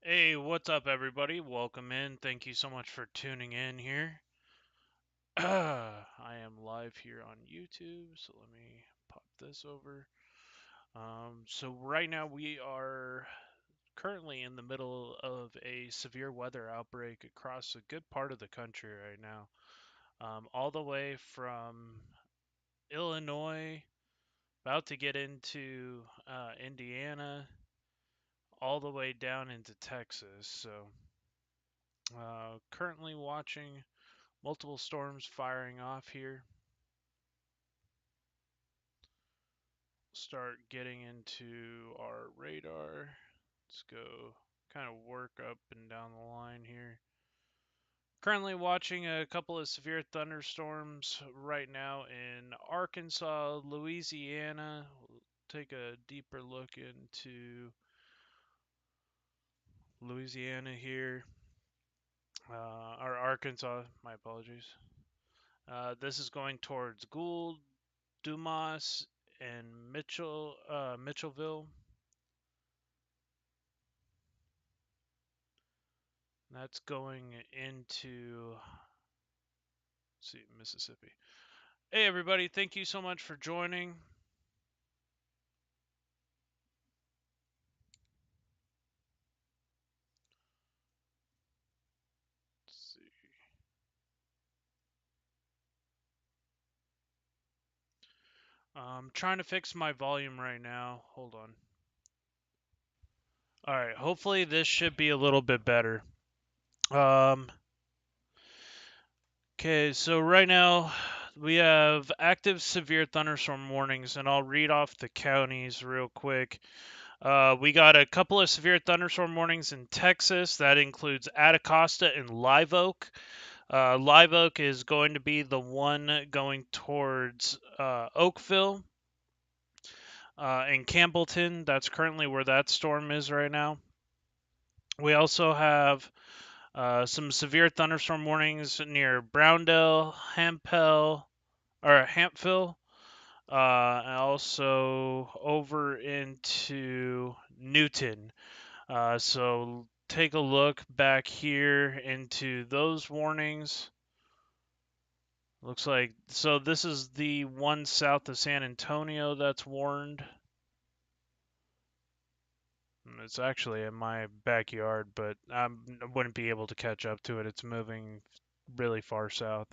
Hey, what's up, everybody? Welcome in. Thank you so much for tuning in here. I am live here on YouTube, so let me pop this over. So, right now, we are currently in the middle of a severe weather outbreak across a good part of the country right now. All the way from Illinois, about to get into Indiana, all the way down into Texas. So, currently watching multiple storms firing off here. Start getting into our radar. Let's go kind of work up and down the line here. Currently watching a couple of severe thunderstorms right now in Arkansas, Louisiana. We'll take a deeper look into Louisiana here. Or Arkansas, my apologies. This is going towards Gould, Dumas, and Mitchellville. That's going into, let's see, Mississippi. Hey, everybody. Thank you so much for joining. Let's see. I'm trying to fix my volume right now. Hold on. All right. Hopefully, this should be a little bit better. Um, okay. So, right now, we have active severe thunderstorm warnings, and I'll read off the counties real quick. We got a couple of severe thunderstorm warnings in Texas. That includes Atacasta and Live Oak. Live Oak is going to be the one going towards Oakville and Campbellton. That's currently where that storm is right now. We also have some severe thunderstorm warnings near Browndell, Hampville, and also over into Newton. So take a look back here into those warnings. Looks like, so this is the one south of San Antonio that's warned. It's actually in my backyard, but I wouldn't be able to catch up to it. It's moving really far south.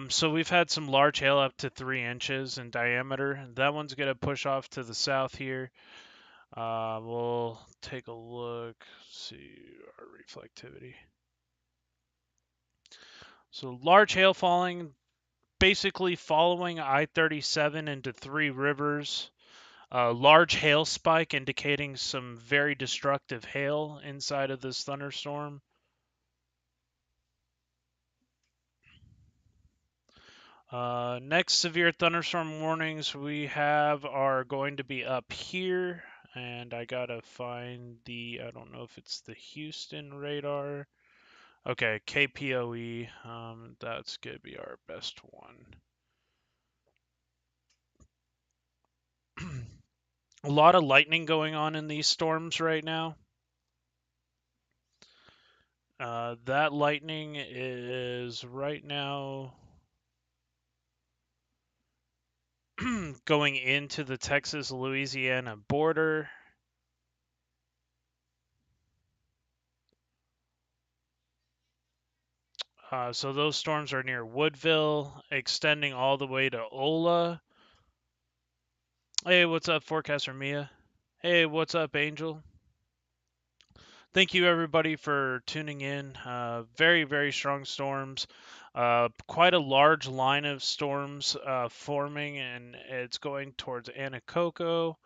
So we've had some large hail up to 3 inches in diameter. That one's going to push off to the south here. We'll take a look, see our reflectivity. So large hail falling, basically following I-37 into Three Rivers. A large hail spike indicating some very destructive hail inside of this thunderstorm. Next severe thunderstorm warnings we have are going to be up here. And I gotta find I don't know if it's the Houston radar. Okay, KPOE. That's gonna be our best one. A lot of lightning going on in these storms right now. That lightning is right now going into the Texas-Louisiana border. So those storms are near Woodville, extending all the way to Ola. Hey, what's up, forecaster Mia? Hey, what's up, Angel? Thank you, everybody, for tuning in. Very, very strong storms. Quite a large line of storms forming, and it's going towards Anacoco.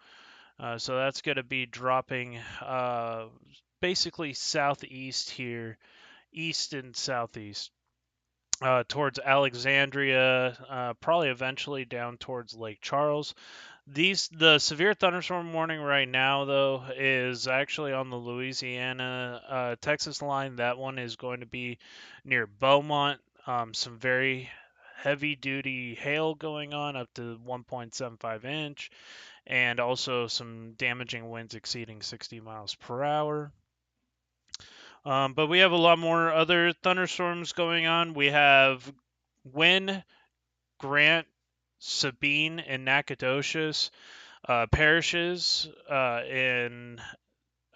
So that's going to be dropping basically southeast here, east and southeast, towards Alexandria, probably eventually down towards Lake Charles. The severe thunderstorm warning right now though is actually on the Louisiana Texas line. That one is going to be near Beaumont. Some very heavy duty hail going on up to 1.75 inch, and also some damaging winds exceeding 60 miles per hour. But we have a lot more other thunderstorms going on. We have Wynn, Grant, Sabine, and Nacogdoches parishes in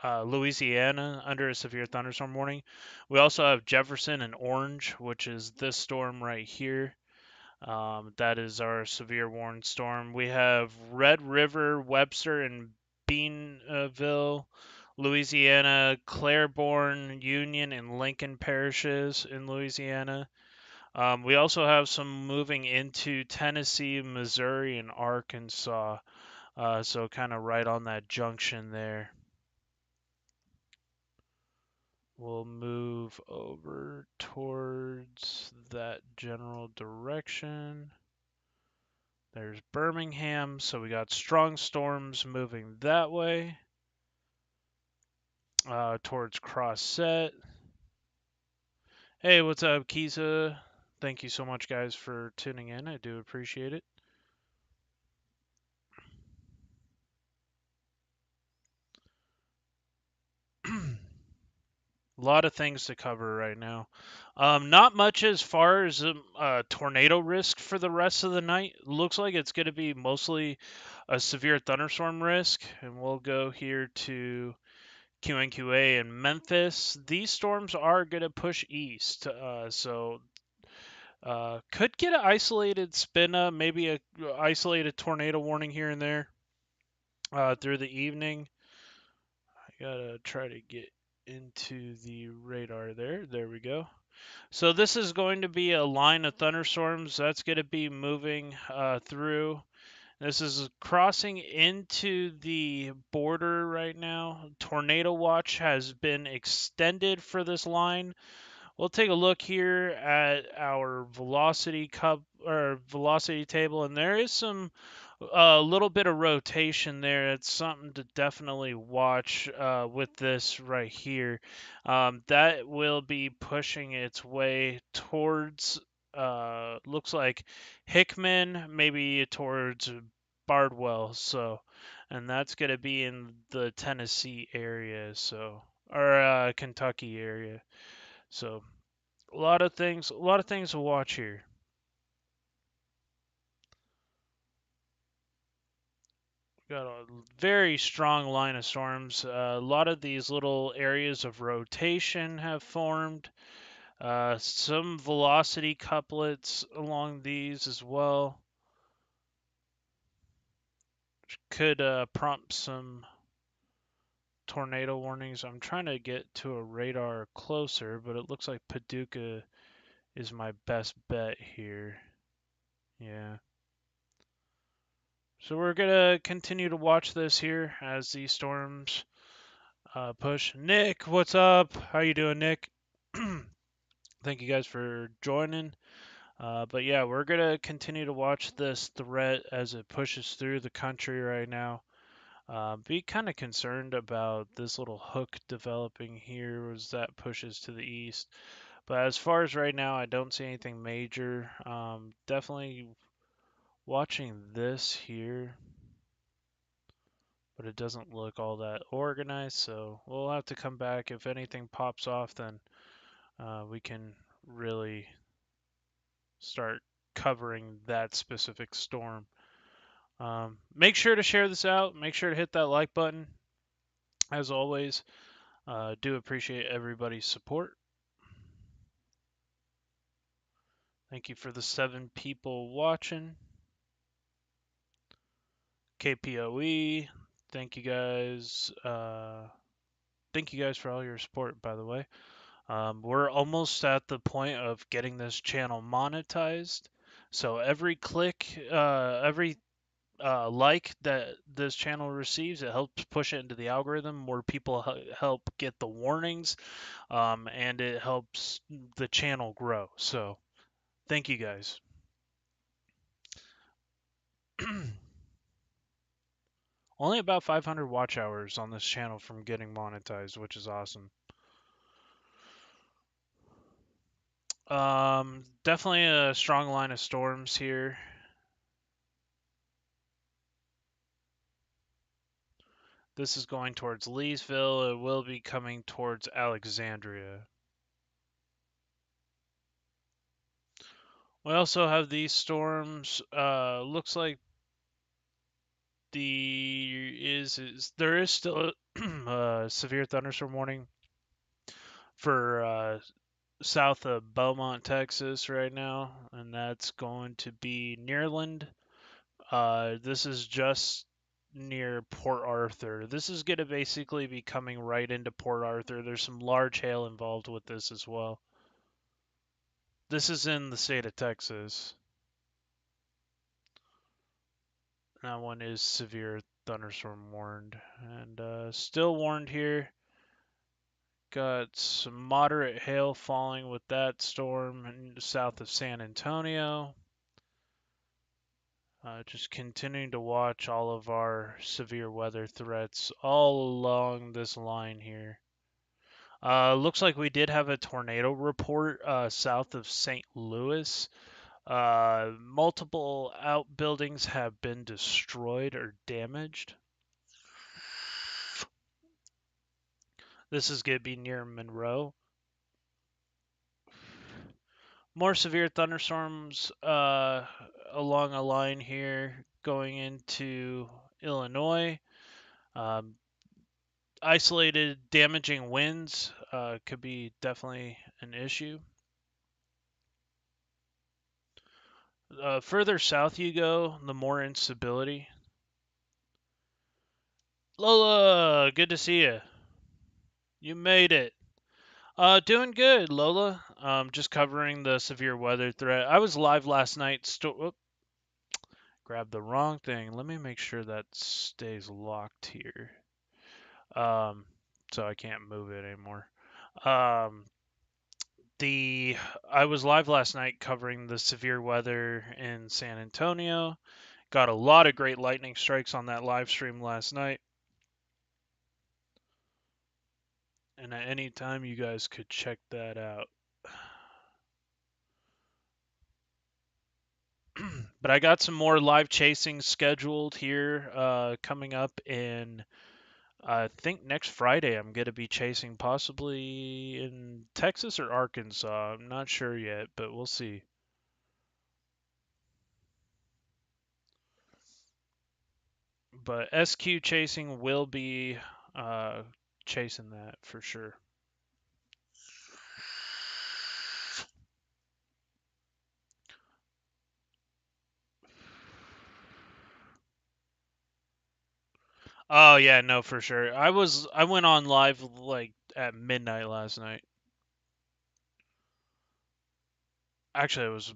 Louisiana under a severe thunderstorm warning. We also have Jefferson and Orange, which is this storm right here. That is our severe warning storm. We have Red River, Webster, and Beanville, Louisiana, Claiborne, Union, and Lincoln parishes in Louisiana. We also have some moving into Tennessee, Missouri, and Arkansas. So kind of right on that junction there. We'll move over towards that general direction. There's Birmingham, so we got strong storms moving that way towards Crosset. Hey, what's up, Kisa? Thank you so much, guys, for tuning in. I do appreciate it. A lot of things to cover right now. Not much as far as tornado risk for the rest of the night. Looks like it's going to be mostly a severe thunderstorm risk, and we'll go here to QNQA and Memphis. These storms are going to push east, so could get an isolated spin up, maybe a isolated tornado warning here and there through the evening. I gotta try to get into the radar there. There we go. So this is going to be a line of thunderstorms that's going to be moving through. This is crossing into the border right now. Tornado watch has been extended for this line. We'll take a look here at our velocity cup or velocity table, and there is some a little bit of rotation there. It's something to definitely watch with this right here. That will be pushing its way towards, looks like Hickman, maybe towards Bardwell. So, and that's going to be in the Tennessee area, so, or Kentucky area. So, a lot of things to watch here. Got a very strong line of storms. A lot of these little areas of rotation have formed. Some velocity couplets along these as well. Could prompt some tornado warnings. I'm trying to get to a radar closer, but it looks like Paducah is my best bet here. Yeah. So we're gonna continue to watch this here as these storms push. Nick, what's up? How you doing, Nick? Thank you guys for joining. But yeah, we're gonna continue to watch this threat as it pushes through the country right now. Be kind of concerned about this little hook developing here as that pushes to the east. But as far as right now, I don't see anything major. Definitely watching this here, but it doesn't look all that organized. So we'll have to come back if anything pops off. Then we can really start covering that specific storm. Make sure to share this out. Make sure to hit that like button. As always, do appreciate everybody's support. Thank you for the 7 people watching. KPOE, thank you guys. Thank you guys for all your support, by the way. We're almost at the point of getting this channel monetized. So every click, every like that this channel receives, it helps push it into the algorithm. More people help get the warnings, and it helps the channel grow. So thank you guys. Only about 500 watch hours on this channel from getting monetized, which is awesome. Definitely a strong line of storms here. This is going towards Leesville. It will be coming towards Alexandria. We also have these storms. Looks like there is still a severe thunderstorm warning for south of Beaumont, Texas, right now, and that's going to be Nearland. This is just near Port Arthur. This is going to basically be coming right into Port Arthur. There's some large hail involved with this as well. This is in the state of Texas. That one is severe thunderstorm warned, and still warned here. Got some moderate hail falling with that storm south of San Antonio. Just continuing to watch all of our severe weather threats all along this line here. Looks like we did have a tornado report south of St. Louis. Multiple outbuildings have been destroyed or damaged. This is going to be near Monroe. More severe thunderstorms along a line here going into Illinois. Um, Isolated damaging winds could be definitely an issue. Further south you go, the more instability. Lola, good to see you. You made it. Doing good, Lola. Just covering the severe weather threat. I was live last night. Grabbed the wrong thing. Let me make sure that stays locked here. So I can't move it anymore. Um, I was live last night covering the severe weather in San Antonio. Got a lot of great lightning strikes on that live stream last night. And at any time you guys could check that out. But I got some more live chasing scheduled here coming up in I think next Friday I'm going to be chasing possibly in Texas or Arkansas. I'm not sure yet, but we'll see. But SQ chasing will be chasing that for sure. Oh yeah, no, for sure. I went on live like at midnight last night. Actually, it was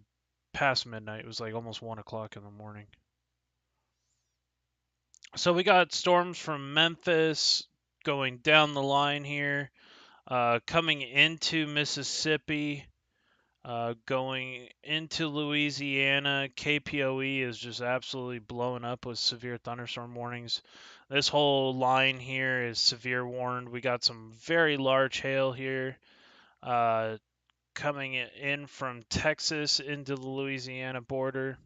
past midnight. It was like almost 1 o'clock in the morning. So we got storms from Memphis going down the line here, coming into Mississippi, going into Louisiana. KPOE is just absolutely blowing up with severe thunderstorm warnings. This whole line here is severe warned. We got some very large hail here coming in from Texas into the Louisiana border.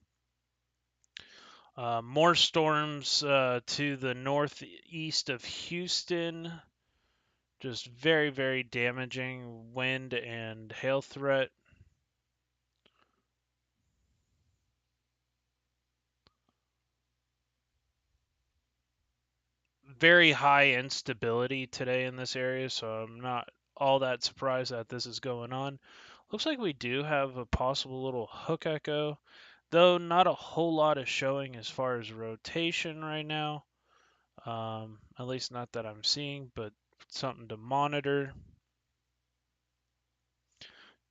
More storms to the northeast of Houston. Just very, very damaging wind and hail threat. Very high instability today in this area, so I'm not all that surprised that this is going on. Looks like we do have a possible little hook echo, though not a whole lot of showing as far as rotation right now. At least not that I'm seeing, but something to monitor.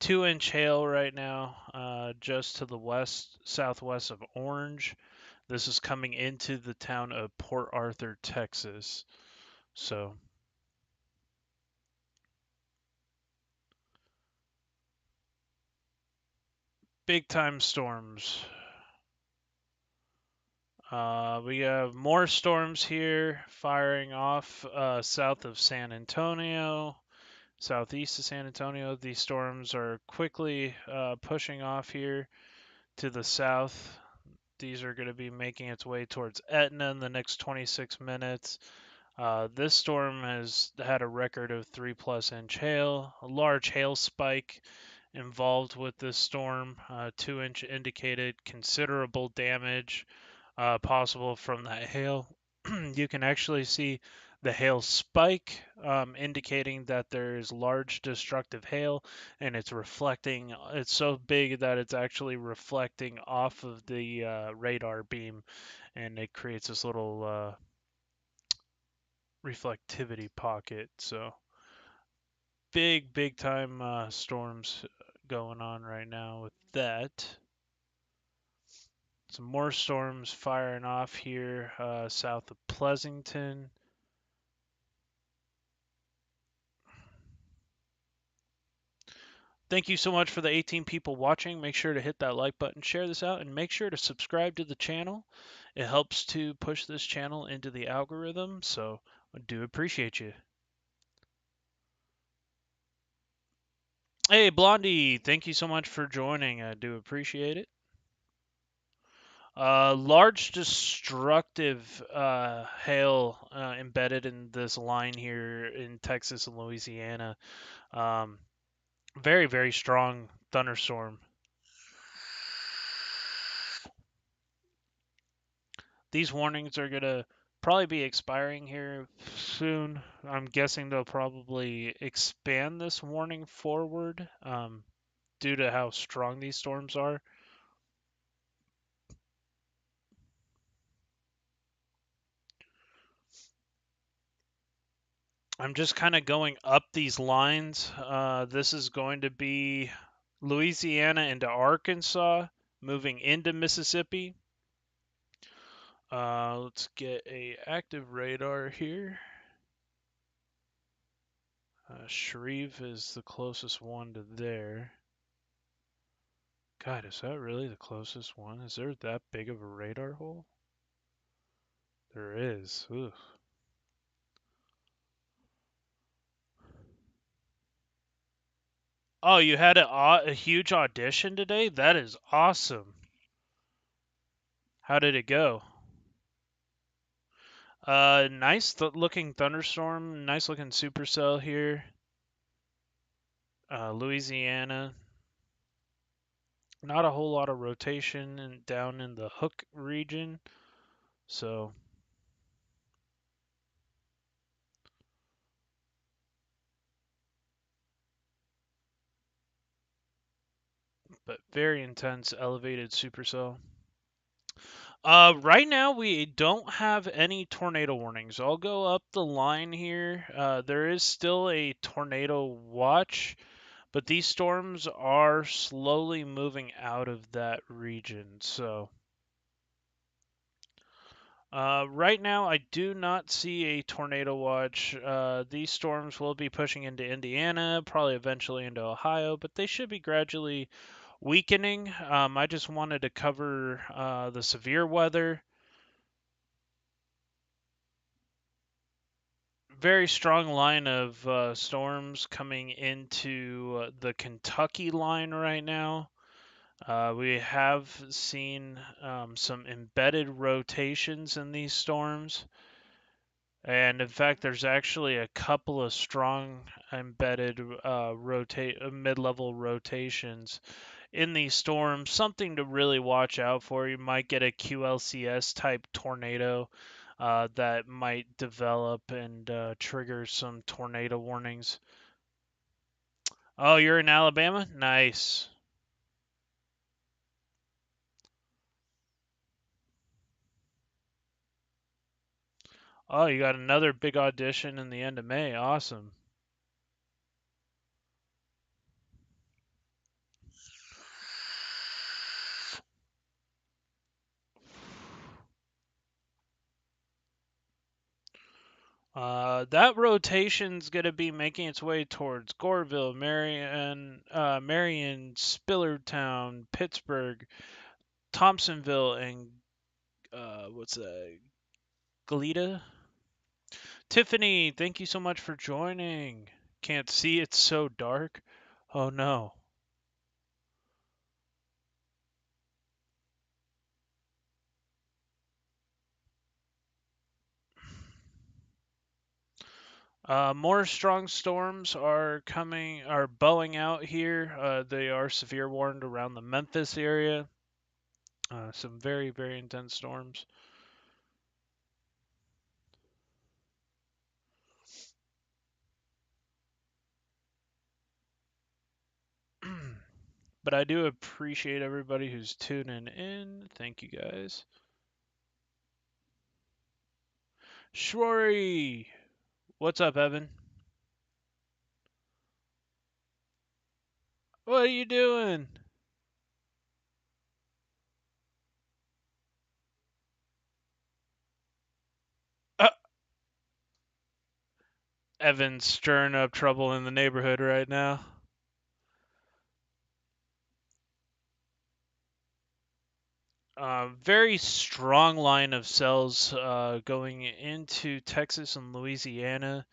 2-inch hail right now, just to the west, southwest of Orange. This is coming into the town of Port Arthur, Texas. So, big time storms. We have more storms here firing off south of San Antonio, southeast of San Antonio. These storms are quickly pushing off here to the south. These are going to be making its way towards Etna in the next 26 minutes. This storm has had a record of 3+ inch hail, a large hail spike involved with this storm. 2 inch indicated considerable damage possible from that hail. You can actually see the hail spike indicating that there is large destructive hail, and it's reflecting. It's so big that it's actually reflecting off of the radar beam, and it creates this little reflectivity pocket. So big time storms going on right now with that. Some more storms firing off here south of Pleasanton. Thank you so much for the 18 people watching. Make sure to hit that like button, share this out, and make sure to subscribe to the channel. It helps to push this channel into the algorithm, so I do appreciate you. Hey, Blondie, thank you so much for joining. I do appreciate it. Large destructive hail embedded in this line here in Texas and Louisiana. Very strong thunderstorm. These warnings are going to probably be expiring here soon. I'm guessing they'll probably expand this warning forward due to how strong these storms are. I'm just kind of going up these lines. This is going to be Louisiana into Arkansas, moving into Mississippi. Let's get a active radar here. Shreve is the closest one to there. God, is that really the closest one? Is there that big of a radar hole? There is. Ugh. Oh, you had a huge audition today? That is awesome. How did it go? Nice looking thunderstorm. Nice looking supercell here. Louisiana. Not a whole lot of rotation down in the Hook region. So but very intense elevated supercell. Right now we don't have any tornado warnings. I'll go up the line here. There is still a tornado watch, but these storms are slowly moving out of that region. So right now I do not see a tornado watch. These storms will be pushing into Indiana, probably eventually into Ohio, but they should be gradually weakening. I just wanted to cover the severe weather. Very strong line of storms coming into the Kentucky line right now. We have seen some embedded rotations in these storms. And in fact, there's actually a couple of strong embedded mid-level rotations in these storms. Something to really watch out for. You might get a QLCS type tornado that might develop and trigger some tornado warnings. Oh, you're in Alabama? Nice. Oh, you got another big audition in the end of May. Awesome. That rotation's going to be making its way towards Goreville, Marion, Spillertown, Pittsburgh, Thompsonville, and what's that? Goleta? Tiffany, thank you so much for joining. Can't see, it's so dark. Oh no. More strong storms are bowing out here. They are severe warned around the Memphis area. Some very, very intense storms. But I do appreciate everybody who's tuning in. Thank you guys. Shrory! What's up, Evan? What are you doing? Uh, Evan's stirring up trouble in the neighborhood right now. Very strong line of cells going into Texas and Louisiana.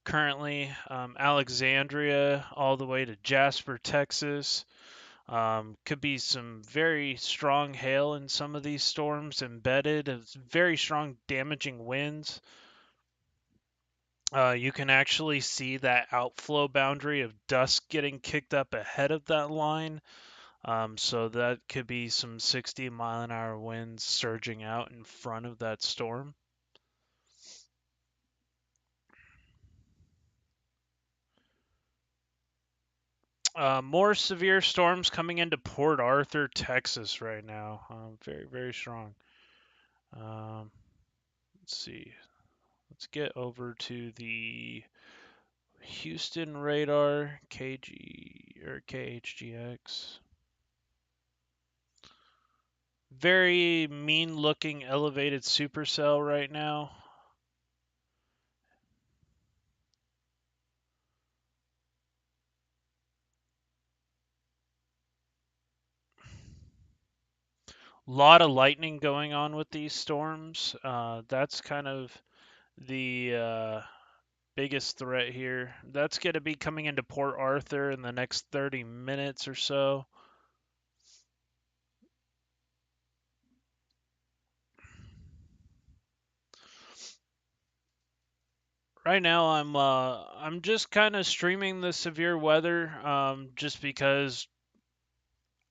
Currently, Alexandria all the way to Jasper, Texas. Could be some very strong hail in some of these storms embedded. It's very strong damaging winds. You can actually see that outflow boundary of dust getting kicked up ahead of that line. So that could be some 60-mile-an-hour winds surging out in front of that storm. More severe storms coming into Port Arthur, Texas right now. Very, very strong. Let's see. Let's get over to the Houston radar, KG or KHGX. Very mean looking elevated supercell right now. Lot of lightning going on with these storms. That's kind of the biggest threat here. That's going to be coming into Port Arthur in the next 30 minutes or so. Right now, I'm just kind of streaming the severe weather, just because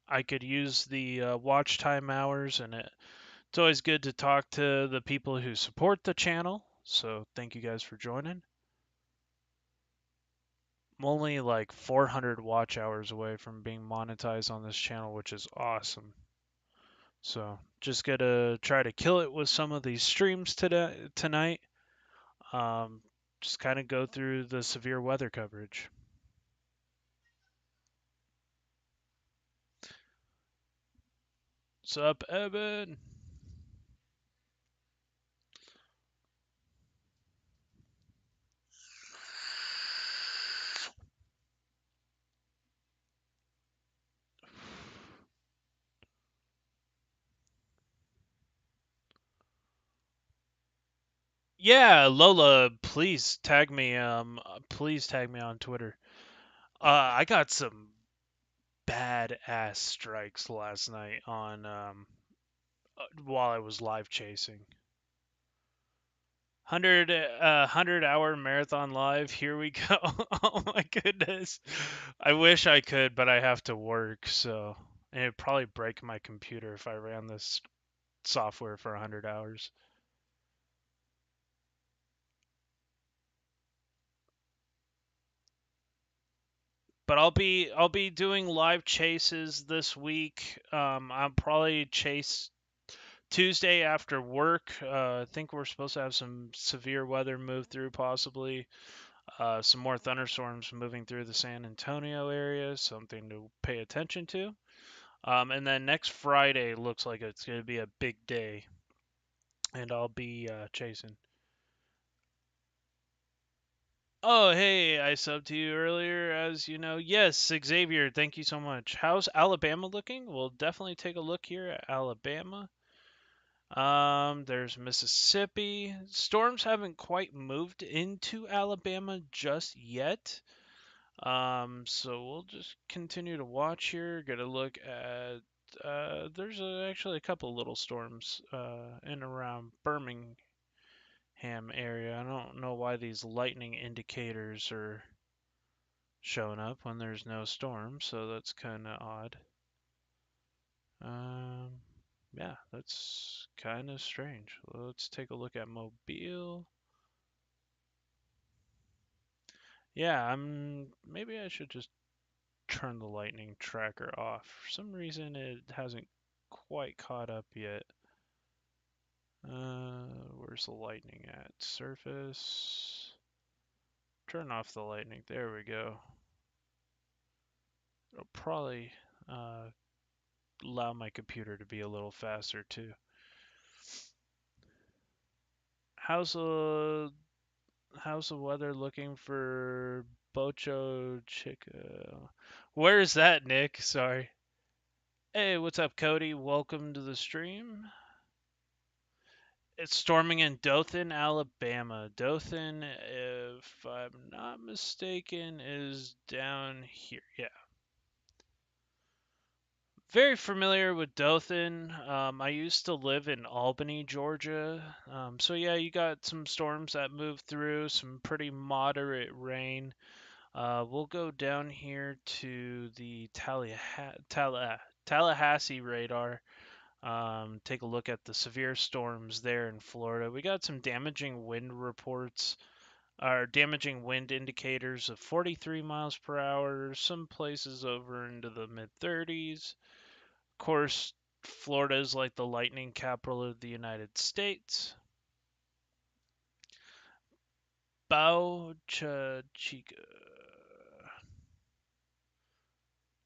I could use the watch time hours, and it's always good to talk to the people who support the channel. So thank you guys for joining. I'm only like 400 watch hours away from being monetized on this channel, which is awesome. So just gotta try to kill it with some of these streams tonight. Um, just kind of go through the severe weather coverage. What's up, Evan? Yeah, Lola, please tag me on Twitter. I got some badass strikes last night on while I was live chasing. 100 hour marathon live. Here we go. Oh my goodness. I wish I could, but I have to work, so and it'd probably break my computer if I ran this software for 100 hours. But I'll be doing live chases this week. I'll probably chase Tuesday after work. I think we're supposed to have some severe weather move through, possibly. Some more thunderstorms moving through the San Antonio area, something to pay attention to. And then next Friday looks like it's going to be a big day, and I'll be chasing. Oh, hey, I subbed to you earlier, as you know. Yes, Xavier, thank you so much. How's Alabama looking? We'll definitely take a look here at Alabama. There's Mississippi. Storms haven't quite moved into Alabama just yet. So we'll just continue to watch here. Get a look at. There's actually a couple little storms in around Birmingham area. I don't know why these lightning indicators are showing up when there's no storm, so that's kind of odd. Um, yeah, that's kind of strange. Let's take a look at Mobile. Yeah, maybe I should just turn the lightning tracker off. For some reason, it hasn't quite caught up yet. Where's the lightning at? Surface. Turn off the lightning. There we go. It'll probably allow my computer to be a little faster too. How's the how's the weather looking for Bocho Chica? Where is that, Nick? Sorry. Hey, what's up, Cody? Welcome to the stream. It's storming in Dothan, Alabama. Dothan, if I'm not mistaken, is down here. Yeah. Very familiar with Dothan. I used to live in Albany, Georgia. So yeah, you got some storms that move through, some pretty moderate rain. We'll go down here to the Tallahassee radar. Take a look at the severe storms there in Florida. We got some damaging wind reports, or damaging wind indicators of 43 miles per hour, some places over into the mid 30s. Of course, Florida is like the lightning capital of the United States. Boca Chica.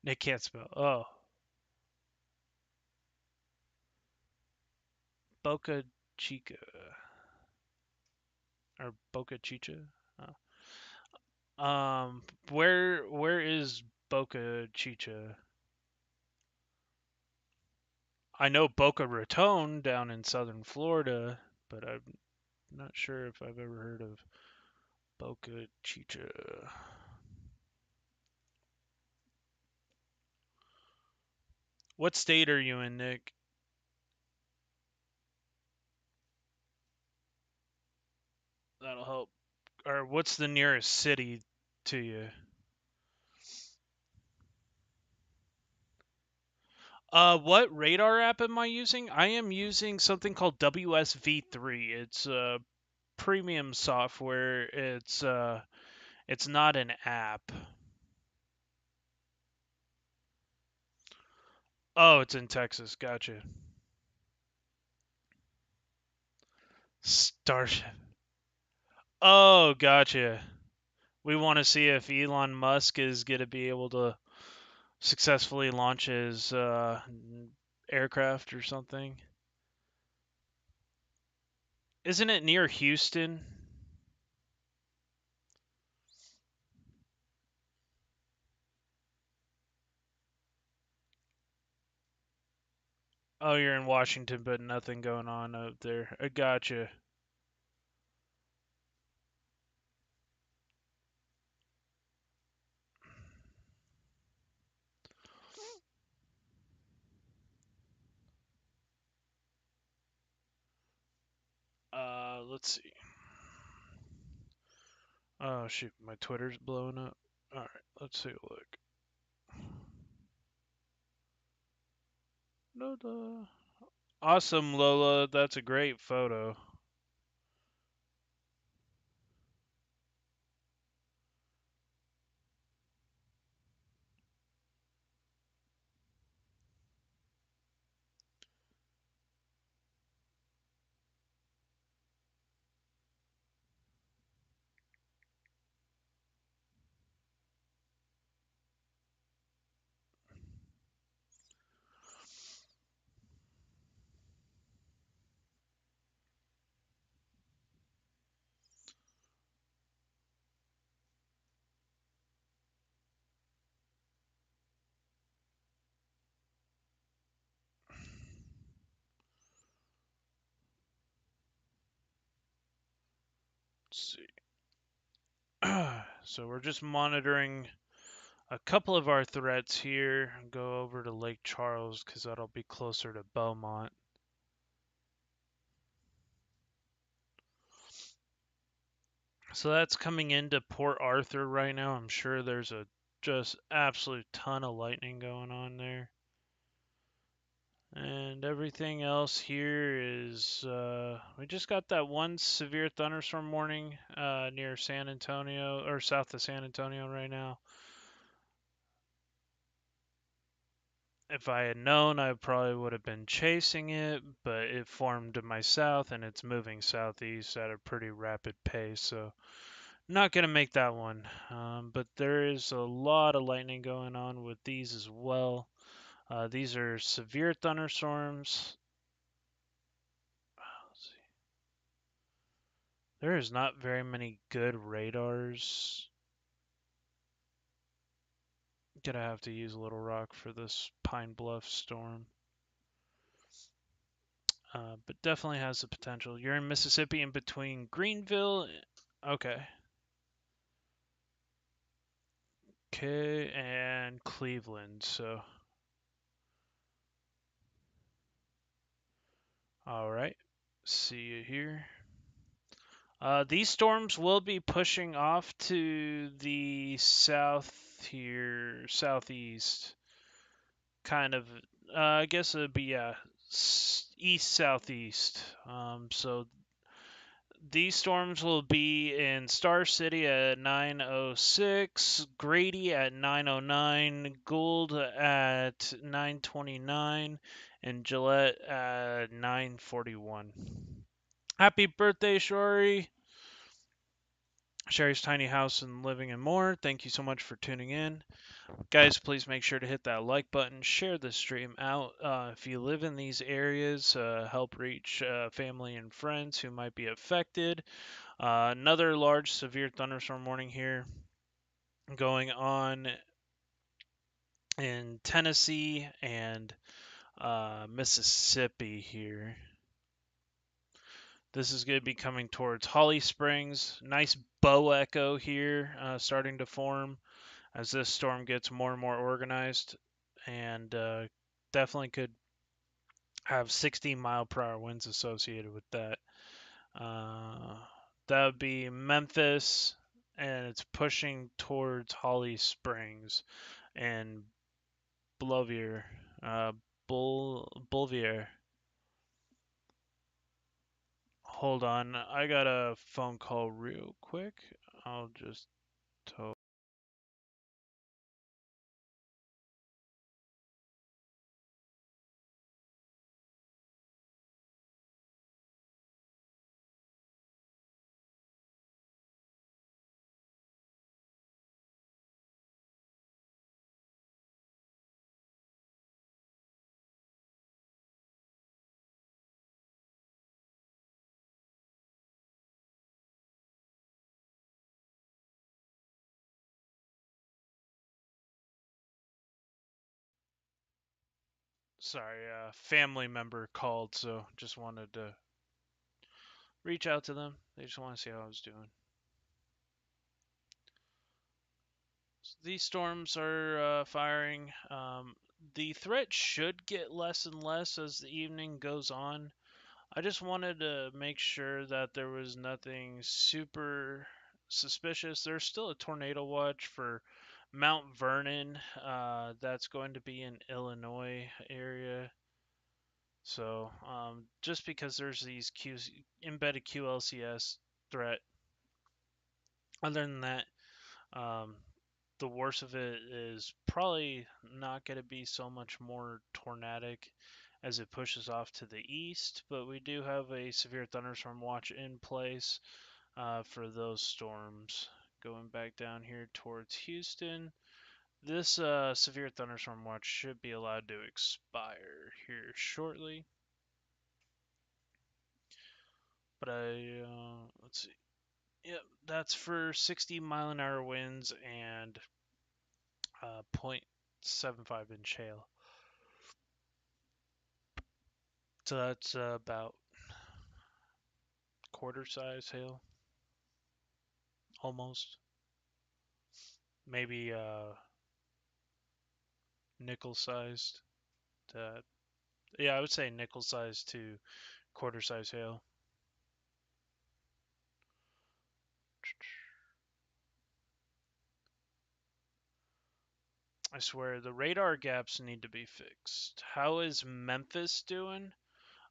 They can't spell. Oh, Boca Chica or Boca Chicha. Where is Boca Chicha? I know Boca Raton down in southern Florida, but I'm not sure if I've ever heard of Boca Chicha. What state are you in, Nick? That'll help. Or what's the nearest city to you? What radar app am I using? I am using something called WSV3. It's premium software. It's not an app. Oh, it's in Texas. Gotcha. Starship. Oh, gotcha. We want to see if Elon Musk is going to be able to successfully launch his aircraft or something. Isn't it near Houston? Oh, you're in Washington, but nothing going on up there. I gotcha. Let's see. Oh shoot, my Twitter's blowing up. All right, let's take a look. No. Awesome, Lola. That's a great photo. Let's see. So we're just monitoring a couple of our threats here. Go over to Lake Charles because that'll be closer to Beaumont. So that's coming into Port Arthur right now. I'm sure there's a just absolute ton of lightning going on there. And everything else here is, we just got that one severe thunderstorm warning near San Antonio, or south of San Antonio right now. If I had known, I probably would have been chasing it, but it formed to my south and it's moving southeast at a pretty rapid pace, so not going to make that one. But there is a lot of lightning going on with these as well. These are severe thunderstorms. Let's see. There is not very many good radars. Gonna have to use Little Rock for this Pine Bluff storm. But definitely has the potential. You're in Mississippi in between Greenville. Okay. Okay, and Cleveland. So, all right. See you here. These storms will be pushing off to the south here, southeast, kind of. I guess it'd be east southeast. So these storms will be in Star City at 9:06, Grady at 9:09, Gould at 9:29, and Gillette at 9:41. Happy birthday, Shori! Sherry's Tiny House and Living and More. Thank you so much for tuning in. Guys, please make sure to hit that like button, share the stream out. If you live in these areas, help reach family and friends who might be affected. Another large severe thunderstorm warning here going on in Tennessee and Mississippi here. This is going to be coming towards Holly Springs. Nice bow echo here starting to form as this storm gets more and more organized, and definitely could have 60-mile-per-hour winds associated with that. That would be Memphis, and it's pushing towards Holly Springs and Bouvier. Bouvier. Hold on, I got a phone call real quick. I'll just tell. Sorry, a family member called, so just wanted to reach out to them. They just want to see how I was doing. So these storms are firing. The threat should get less and less as the evening goes on. I just wanted to make sure that there was nothing super suspicious. There's still a tornado watch for Mount Vernon. That's going to be in Illinois area. So just because there's these embedded QLCS threat. Other than that, um, the worst of it is probably not going to be so much more tornadic as it pushes off to the east, but we do have a severe thunderstorm watch in place for those storms. Going back down here towards Houston, this severe thunderstorm watch should be allowed to expire here shortly. But let's see. Yep, that's for 60-mile-an-hour winds and 0.75 inch hail. So that's about quarter size hail, almost. Maybe nickel sized. To, yeah, I would say nickel sized to quarter size hail. I swear the radar gaps need to be fixed. How is Memphis doing?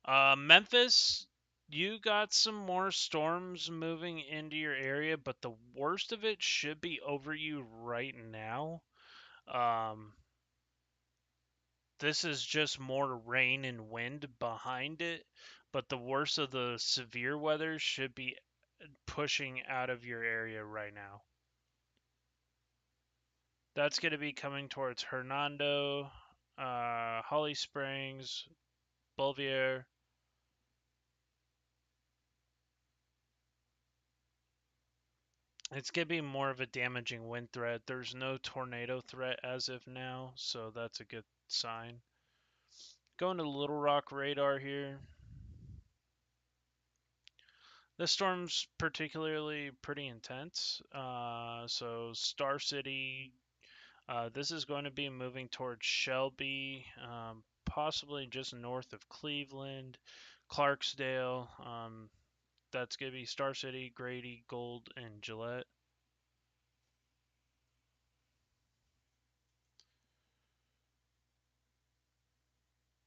Memphis, you got some more storms moving into your area, but the worst of it should be over you right now. Um, this is just more rain and wind behind it, but the worst of the severe weather should be pushing out of your area right now. That's going to be coming towards Hernando, Holly Springs, Bolivar. It's going to be more of a damaging wind threat. There's no tornado threat as of now, so that's a good sign. Going to Little Rock radar here. This storm's particularly pretty intense. So Star City, this is going to be moving towards Shelby, possibly just north of Cleveland, Clarksdale. That's going to be Star City, Grady, Gold, and Gillette.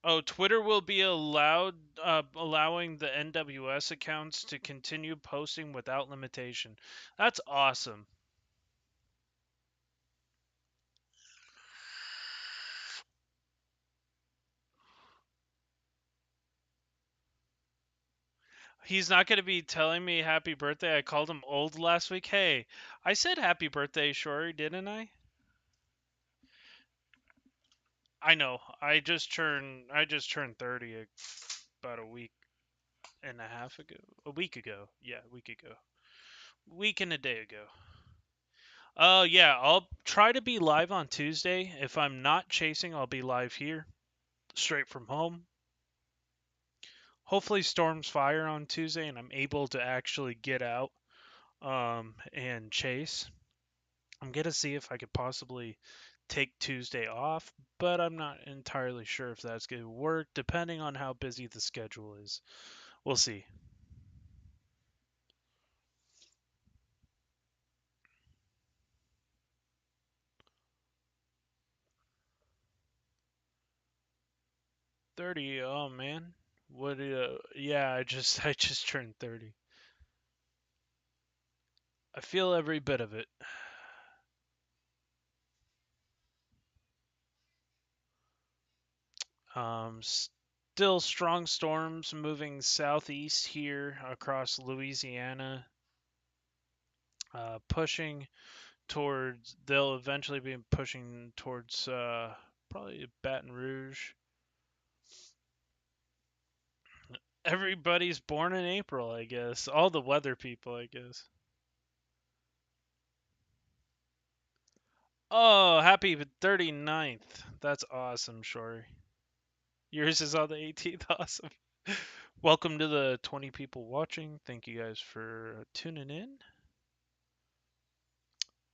Oh, Twitter will be allowing the NWS accounts to continue posting without limitation. That's awesome. He's not going to be telling me happy birthday. I called him old last week. Hey, I said happy birthday, Shori, didn't I? I know. I just turned 30 about a week and a half ago. A week ago. Yeah, a week ago. Week and a day ago. Yeah, I'll try to be live on Tuesday. If I'm not chasing, I'll be live here, straight from home. Hopefully storms fire on Tuesday and I'm able to actually get out and chase. I'm gonna see if I could possibly take Tuesday off, but I'm not entirely sure if that's gonna work, depending on how busy the schedule is. We'll see. '30. Oh man, what? Yeah, I just turned 30. I feel every bit of it. Still strong storms moving southeast here across Louisiana, pushing towards. They'll eventually be pushing towards probably Baton Rouge. Everybody's born in April, I guess. All the weather people, I guess. Oh, happy 39th. That's awesome, Shori. Yours is on the 18th. Awesome. Welcome to the 20 people watching. Thank you guys for tuning in.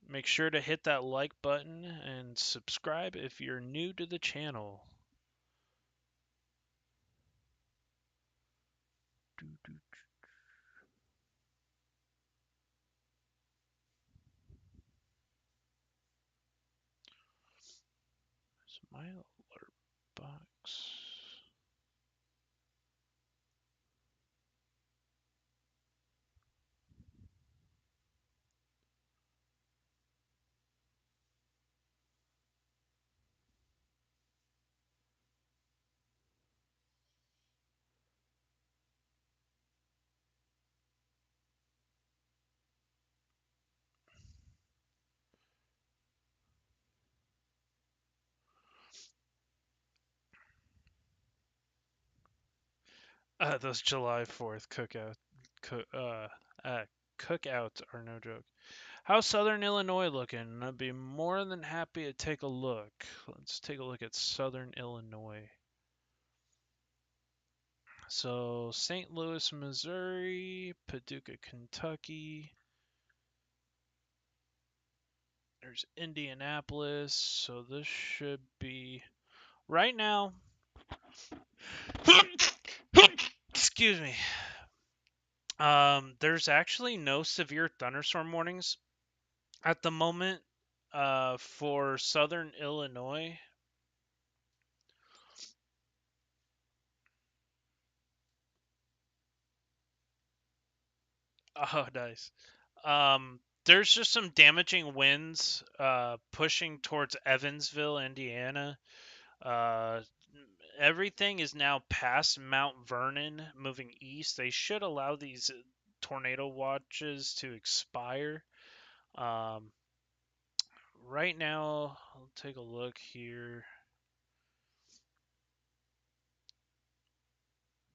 Make sure to hit that like button and subscribe if you're new to the channel. My alert box. Those July 4th cook, uh, cookouts are no joke. How's Southern Illinois looking? I'd be more than happy to take a look. Let's take a look at Southern Illinois. So, St. Louis, Missouri, Paducah, Kentucky. There's Indianapolis. So, this should be right now. Excuse me. There's actually no severe thunderstorm warnings at the moment. For Southern Illinois. Oh, nice. There's just some damaging winds pushing towards Evansville, Indiana. Uh, Everything is now past Mount Vernon, moving east. They should allow these tornado watches to expire. Um, right now, I'll take a look here.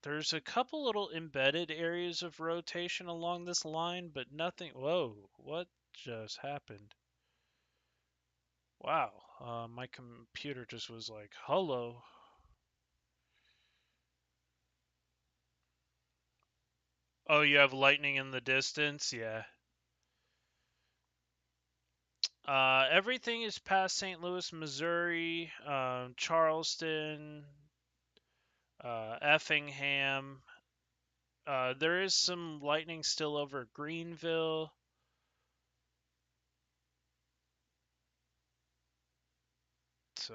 There's a couple little embedded areas of rotation along this line, but nothing. Whoa, what just happened? Wow, my computer just was like, hello. Oh, you have lightning in the distance? Yeah. Everything is past St. Louis, Missouri, Charleston, Effingham. There is some lightning still over Greenville. So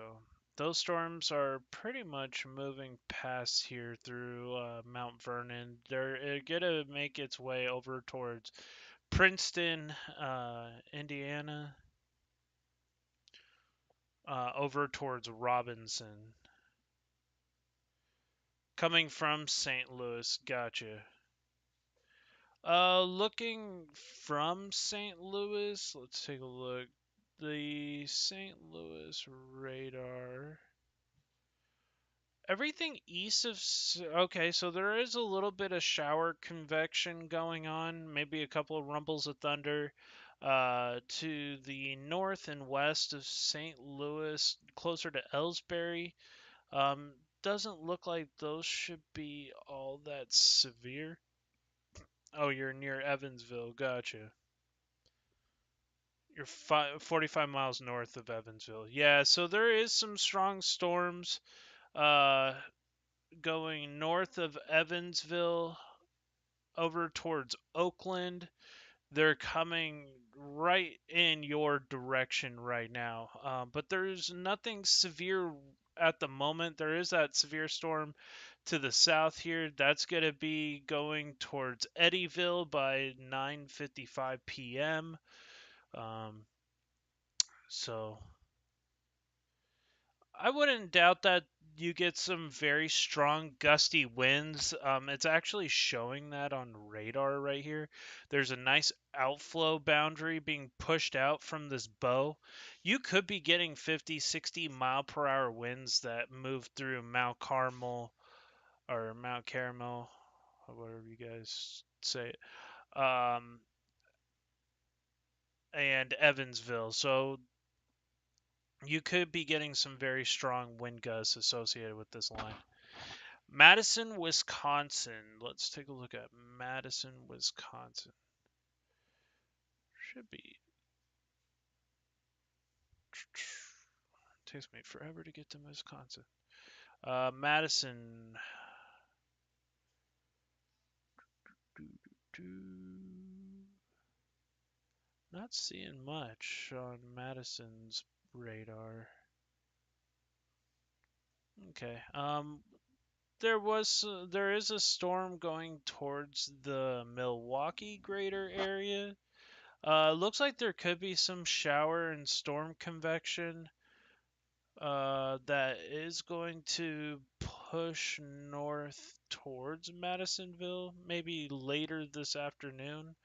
those storms are pretty much moving past here through Mount Vernon. They're gonna make its way over towards Princeton, Indiana, over towards Robinson. Coming from St. Louis, gotcha. Looking from St. Louis, let's take a look. The St. Louis radar. Everything east of. Okay, so there is a little bit of shower convection going on, maybe a couple of rumbles of thunder. To the north and west of St. Louis, closer to Ellsbury. Um, doesn't look like those should be all that severe. Oh, you're near Evansville. Gotcha. You're 45 miles north of Evansville. Yeah, so there is some strong storms uh, going north of Evansville over towards Oakland. They're coming right in your direction right now. But there's nothing severe at the moment. There is that severe storm to the south here. That's going to be going towards Eddyville by 9:55 p.m. Um, so I wouldn't doubt that you get some very strong gusty winds. It's actually showing that on radar right here. There's a nice outflow boundary being pushed out from this bow. You could be getting 50, 60 mile per hour winds that move through Mount Carmel or Mount Carmel, or whatever you guys say it, and Evansville. So you could be getting some very strong wind gusts associated with this line. Madison, Wisconsin. Let's take a look at Madison, Wisconsin. Should be. Takes me forever to get to Wisconsin. Madison. Not seeing much on Madison's radar. Okay. There is a storm going towards the Milwaukee greater area. Looks like there could be some shower and storm convection that is going to push north towards Madisonville, maybe later this afternoon.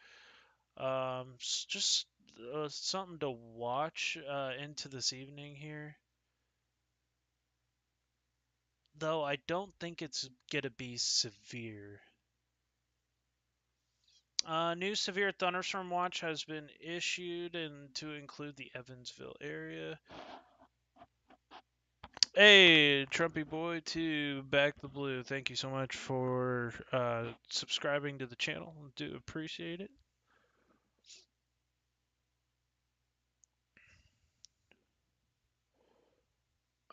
Just something to watch into this evening here. Though I don't think it's going to be severe. New severe thunderstorm watch has been issued and to include the Evansville area. Hey, Trumpy boy to Back the Blue. Thank you so much for subscribing to the channel. Do appreciate it.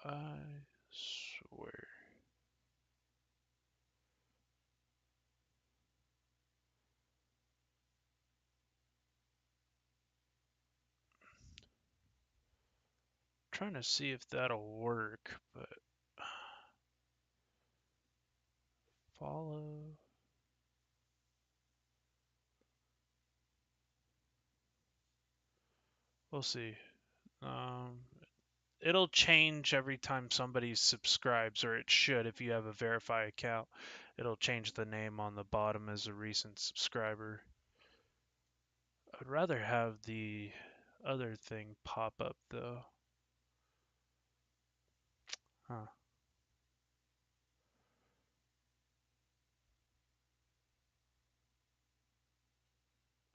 I swear. trying to see if that'll work, but follow. We'll see. Um, it'll change every time somebody subscribes, or it should if you have a verify account. It'll change the name on the bottom as a recent subscriber. I'd rather have the other thing pop up though. Huh.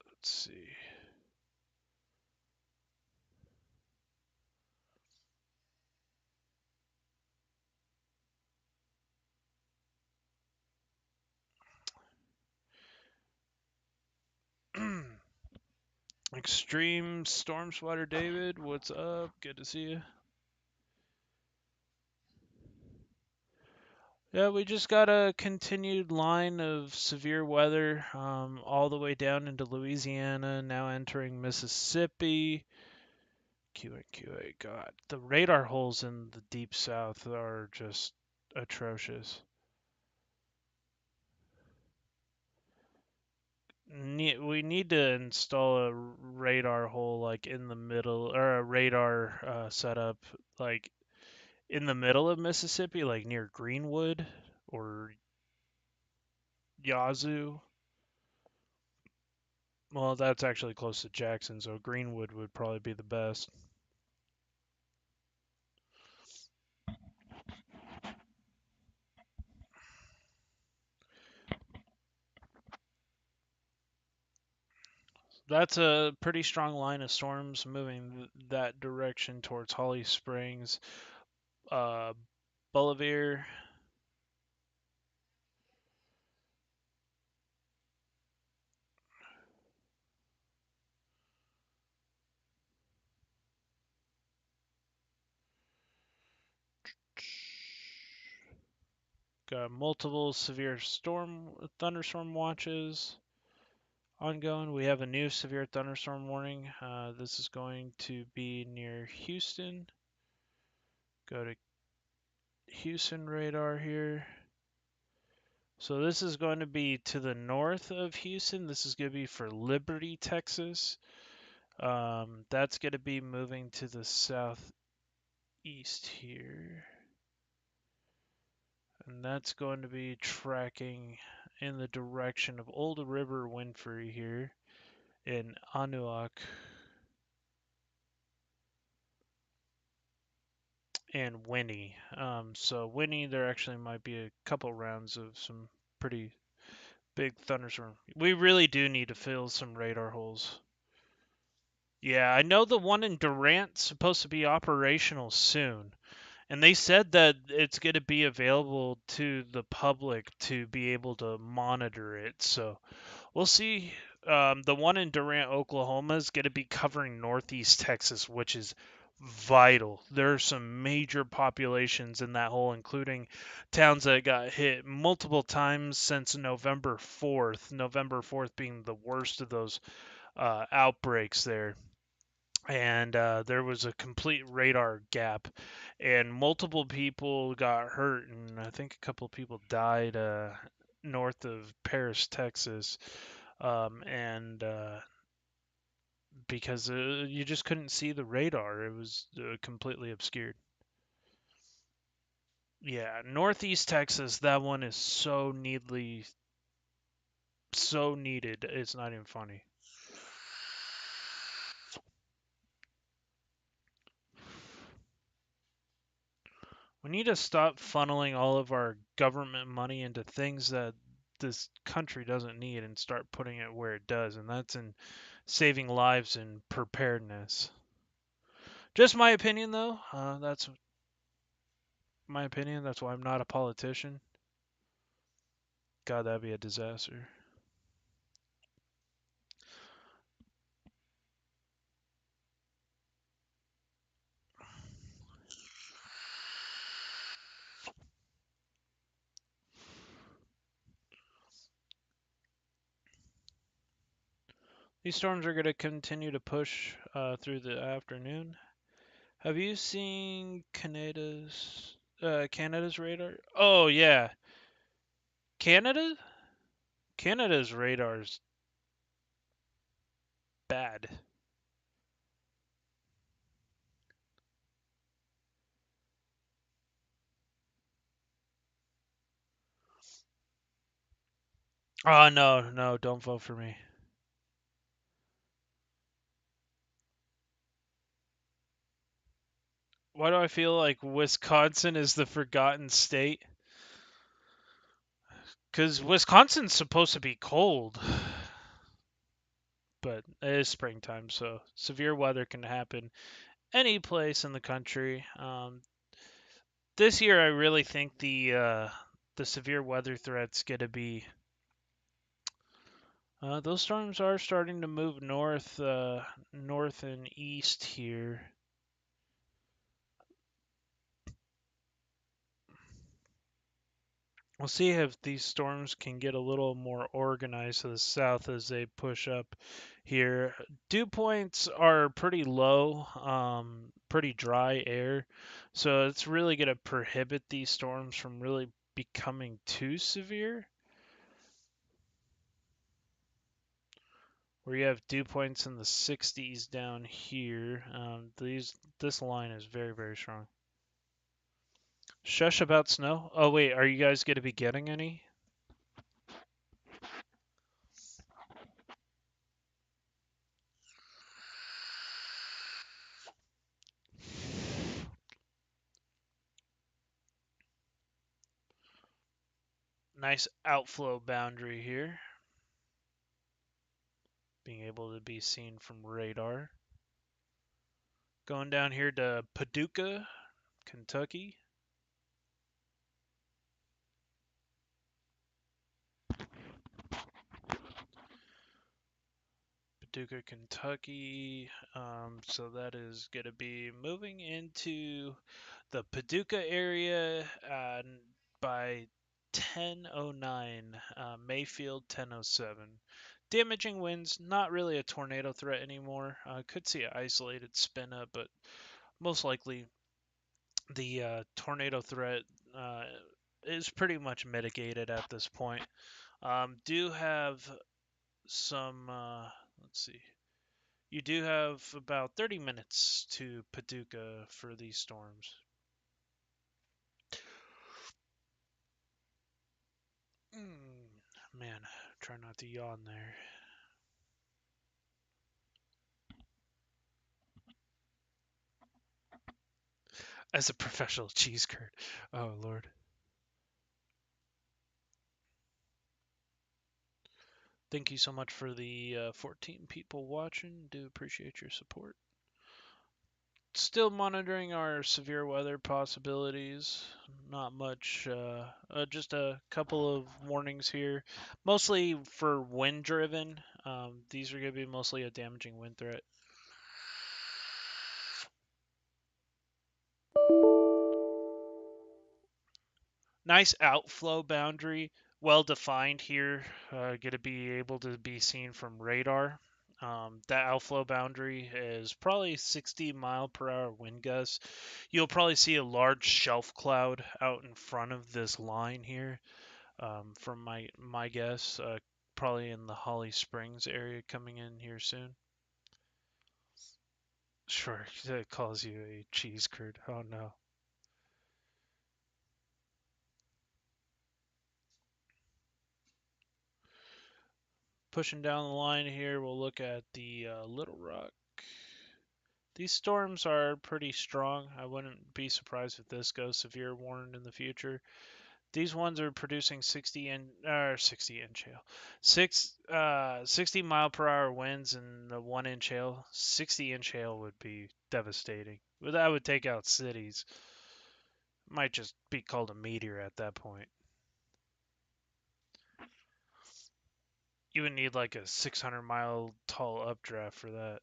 Let's see. Extreme Storm Sweater David, what's up? Good to see you. Yeah, we just got a continued line of severe weather all the way down into Louisiana, now entering Mississippi. QA. God, the radar holes in the deep south are just atrocious. We need to install a radar hole like in the middle, or a radar setup like in the middle of Mississippi, like near Greenwood or Yazoo. Well, that's actually close to Jackson, so Greenwood would probably be the best. That's a pretty strong line of storms moving that direction towards Holly Springs, uh, Bolivar. Got multiple severe thunderstorm watches ongoing. We have a new severe thunderstorm warning. This is going to be near Houston. Go to Houston radar here. So this is going to be to the north of Houston. This is going to be for Liberty, Texas. That's going to be moving to the southeast here. And that's going to be tracking in the direction of Old River Winfrey here in Anuak and Winnie. So Winnie, there actually might be a couple rounds of some pretty big thunderstorm. We really do need to fill some radar holes. Yeah, I know the one in Durant's supposed to be operational soon. And they said that it's going to be available to the public to be able to monitor it. So we'll see. The one in Durant, Oklahoma is going to be covering Northeast Texas, which is vital. There are some major populations in that hole, including towns that got hit multiple times since November 4th. November 4th being the worst of those outbreaks there. And there was a complete radar gap, and multiple people got hurt, and I think a couple of people died north of Paris, Texas, and because you just couldn't see the radar, it was completely obscured. Yeah, Northeast Texas, that one is so needed. It's not even funny. We need to stop funneling all of our government money into things that this country doesn't need and start putting it where it does, and that's in saving lives and preparedness. Just my opinion, though. That's my opinion. That's why I'm not a politician. God, that'd be a disaster. These storms are going to continue to push through the afternoon. Have you seen Canada's radar? Oh yeah, Canada. Canada's radar's bad. Oh no, no, don't vote for me. Why do I feel like Wisconsin is the forgotten state? Because Wisconsin's supposed to be cold, but it is springtime, so severe weather can happen any place in the country. This year, I really think the severe weather threat's gonna be. Those storms are starting to move north, north and east here. We'll see if these storms can get a little more organized to the south as they push up here. Dew points are pretty low, pretty dry air, so it's really going to prohibit these storms from really becoming too severe. Where you have dew points in the 60s down here, this line is very, very strong. Shush about snow. Oh wait, are you guys going to be getting any? Nice outflow boundary here, being able to be seen from radar. Going down here to Paducah, Kentucky. Paducah, Kentucky. So that is going to be moving into the Paducah area by 10:09, Mayfield 10:07. Damaging winds, not really a tornado threat anymore. Could see an isolated spin up, but most likely the tornado threat uh, is pretty much mitigated at this point. Do have some, let's see, you do have about 30 minutes to Paducah for these storms. Man, try not to yawn there. As a professional cheese curd. Oh, Lord. Thank you so much for the 14 people watching. Do appreciate your support. Still monitoring our severe weather possibilities. Not much, just a couple of warnings here. Mostly for wind driven. These are going to be mostly a damaging wind threat. Nice outflow boundary, well defined here. Going to be able to be seen from radar. That outflow boundary is probably 60-mile-per-hour wind gusts. You'll probably see a large shelf cloud out in front of this line here. From my guess, probably in the Holly Springs area coming in here soon. Sure, it calls you a cheese curd. Oh no. Pushing down the line here, we'll look at the Little Rock. These storms are pretty strong. I wouldn't be surprised if this goes severe warned in the future. These ones are producing 60-inch hail, 60-mile-per-hour winds and the 1-inch hail. 60-inch hail would be devastating. But that would take out cities. Might just be called a meteor at that point. You would need like a 600-mile tall updraft for that.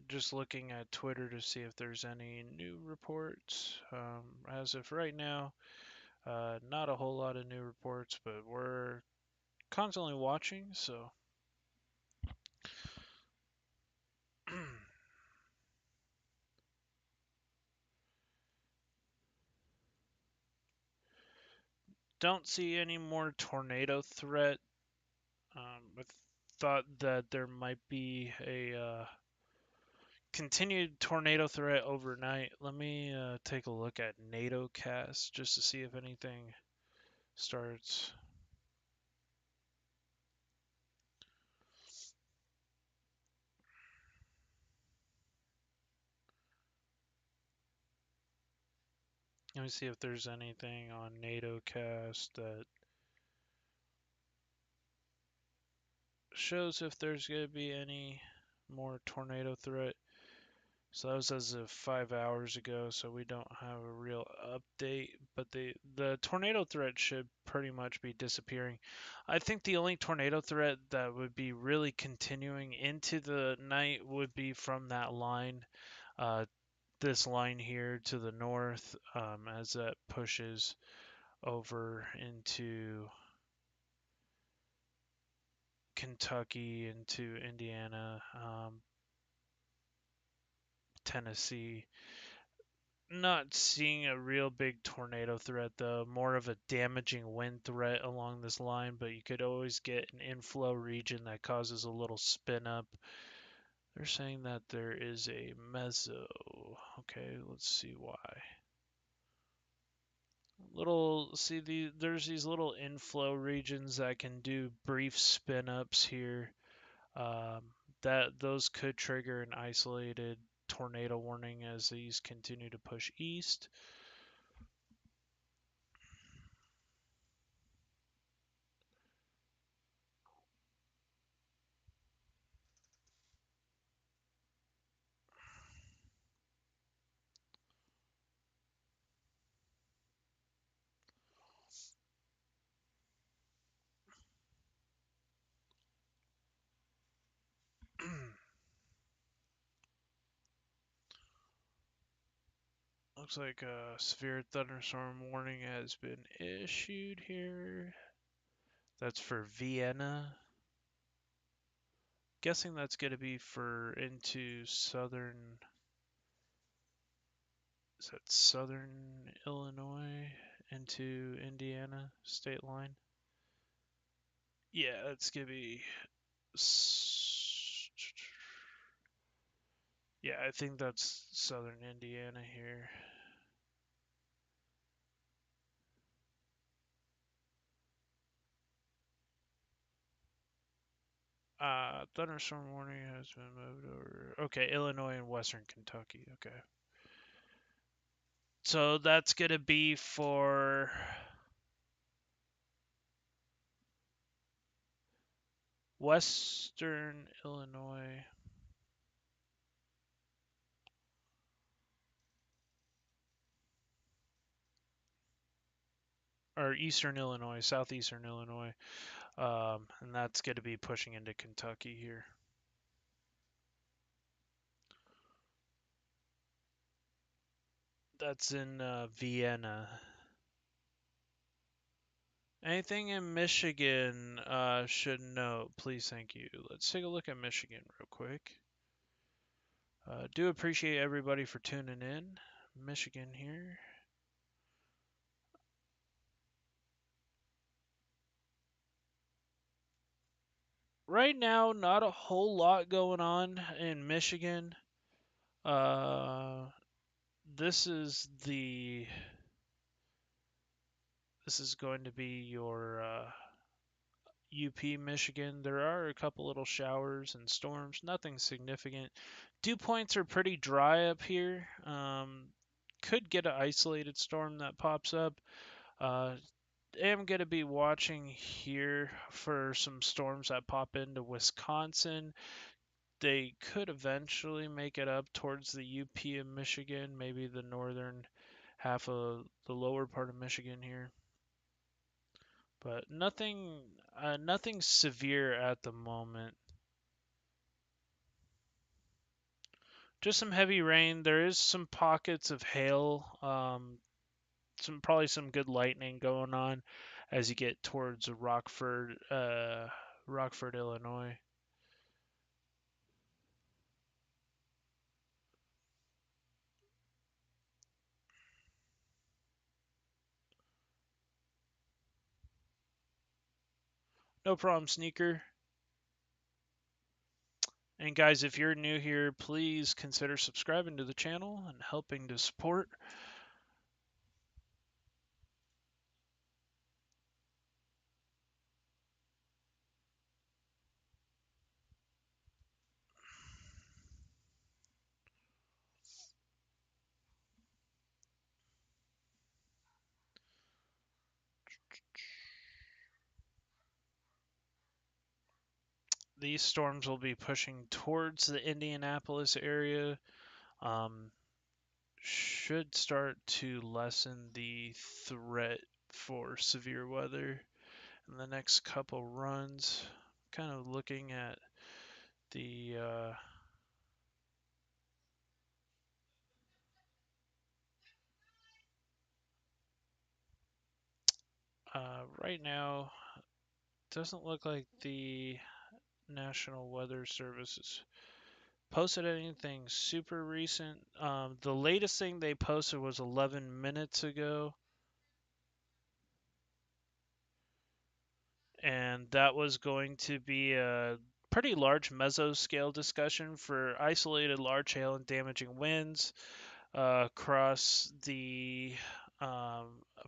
Just looking at Twitter to see if there's any new reports. As of right now, not a whole lot of new reports, but we're constantly watching, so. Don't see any more tornado threat. I thought that there might be a continued tornado threat overnight. Let me take a look at NATOcast just to see if anything starts. Let me see if there's anything on NATOcast that shows if there's going to be any more tornado threat. So that was as of 5 hours ago, so we don't have a real update. But the tornado threat should pretty much be disappearing. I think the only tornado threat that would be really continuing into the night would be from that line, uh, this line here to the north, as that pushes over into Kentucky, into Indiana, Tennessee. Not seeing a real big tornado threat though, more of a damaging wind threat along this line, but you could always get an inflow region that causes a little spin up. They're saying that there is a meso. Okay, let's see why. There's these little inflow regions that can do brief spin ups here. Um, that those could trigger an isolated tornado warning as these continue to push east. Looks like a severe thunderstorm warning has been issued here. That's for Vienna. Guessing that's going to be for into southern. Is that southern Illinois into Indiana state line? Yeah, that's going to be. Yeah, I think that's southern Indiana here. Thunderstorm warning has been moved over. Okay, Illinois and Western Kentucky. Okay. So that's going to be for Western Illinois. Or Eastern Illinois, Southeastern Illinois. And that's going to be pushing into Kentucky here. That's in Vienna. Anything in Michigan should note, please, thank you. Let's take a look at Michigan real quick. Do appreciate everybody for tuning in. Michigan here. Right now, not a whole lot going on in Michigan. Uh, this is the this is going to be your UP Michigan. There are a couple little showers and storms, nothing significant. Dew points are pretty dry up here. Could get an isolated storm that pops up. Am going to be watching here for some storms that pop into Wisconsin. They could eventually make it up towards the UP of Michigan, maybe the northern half of the lower part of Michigan here. But nothing, nothing severe at the moment. Just some heavy rain. There is some pockets of hail. Probably some good lightning going on as you get towards Rockford, Illinois. No problem, Sneaker. And guys, if you're new here, please consider subscribing to the channel and helping to support. These storms will be pushing towards the Indianapolis area. Should start to lessen the threat for severe weather in the next couple runs. Kind of looking at the right now, doesn't look like the National Weather Service has posted anything super recent. The latest thing they posted was 11 minutes ago, and that was going to be a pretty large mesoscale discussion for isolated large hail and damaging winds across the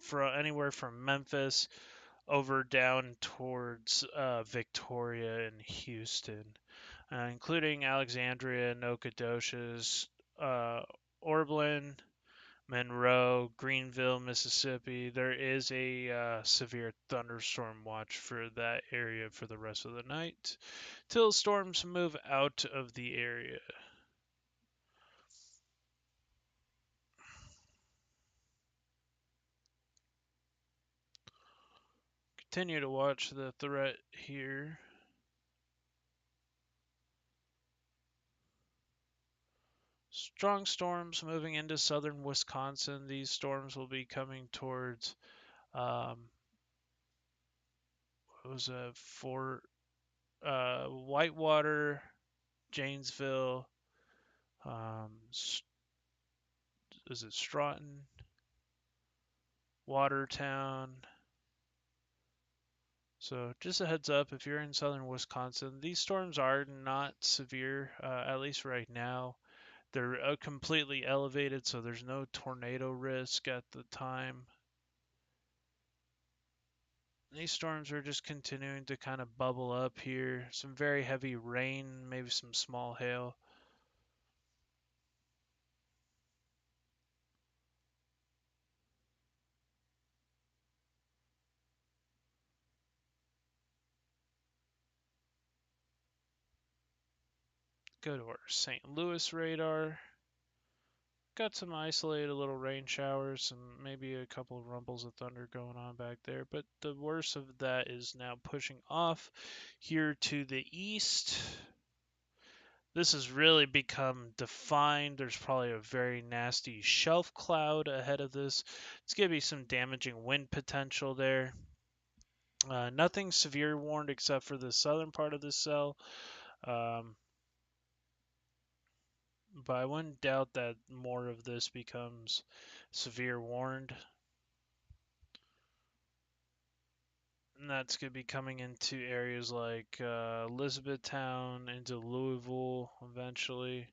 for anywhere from Memphis over down towards Victoria and Houston, including Alexandria, Nacogdoches, uh, Orblin, Monroe, Greenville, Mississippi. There is a severe thunderstorm watch for that area for the rest of the night till storms move out of the area. Continue to watch the threat here. Strong storms moving into southern Wisconsin. These storms will be coming towards what was it, Fort Whitewater, Janesville, is it Stroughton, Watertown. So just a heads up, if you're in southern Wisconsin, these storms are not severe, at least right now. They're completely elevated, so there's no tornado risk at the time. These storms are just continuing to kind of bubble up here. Some very heavy rain, maybe some small hail. Go to our St. Louis radar. Got some isolated little rain showers and maybe a couple of rumbles of thunder going on back there, but the worst of that is now pushing off here to the east. This has really become defined. There's probably a very nasty shelf cloud ahead of this. It's going to be some damaging wind potential there. Nothing severe warned except for the southern part of the cell. Um, but I wouldn't doubt that more of this becomes severe warned. And that's going to be coming into areas like Elizabethtown, into Louisville eventually.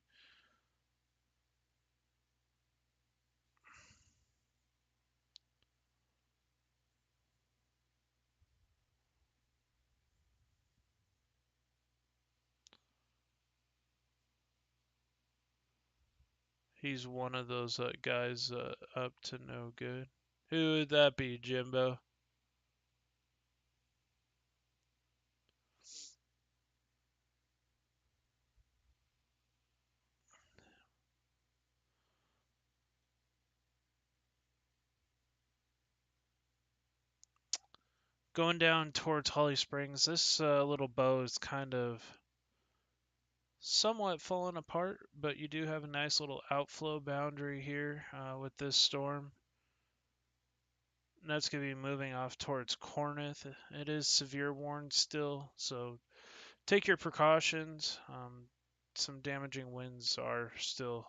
He's one of those guys up to no good. Who would that be, Jimbo? Going down towards Holly Springs, this little bow is kind of somewhat fallen apart, but you do have a nice little outflow boundary here with this storm. And that's going to be moving off towards Corinth. It is severe warned still, so take your precautions. Some damaging winds are still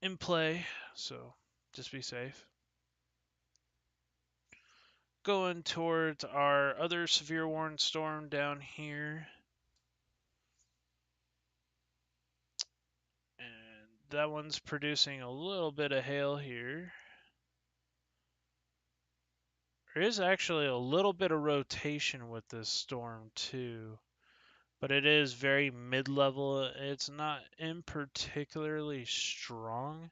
in play, so just be safe. Going towards our other severe warned storm down here. And that one's producing a little bit of hail here. There is actually a little bit of rotation with this storm too, but it is very mid-level. It's not in particularly strong,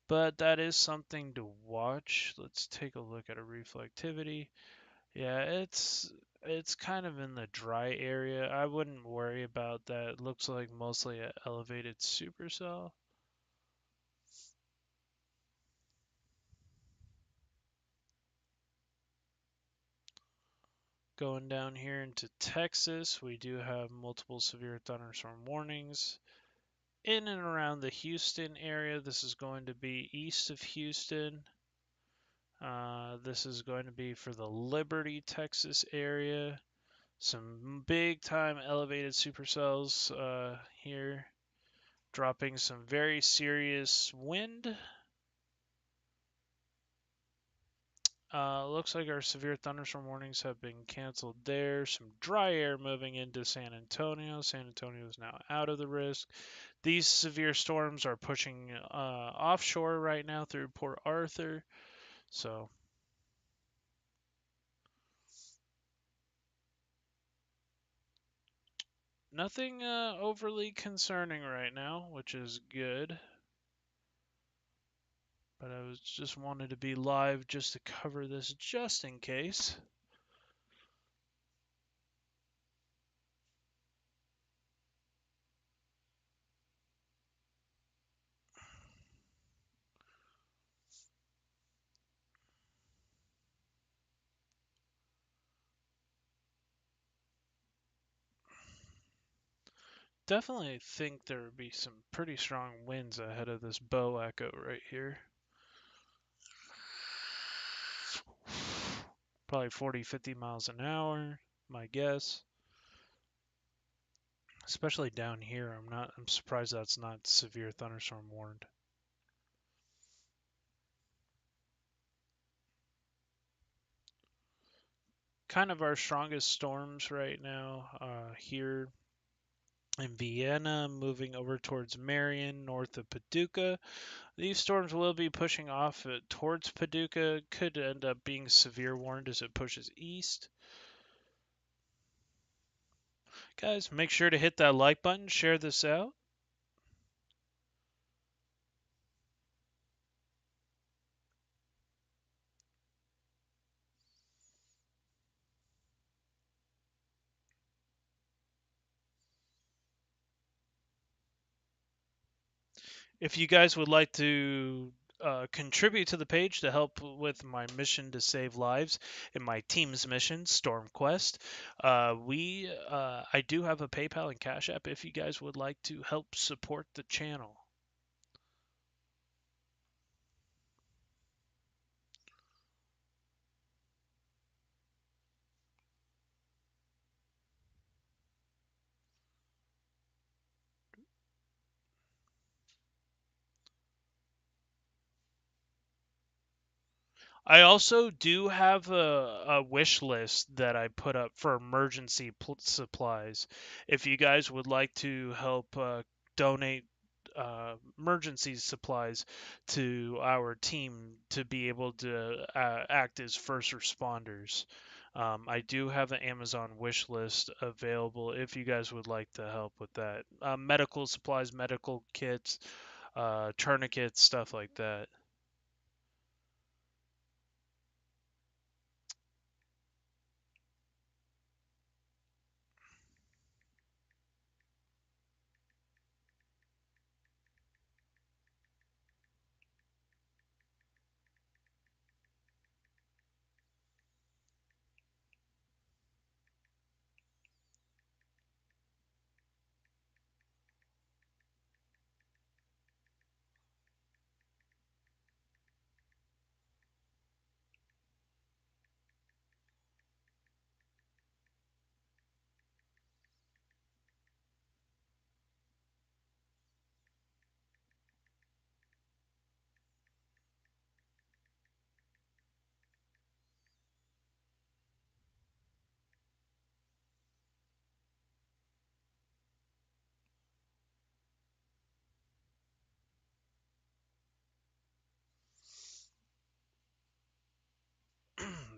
but that is something to watch. Let's take a look at a reflectivity. Yeah, it's kind of in the dry area. I wouldn't worry about that. It looks like mostly an elevated supercell. Going down here into Texas, we do have multiple severe thunderstorm warnings. In and around the Houston area, this is going to be east of Houston. This is going to be for the Liberty, Texas area. Some big time elevated supercells here, dropping some very serious wind. Looks like our severe thunderstorm warnings have been canceled there. Some dry air moving into San Antonio. San Antonio is now out of the risk. These severe storms are pushing offshore right now through Port Arthur. So nothing overly concerning right now, which is good. But I was just wanted to be live just to cover this just in case. Definitely think there would be some pretty strong winds ahead of this bow echo right here. Probably 40, 50 miles an hour, my guess. Especially down here, I'm surprised that's not severe thunderstorm warned. Kind of our strongest storms right now here in Vienna, moving over towards Marion, north of Paducah. These storms will be pushing off towards Paducah. Could end up being severe warned as it pushes east. Guys, make sure to hit that like button, share this out. If you guys would like to contribute to the page to help with my mission to save lives in my team's mission, Storm Quest, I do have a PayPal and Cash App if you guys would like to help support the channel. I also do have a wish list that I put up for emergency supplies. If you guys would like to help donate emergency supplies to our team to be able to act as first responders, I do have an Amazon wish list available if you guys would like to help with that. Medical supplies, medical kits, tourniquets, stuff like that.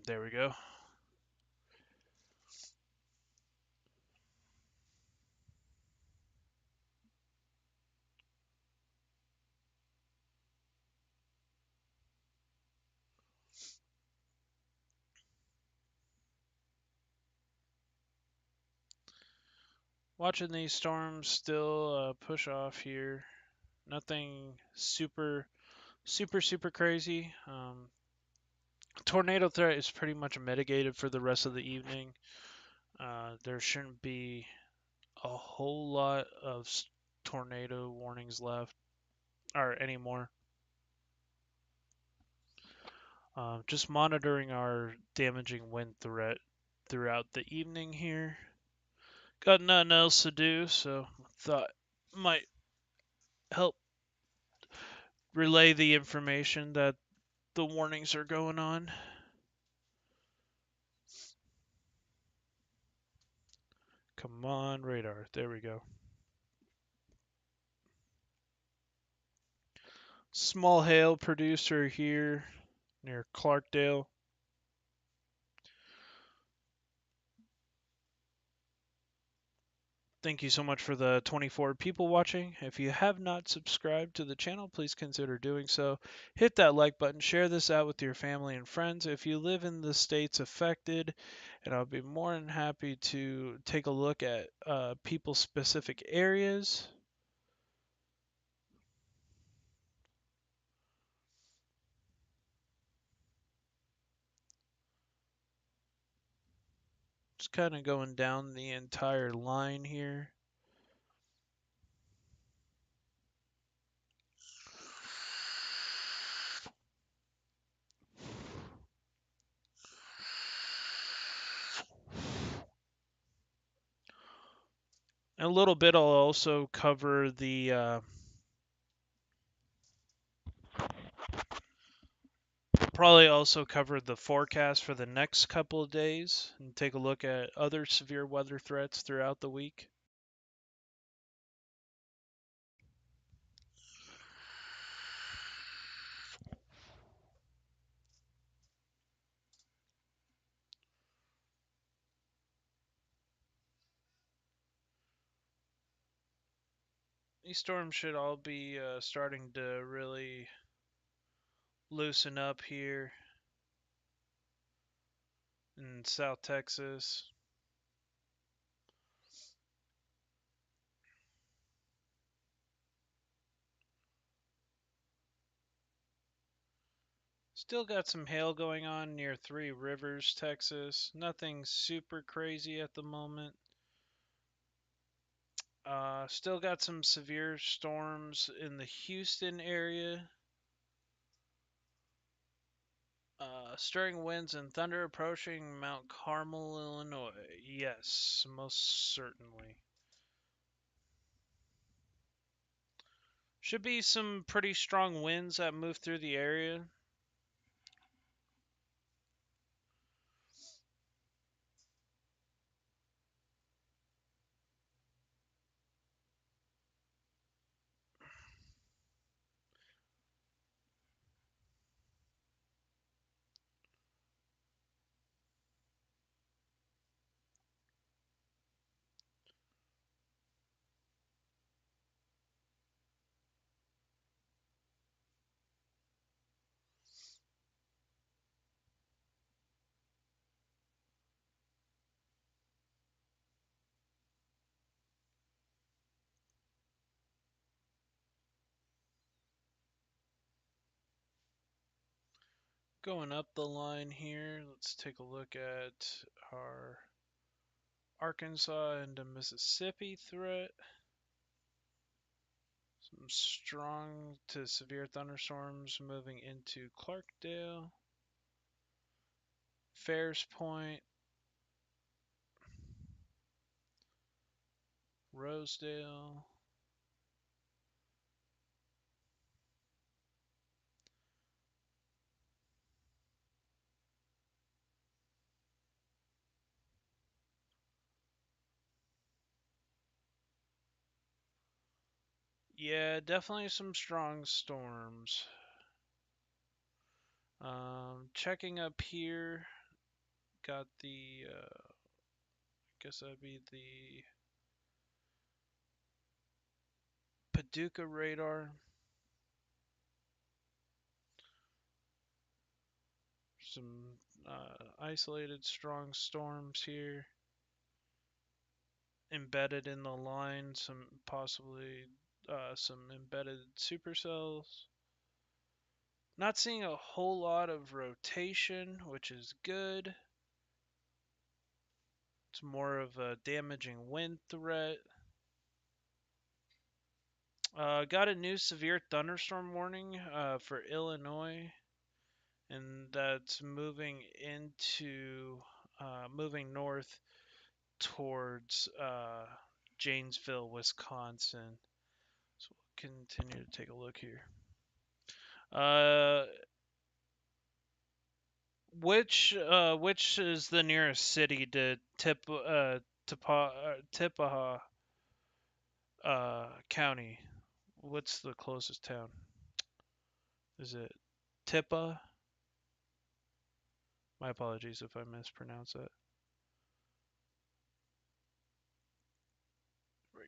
There we go. Watching these storms still push off here. Nothing super crazy. Tornado threat is pretty much mitigated for the rest of the evening. There shouldn't be a whole lot of tornado warnings left or anymore. Just monitoring our damaging wind threat throughout the evening here. Got nothing else to do, so thought might help relay the information that the warnings are going on. Come on, radar. There we go. Small hail producer here near Clarkdale. Thank you so much for the 24 people watching. If you have not subscribed to the channel, please consider doing so. Hit that like button, share this out with your family and friends. If you live in the states affected, and I'll be more than happy to take a look at people-specific areas. Just kind of going down the entire line here. A little bit I'll also cover the probably also cover the forecast for the next couple of days and take a look at other severe weather threats throughout the week. These storms should all be starting to really loosen up here in South Texas. Still got some hail going on near Three Rivers, Texas. Nothing super crazy at the moment. Still got some severe storms in the Houston area. Stirring winds and thunder approaching Mount Carmel, Illinois. Yes, most certainly. Should be some pretty strong winds that move through the area. Going up the line here, let's take a look at our Arkansas into Mississippi threat. Some strong to severe thunderstorms moving into Clarkdale, Fairs Point, Rosedale. Yeah, definitely some strong storms. Checking up here got the, I guess that'd be the Paducah radar. Some isolated strong storms here embedded in the line, some possibly some embedded supercells. Not seeing a whole lot of rotation, which is good. It's more of a damaging wind threat. Got a new severe thunderstorm warning for Illinois, and that's moving moving north towards Janesville, Wisconsin. So we'll continue to take a look here. Which is the nearest city to Tipaha County? What's the closest town? Is it Tipa? My apologies if I mispronounce that. There we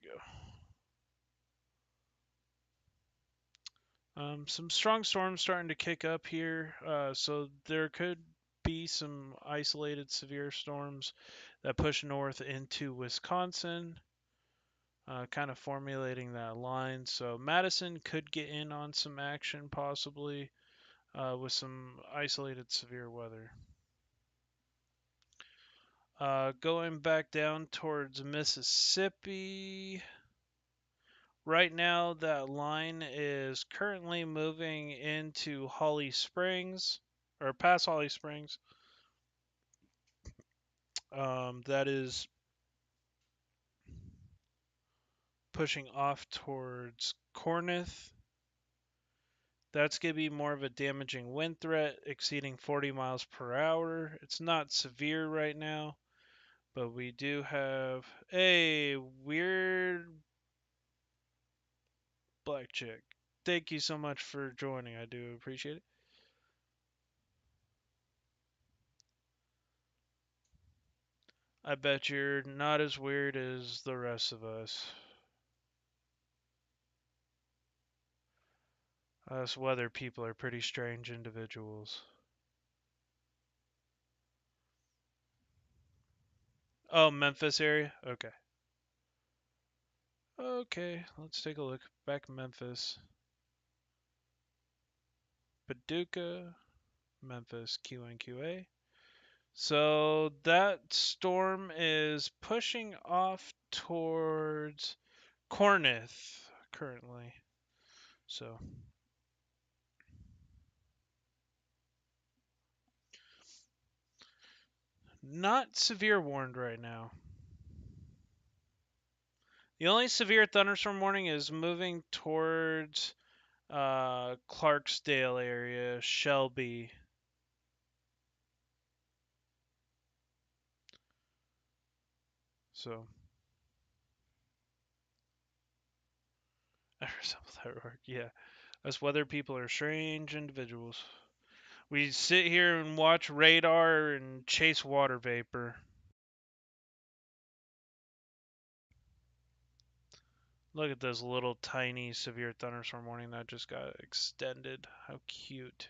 go. Some strong storms starting to kick up here, so there could be some isolated severe storms that push north into Wisconsin, kind of formulating that line. So Madison could get in on some action possibly with some isolated severe weather. Going back down towards Mississippi. Right now, that line is currently moving into Holly Springs, or past Holly Springs. That is pushing off towards Corinth. That's going to be more of a damaging wind threat, exceeding 40 miles per hour. It's not severe right now, but we do have a weird black chick. Thank you so much for joining. I do appreciate it. I bet you're not as weird as the rest of us. Us weather people are pretty strange individuals. Oh, Memphis area? Okay. Okay, let's take a look. Back Memphis. Paducah, Memphis, QNQA. So that storm is pushing off towards Corinth currently. So not severe warned right now. The only severe thunderstorm warning is moving towards Clarksdale area, Shelby. So I resemble that work. Yeah, us weather people are strange individuals. We sit here and watch radar and chase water vapor. Look at this little tiny severe thunderstorm warning that just got extended. How cute.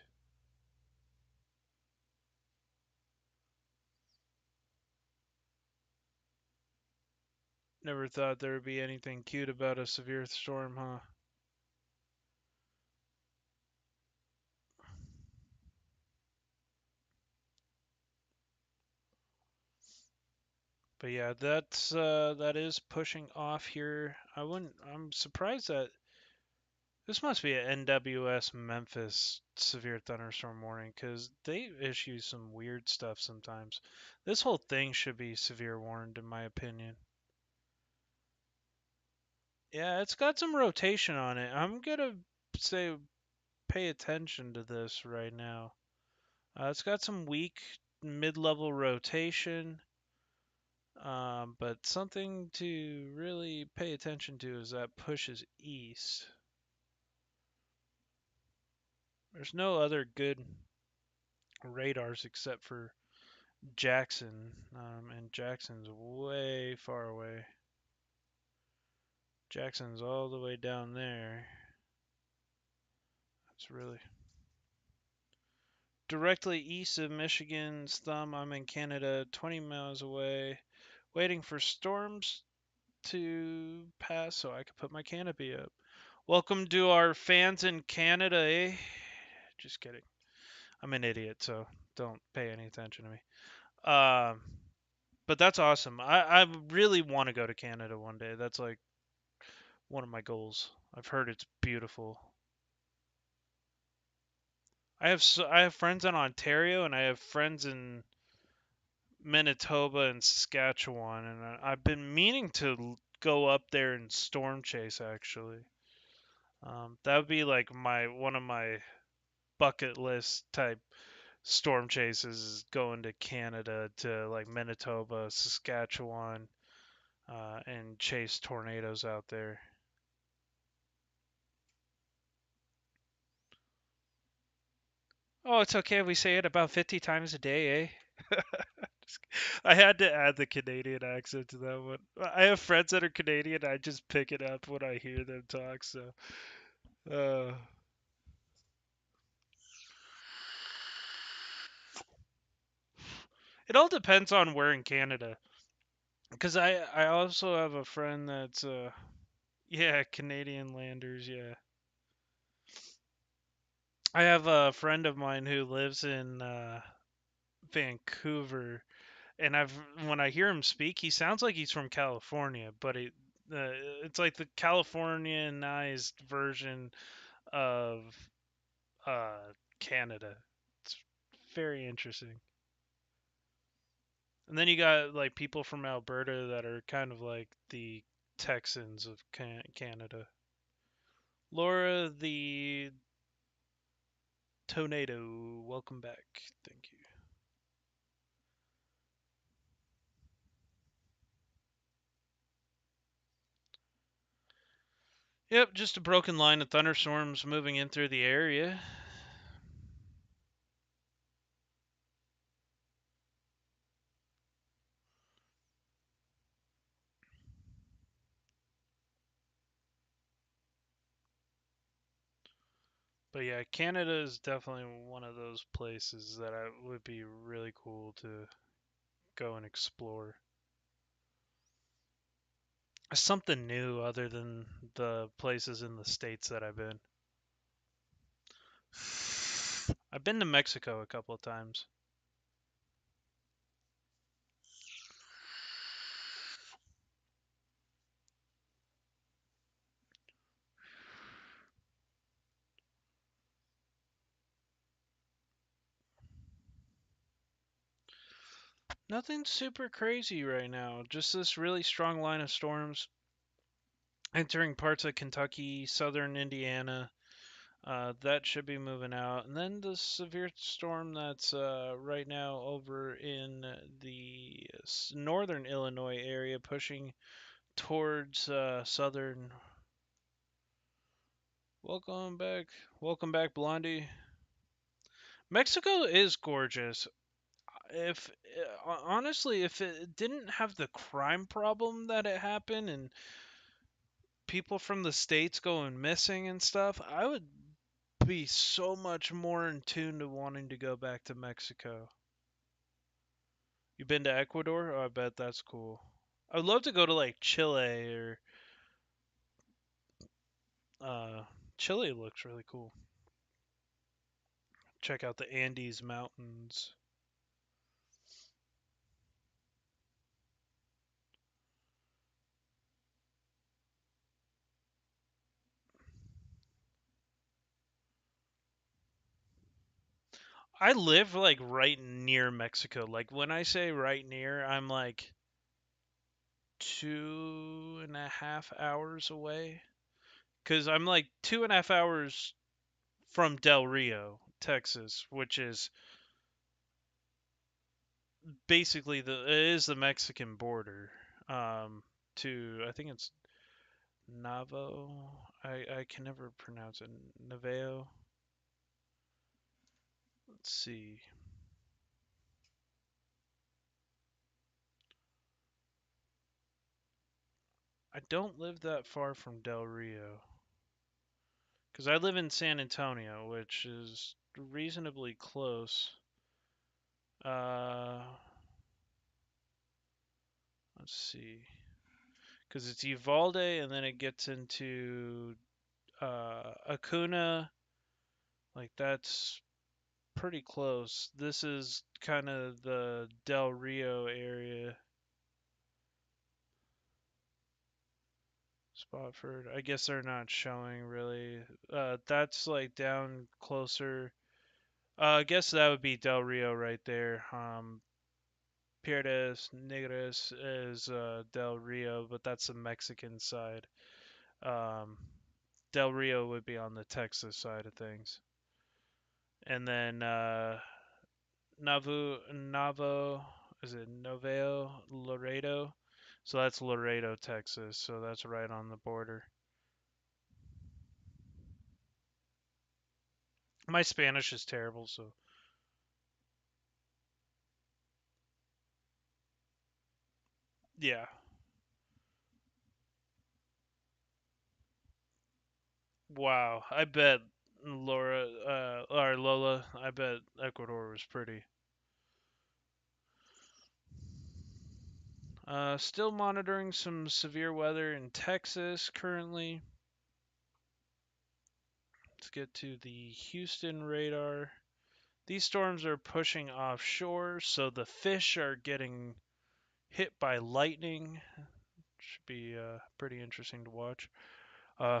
Never thought there would be anything cute about a severe storm, huh? But yeah, that is pushing off here. I'm surprised that this must be an NWS Memphis severe thunderstorm warning because they issue some weird stuff sometimes. This whole thing should be severe warned in my opinion. Yeah, it's got some rotation on it. I'm gonna say pay attention to this right now. It's got some weak mid-level rotation. But something to really pay attention to is that pushes east. There's no other good radars except for Jackson, and Jackson's way far away. Jackson's all the way down there. That's really directly east of Michigan's thumb. I'm in Canada, 20 miles away, waiting for storms to pass so I can put my canopy up. Welcome to our fans in Canada, eh? Just kidding. I'm an idiot, so don't pay any attention to me. Um, but that's awesome. I really want to go to Canada one day. That's like one of my goals. I've heard it's beautiful. I have friends in Ontario and I have friends in Manitoba and Saskatchewan, and I've been meaning to go up there and storm chase actually. That would be like my one of my bucket list type storm chases is going to Canada to like Manitoba, Saskatchewan, and chase tornadoes out there. Oh, it's okay if we say it about 50 times a day, eh? I had to add the Canadian accent to that one. I have friends that are Canadian. I just pick it up when I hear them talk. So, uh, it all depends on where in Canada. Because I also have a friend that's yeah, Canadian landers. Yeah, I have a friend of mine who lives in Vancouver, and I've when I hear him speak, he sounds like he's from California, but it's like the Californianized version of uh, Canada. It's very interesting. And then you got like people from Alberta that are kind of like the Texans of Canada. Laura the Tornado, welcome back. Thank you. Yep, just a broken line of thunderstorms moving in through the area. But yeah, Canada is definitely one of those places that I would be really cool to go and explore. Something new other than the places in the states that I've been. I've been to Mexico a couple of times. Nothing super crazy right now. Just this really strong line of storms entering parts of Kentucky, southern Indiana. That should be moving out. And then the severe storm that's right now over in the northern Illinois area, pushing towards southern. Welcome back. Welcome back, Blondie. Mexico is gorgeous. If honestly, if it didn't have the crime problem that it happened and people from the states going missing and stuff, I would be so much more in tune to wanting to go back to Mexico. You been to Ecuador? Oh, I bet that's cool. I'd love to go to like Chile or uh Chile looks really cool. Check out the Andes Mountains. I live like right near Mexico. Like when I say right near, I'm like 2.5 hours away. Cause I'm like 2.5 hours from Del Rio, Texas, which is basically it is the Mexican border. To I think it's Navo. I can never pronounce it. Naveo. Let's see. I don't live that far from Del Rio. Because I live in San Antonio, which is reasonably close. Uh, let's see. Because it's Uvalde, and then it gets into Acuna. Like, that's pretty close. This is kind of the Del Rio area. Spofford. I guess they're not showing really. That's like down closer. I guess that would be Del Rio right there. Piedras Negras is Del Rio, but that's the Mexican side. Um, Del Rio would be on the Texas side of things. And then Navo, is it Noveo Laredo? So that's Laredo, Texas. So that's right on the border. My Spanish is terrible, so yeah. Wow, I bet or Lola, I bet Ecuador was pretty. Still monitoring some severe weather in Texas currently. Let's get to the Houston radar. These storms are pushing offshore, so the fish are getting hit by lightning. Should be pretty interesting to watch.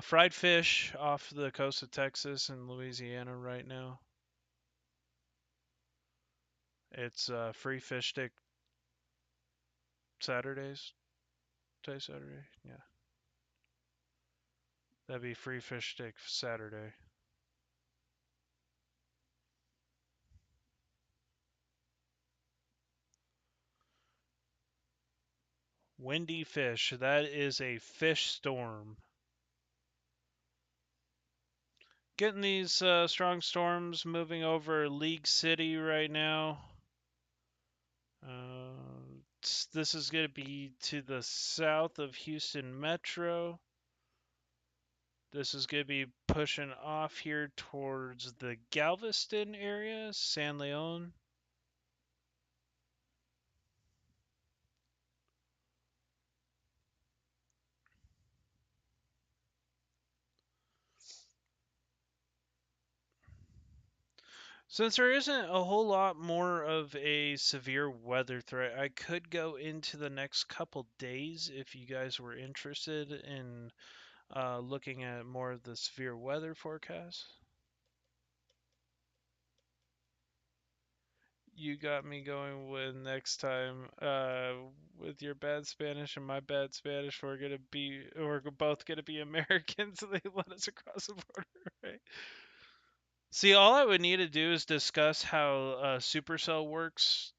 Fried fish off the coast of Texas and Louisiana right now. It's free fish stick Saturdays. Today Saturday? Yeah. That'd be free fish stick Saturday. Windy fish. That is a fish storm. Getting these strong storms moving over League City right now. This is going to be to the south of Houston Metro. This is going to be pushing off here towards the Galveston area, San Leon. Since there isn't a whole lot more of a severe weather threat, I could go into the next couple days if you guys were interested in looking at more of the severe weather forecast. You got me going with next time. With your bad Spanish and my bad Spanish, we're both gonna be Americans. They let us across the border, right? See, all I would need to do is discuss how Supercell works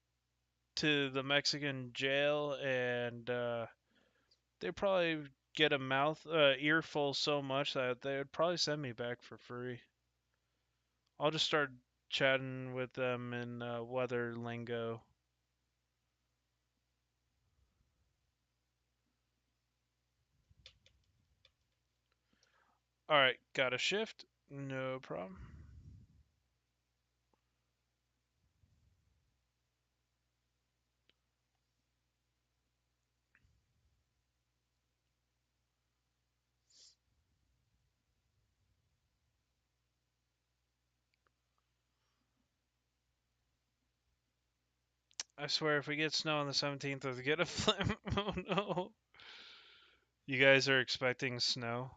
to the Mexican jail, and they probably get a earful so much that they would probably send me back for free. I'll just start chatting with them in weather lingo. All right, got a shift. No problem. I swear, if we get snow on the 17th, let's get a flip. Oh no. You guys are expecting snow?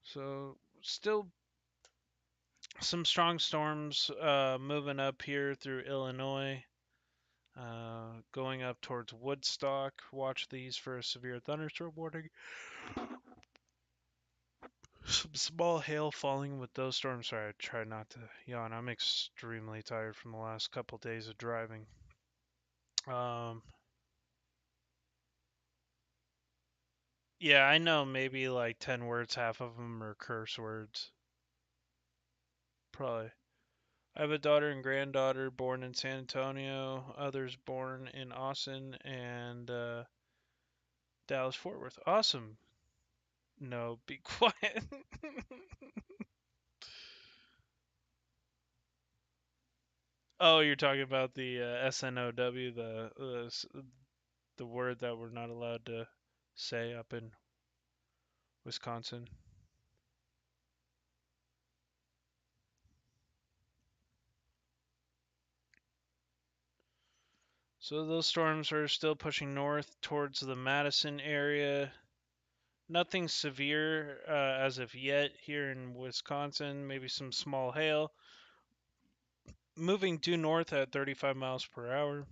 So, still some strong storms moving up here through Illinois, going up towards Woodstock. Watch these for a severe thunderstorm warning. Some small hail falling with those storms. Sorry, I try not to yawn. I'm extremely tired from the last couple days of driving. Um, yeah, I know maybe like 10 words, half of them are curse words. Probably. I have a daughter and granddaughter born in San Antonio, others born in Austin and Dallas Fort Worth. Awesome. No, be quiet. Oh, you're talking about the SNOW, the word that we're not allowed to say up in Wisconsin. So those storms are still pushing north towards the Madison area. Nothing severe as of yet here in Wisconsin. Maybe some small hail. Moving due north at 35 miles per hour.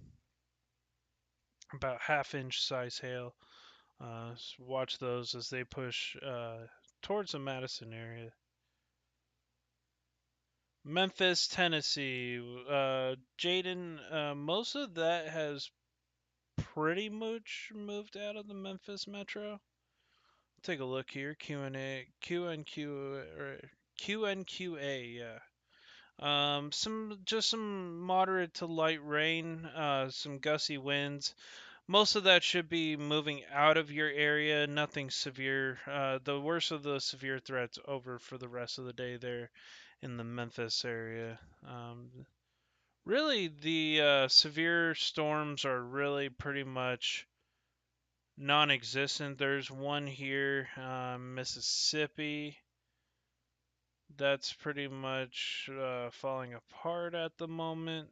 About half-inch size hail. So watch those as they push towards the Madison area. Memphis, Tennessee. Jaden, most of that has pretty much moved out of the Memphis metro. Take a look here. QNQA, yeah. Some moderate to light rain, some gusty winds. Most of that should be moving out of your area. Nothing severe. The worst of the severe threats over for the rest of the day there in the Memphis area. Really, the severe storms are really pretty much non-existent. There's one here, Mississippi. That's pretty much falling apart at the moment.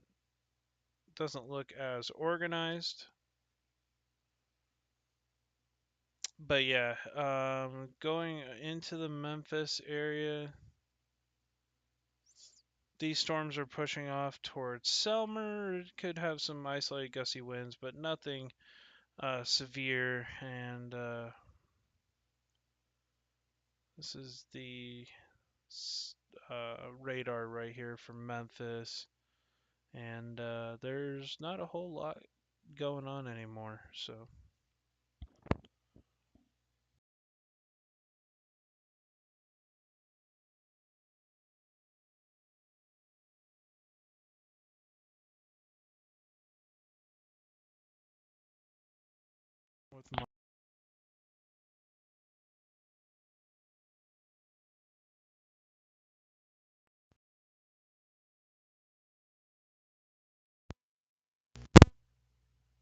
Doesn't look as organized. But yeah, going into the Memphis area, these storms are pushing off towards Selmer. It could have some isolated gusty winds, but nothing severe. And this is the radar right here for Memphis. And there's not a whole lot going on anymore. So. With my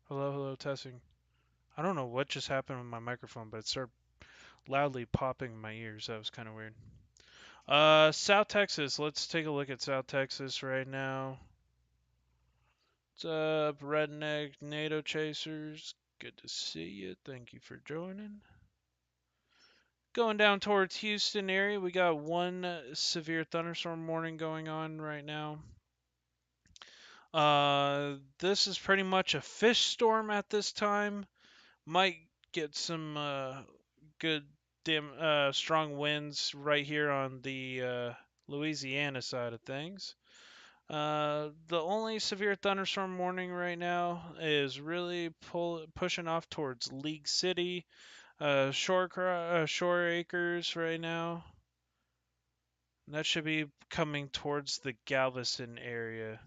hello, hello, testing. I don't know what just happened with my microphone, but it started loudly popping in my ears. That was kind of weird. South Texas. Let's take a look at South Texas right now. What's up, redneck NATO chasers? Good to see you. Thank you for joining. Going down towards Houston area, we got one severe thunderstorm warning going on right now. This is pretty much a fish storm at this time. Might get some good strong winds right here on the Louisiana side of things. The only severe thunderstorm warning right now is really pushing off towards League City, Shore Acres right now. That should be coming towards the Galveston area.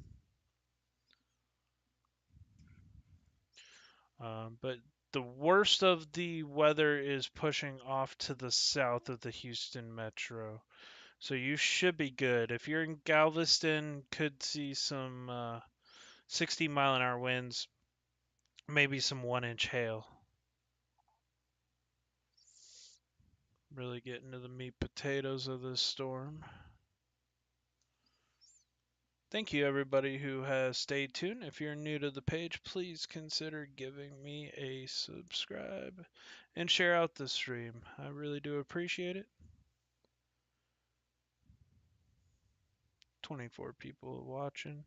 But the worst of the weather is pushing off to the south of the Houston metro. So you should be good. If you're in Galveston, could see some 60-mile-an-hour winds, maybe some 1-inch hail. Really getting to the meat potatoes of this storm. Thank you, everybody who has stayed tuned. If you're new to the page, please consider giving me a subscribe and share out the stream. I really do appreciate it. 24 people watching.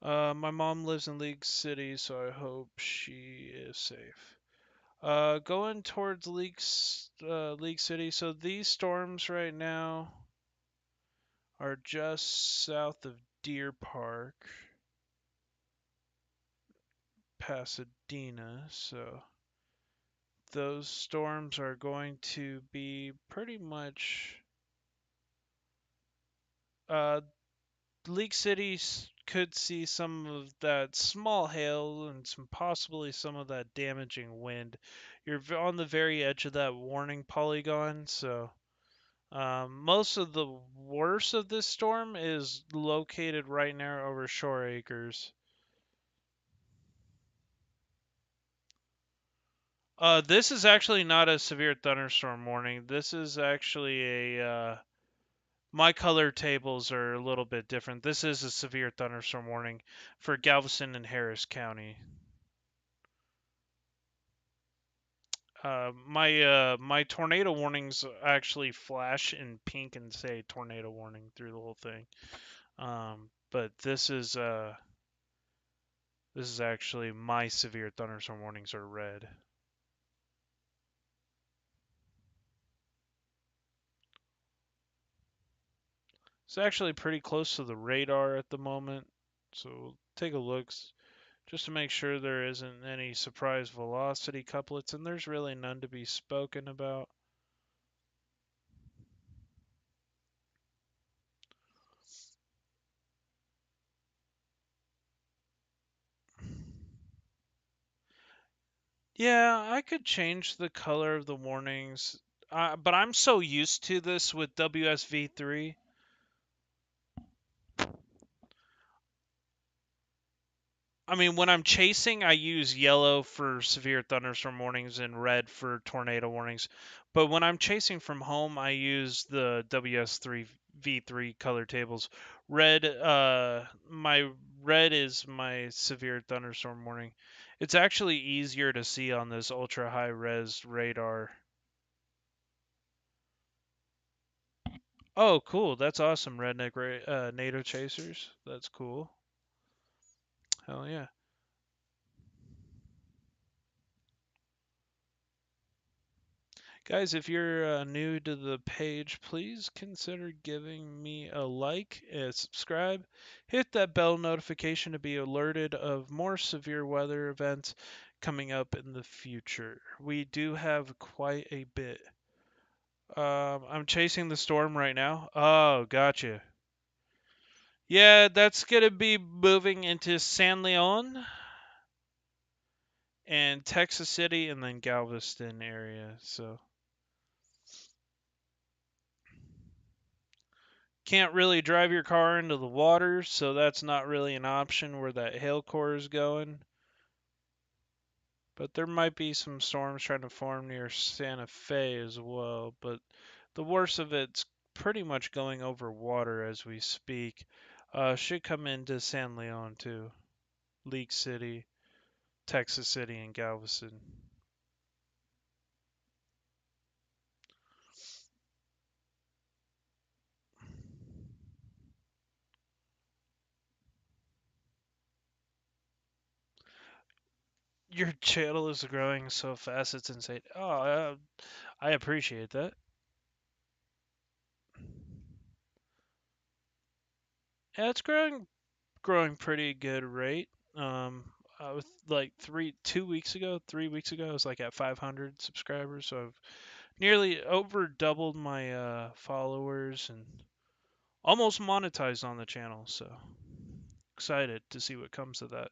My mom lives in League City, so I hope she is safe. Going towards League City. So these storms right now are just south of Deer Park, Pasadena. So those storms are going to be pretty much uh, League City could see some of that small hail and some possibly some of that damaging wind. You're on the very edge of that warning polygon, so most of the worst of this storm is located right now over Shore Acres. This is actually not a severe thunderstorm warning. This is actually a my color tables are a little bit different. This is a severe thunderstorm warning for Galveston and Harris County. My tornado warnings actually flash in pink and say tornado warning through the whole thing. But this is actually my severe thunderstorm warnings are red. It's actually pretty close to the radar at the moment, so take a look just to make sure there isn't any surprise velocity couplets, and there's really none to be spoken about. Yeah, I could change the color of the warnings, but I'm so used to this with WSV3. I mean, when I'm chasing, I use yellow for severe thunderstorm warnings and red for tornado warnings. But when I'm chasing from home, I use the WS3 V3 color tables. My red is my severe thunderstorm warning. It's actually easier to see on this ultra high res radar. Oh, cool. That's awesome, NATO chasers. That's cool. Hell yeah. Guys, if you're new to the page, please consider giving me a like, a subscribe, hit that bell notification to be alerted of more severe weather events coming up in the future. We do have quite a bit. I'm chasing the storm right now. Oh, gotcha. Yeah, that's gonna be moving into San Leon and Texas City and then Galveston area. So can't really drive your car into the water, so that's not really an option where that hail core is going. But there might be some storms trying to form near Santa Fe as well. But the worst of it's pretty much going over water as we speak. Should come into San Leon too. League City, Texas City, and Galveston. Your channel is growing so fast, it's insane. Oh, I appreciate that. Yeah, it's growing pretty good rate. I was like 2 weeks ago, 3 weeks ago, I was like at 500 subscribers, so I've nearly over doubled my followers and almost monetized on the channel. So excited to see what comes of that.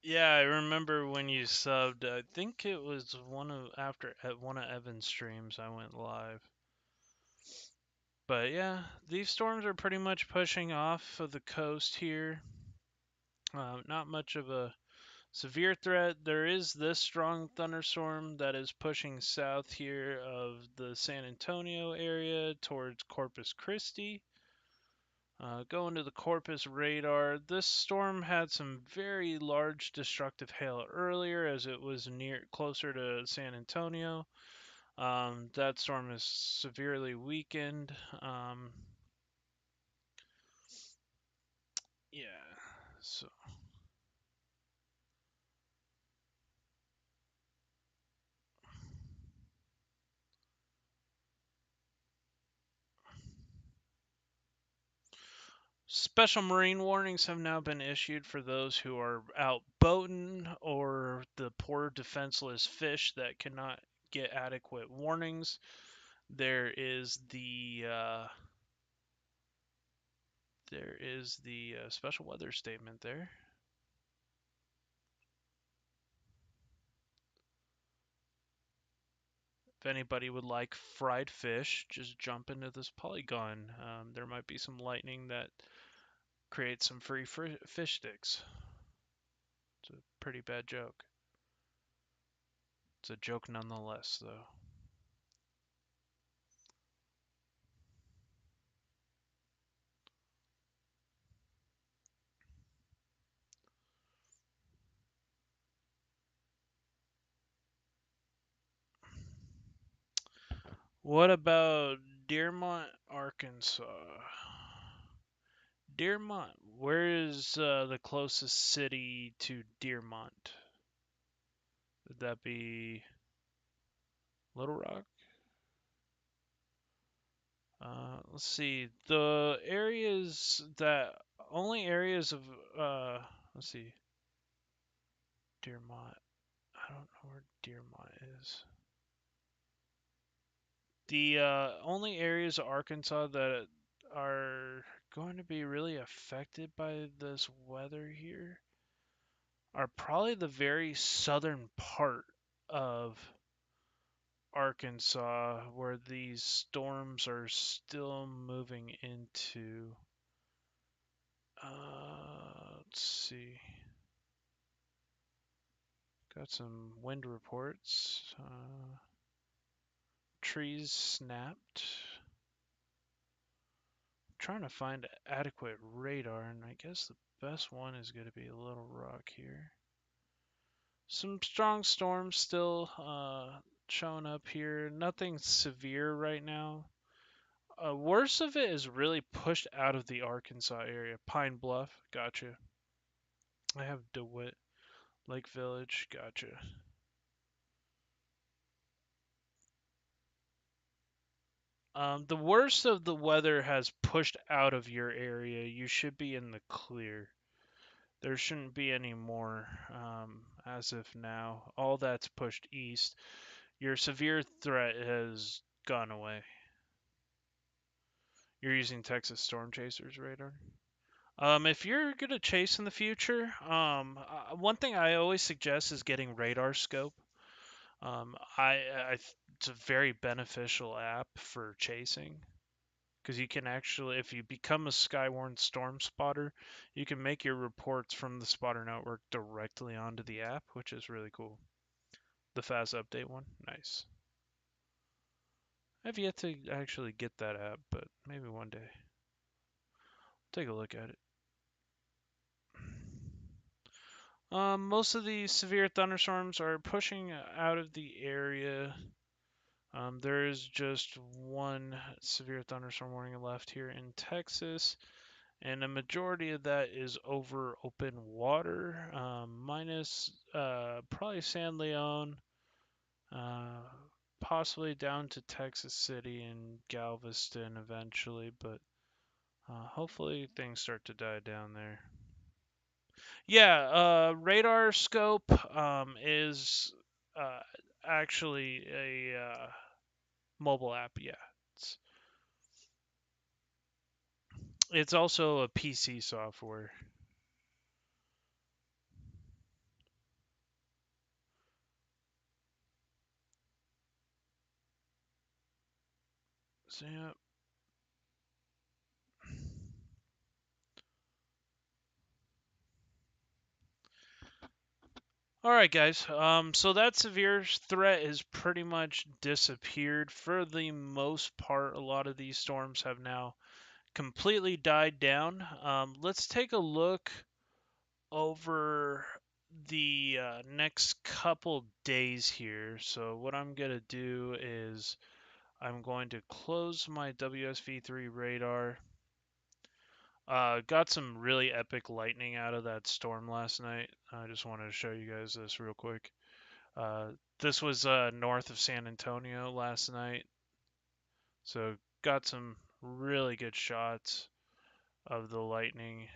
Yeah, I remember when you subbed. I think it was one of after at one of Evan's streams I went live. But yeah, these storms are pretty much pushing off of the coast here. Not much of a Severe threat. There is this strong thunderstorm that is pushing south here of the San Antonio area towards Corpus Christi. Going to the Corpus radar, this storm had some very large destructive hail earlier as it was closer to San Antonio. That storm is severely weakened. Yeah, so special marine warnings have now been issued for those who are out boating or the poor defenseless fish that cannot get adequate warnings. There is the special weather statement there. If anybody would like fried fish, just jump into this polygon. There might be some lightning that creates some free fish sticks. It's a pretty bad joke. It's a joke nonetheless, though. What about Dearmont, Arkansas? Dearmont, where is the closest city to Dearmont? Would that be Little Rock? Let's see. The areas that only areas of let's see. Dearmont. I don't know where Dearmont is. The only areas of Arkansas that are going to be really affected by this weather here are probably the very southern part of Arkansas where these storms are still moving into. Let's see. Got some wind reports. Trees snapped. Trying to find adequate radar, and I guess the best one is going to be Little Rock here. Some strong storms still showing up here. Nothing severe right now. Worst of it is really pushed out of the Arkansas area. Pine Bluff, gotcha. I have DeWitt, Lake Village, gotcha. The worst of the weather has pushed out of your area. You should be in the clear. There shouldn't be any more as of now. All that's pushed east. Your severe threat has gone away. You're using Texas Storm Chasers radar. If you're gonna chase in the future, one thing I always suggest is getting Radar Scope. It's a very beneficial app for chasing because you can actually, if you become a Skywarn Storm Spotter, you can make your reports from the spotter network directly onto the app, which is really cool. The fast update one, nice. I've yet to actually get that app, but maybe one day. Take a look at it. Most of the severe thunderstorms are pushing out of the area. There is just one severe thunderstorm warning left here in Texas, and a majority of that is over open water, minus probably San Leon, uh, possibly down to Texas City and Galveston eventually, but hopefully things start to die down there. Yeah, radar scope is uh, actually a mobile app. Yeah, it's it's also a PC software. So yeah. All right, guys. So that severe threat has pretty much disappeared for the most part. A lot of these storms have now completely died down. Let's take a look over the next couple days here. So what I'm gonna do is I'm going to close my WSV3 radar. Got some really epic lightning out of that storm last night. I just wanted to show you guys this real quick. Uh, this was north of San Antonio last night, so got some really good shots of the lightning.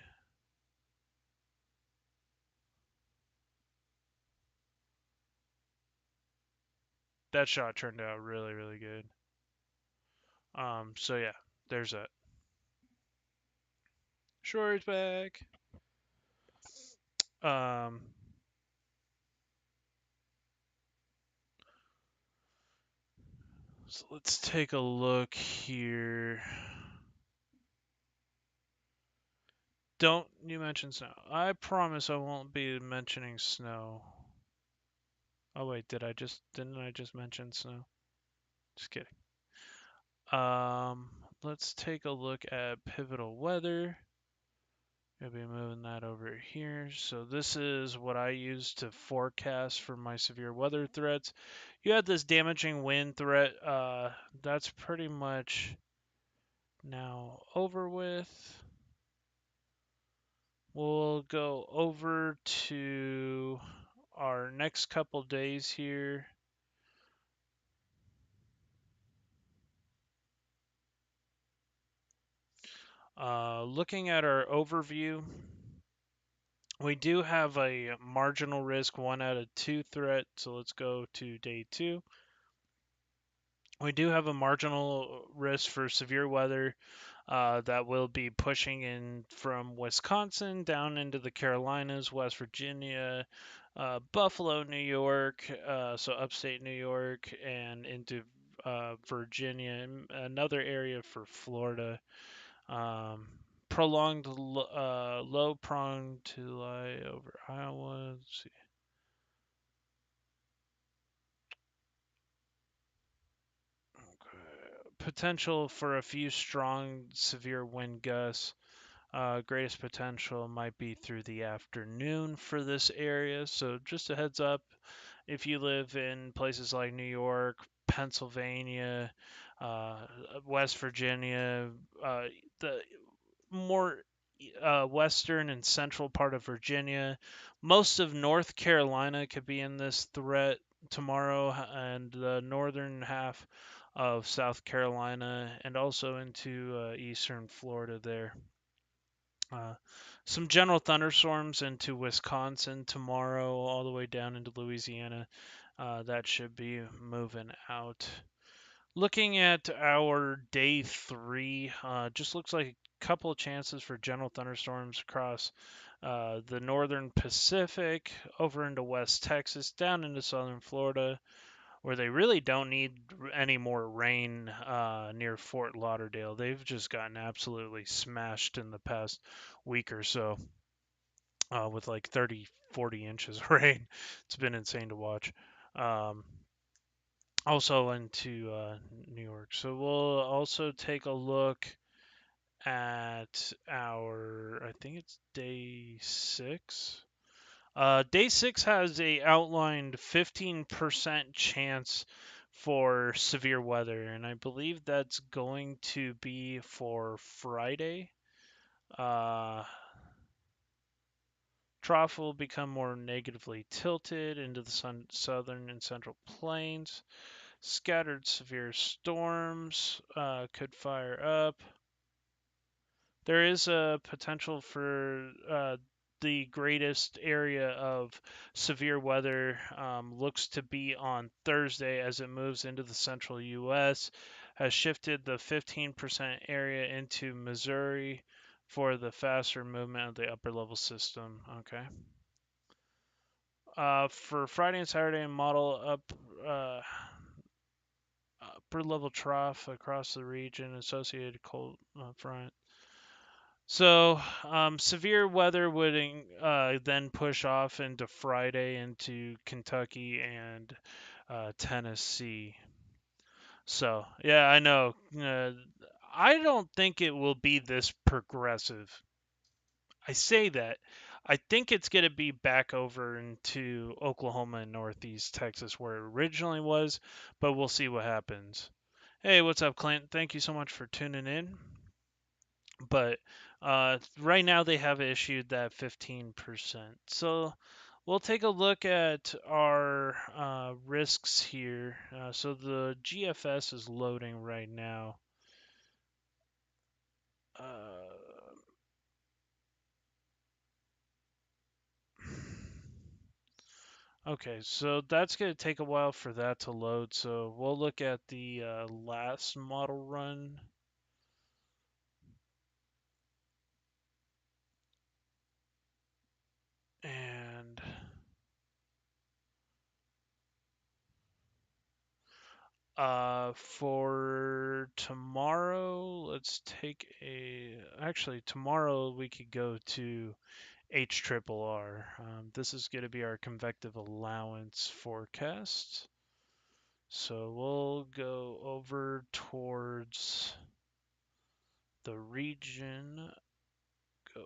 That shot turned out really, really good. So yeah, there's that. Shorty's back. Um, so let's take a look here. Don't you mention snow? I promise I won't be mentioning snow. Oh wait, didn't I just mention snow? Just kidding. Let's take a look at pivotal weather. Gonna be moving that over here. So this is what I use to forecast for my severe weather threats. You had this damaging wind threat. That's pretty much now over with. We'll go over to our next couple days here. Looking at our overview, we do have a marginal risk 1 out of 2 threat. So let's go to day 2. We do have a marginal risk for severe weather that will be pushing in from Wisconsin down into the Carolinas, West Virginia, Buffalo, New York, so upstate New York, and into Virginia, and another area for Florida. Um, Prolonged low prone to lie over Iowa. Let's see. Okay. Potential for a few strong, severe wind gusts. Greatest potential might be through the afternoon for this area. So just a heads up, if you live in places like New York, Pennsylvania, uh, West Virginia, the more western and central part of Virginia, most of North Carolina could be in this threat tomorrow, and the northern half of South Carolina, and also into eastern Florida there. Uh, some general thunderstorms into Wisconsin tomorrow, all the way down into Louisiana. That should be moving out. Looking at our day 3, just looks like a couple of chances for general thunderstorms across the northern Pacific, over into West Texas, down into southern Florida, where they really don't need any more rain near Fort Lauderdale. They've just gotten absolutely smashed in the past week or so with like 30, 40 inches of rain. It's been insane to watch. Um, Also into New York. So we'll also take a look at our, I think it's day 6. Day 6 has a outlined 15% chance for severe weather, and I believe that's going to be for Friday. Uh, Trough will become more negatively tilted into the southern and central plains. Scattered severe storms could fire up. There is a potential for the greatest area of severe weather looks to be on Thursday as it moves into the central U.S. Has shifted the 15% area into Missouri for the faster movement of the upper level system. Okay. For Friday and Saturday, model up upper level trough across the region, associated cold front. So, severe weather would then push off into Friday into Kentucky and Tennessee. So, yeah, I know. I don't think it will be this progressive. I say that. I think it's going to be back over into Oklahoma and Northeast Texas where it originally was, but we'll see what happens. Hey, what's up, Clint? Thank you so much for tuning in. But right now they have issued that 15%. So we'll take a look at our risks here. So the GFS is loading right now. Okay, so that's going to take a while for that to load. So we'll look at the last model run. And for tomorrow, let's take a. Actually, tomorrow we could go to HRRR. This is going to be our convective allowance forecast. So we'll go over towards the region, go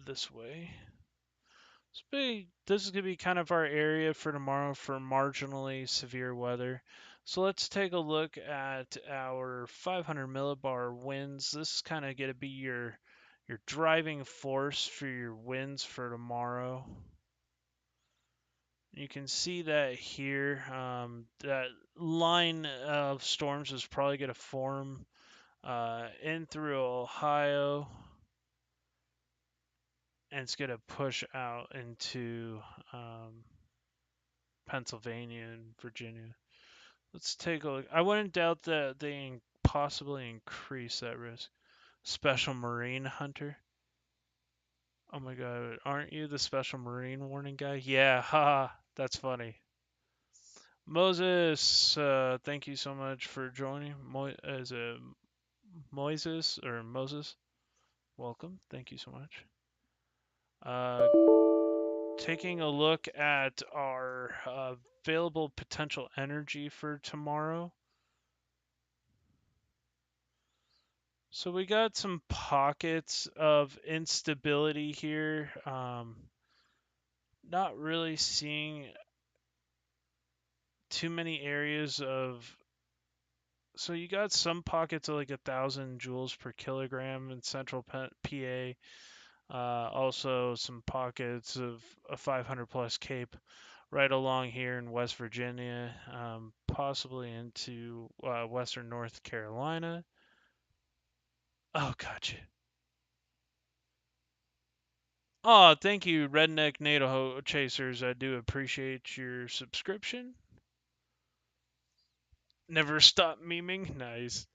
this way. This is going to be kind of our area for tomorrow for marginally severe weather. So let's take a look at our 500 millibar winds. This is kind of going to be your driving force for your winds for tomorrow. You can see that here. That line of storms is probably going to form in through Ohio, and it's going to push out into Pennsylvania and Virginia. Let's take a look. I wouldn't doubt that they possibly increase that risk. Special Marine Hunter. Oh my god, aren't you the Special Marine warning guy? Yeah, haha, that's funny. Moses, thank you so much for joining. Is it Moises or Moses? Welcome. Thank you so much. Uh, Taking a look at our available potential energy for tomorrow. So we got some pockets of instability here. Not really seeing too many areas of. So you got some pockets of like 1,000 joules per kilogram in central PA. Also some pockets of a 500 plus Cape right along here in West Virginia, possibly into western North Carolina. Oh, gotcha. Oh, thank you, Redneck NATO Chasers. I do appreciate your subscription. Never stop memeing. Nice.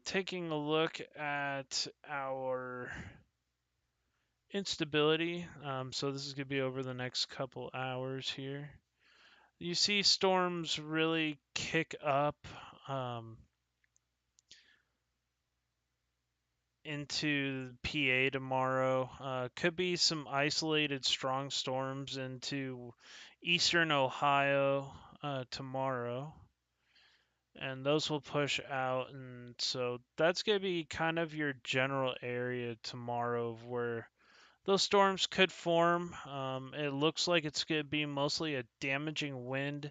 Taking a look at our instability. So this is going to be over the next couple hours here. You see storms really kick up into PA tomorrow. Could be some isolated strong storms into eastern Ohio tomorrow. And those will push out. And so that's going to be kind of your general area tomorrow of where those storms could form. It looks like it's going to be mostly a damaging wind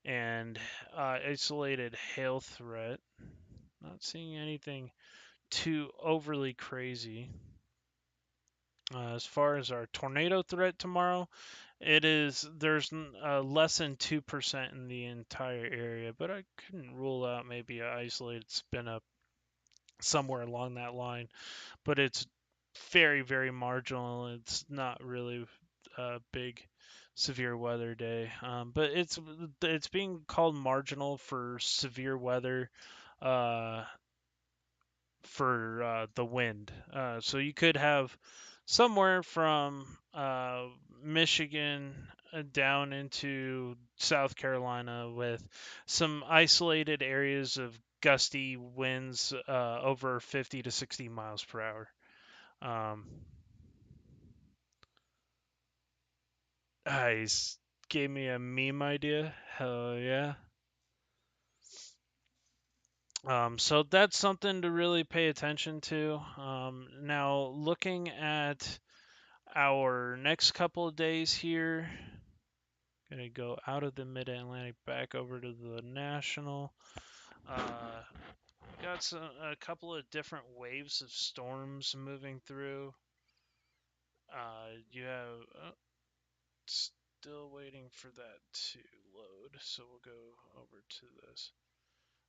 and isolated hail threat. Not seeing anything too overly crazy. As far as our tornado threat tomorrow, there's less than 2% in the entire area, but I couldn't rule out maybe an isolated spin up somewhere along that line. But it's very, very marginal. It's not really a big severe weather day. But it's being called marginal for severe weather for the wind. So you could have somewhere from Michigan down into South Carolina with some isolated areas of gusty winds over 50 to 60 miles per hour. Um, he gave me a meme idea. Hell yeah. So that's something to really pay attention to. Now, looking at our next couple of days here, gonna go out of the Mid-Atlantic back over to the National. Uh, got a couple of different waves of storms moving through. You have still waiting for that to load, so we'll go over to this.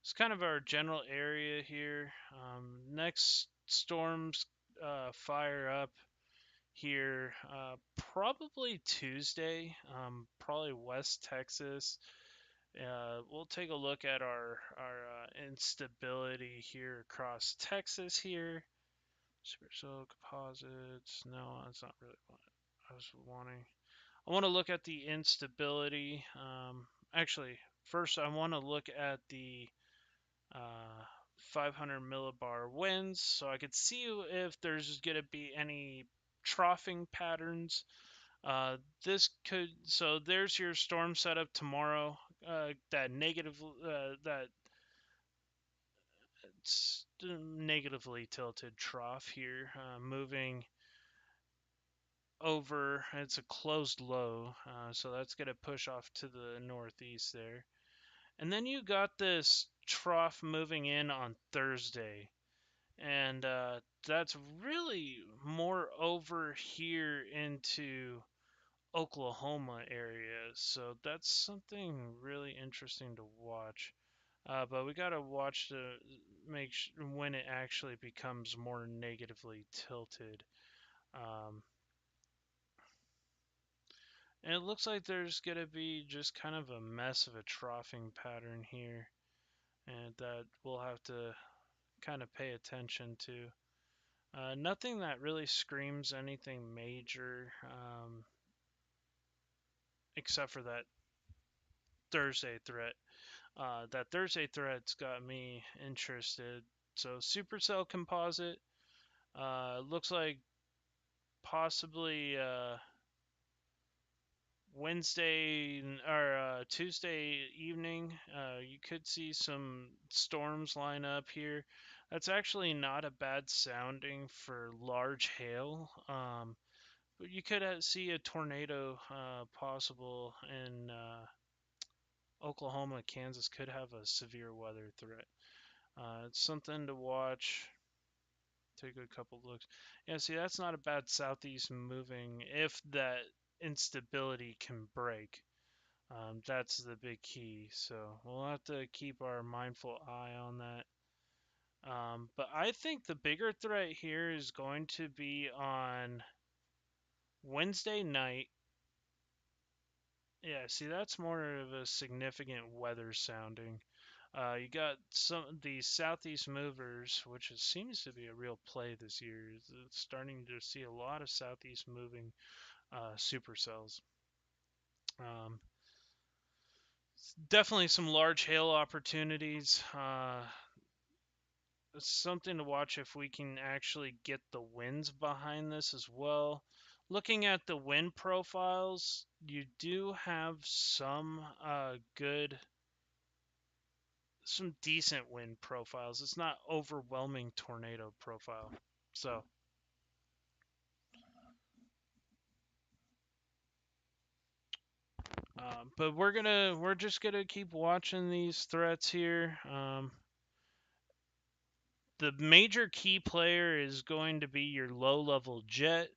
It's kind of our general area here. Next storms fire up here probably Tuesday, probably West Texas. We'll take a look at our instability here across Texas here. Super Cell composites. No, that's not really what I was wanting. I want to look at the instability. Actually, first I want to look at the uh, 500 millibar winds so I could see if there's going to be any troughing patterns. This could, so there's your storm setup tomorrow. That negative, that negatively tilted trough here, moving over. It's a closed low, so that's going to push off to the northeast there. And then you got this trough moving in on Thursday. And that's really more over here into Oklahoma area. So that's something really interesting to watch. But we gotta watch to make when it actually becomes more negatively tilted. Um, and it looks like there's gonna be just kind of a mess of a troughing pattern here, and that we'll have to kind of pay attention to. Nothing that really screams anything major, except for that Thursday threat. That Thursday threat's got me interested. So Supercell Composite looks like possibly Wednesday or Tuesday evening. You could see some storms line up here. That's actually not a bad sounding for large hail. But you could see a tornado possible in Oklahoma. Kansas could have a severe weather threat. It's something to watch. Take a couple looks. Yeah, see, that's not a bad southeast moving if that instability can break. That's the big key. So we'll have to keep our mindful eye on that. But I think the bigger threat here is going to be on Wednesday night. Yeah, see, that's more of a significant weather sounding. You got some of these southeast movers, which seems to be a real play this year. It's starting to see a lot of southeast moving supercells. Um, Definitely some large hail opportunities. It's something to watch if we can actually get the winds behind this as well. Looking at the wind profiles, you do have some decent wind profiles. It's not overwhelming tornado profile. So, but we're just gonna keep watching these threats here. The major key player is going to be your low level jet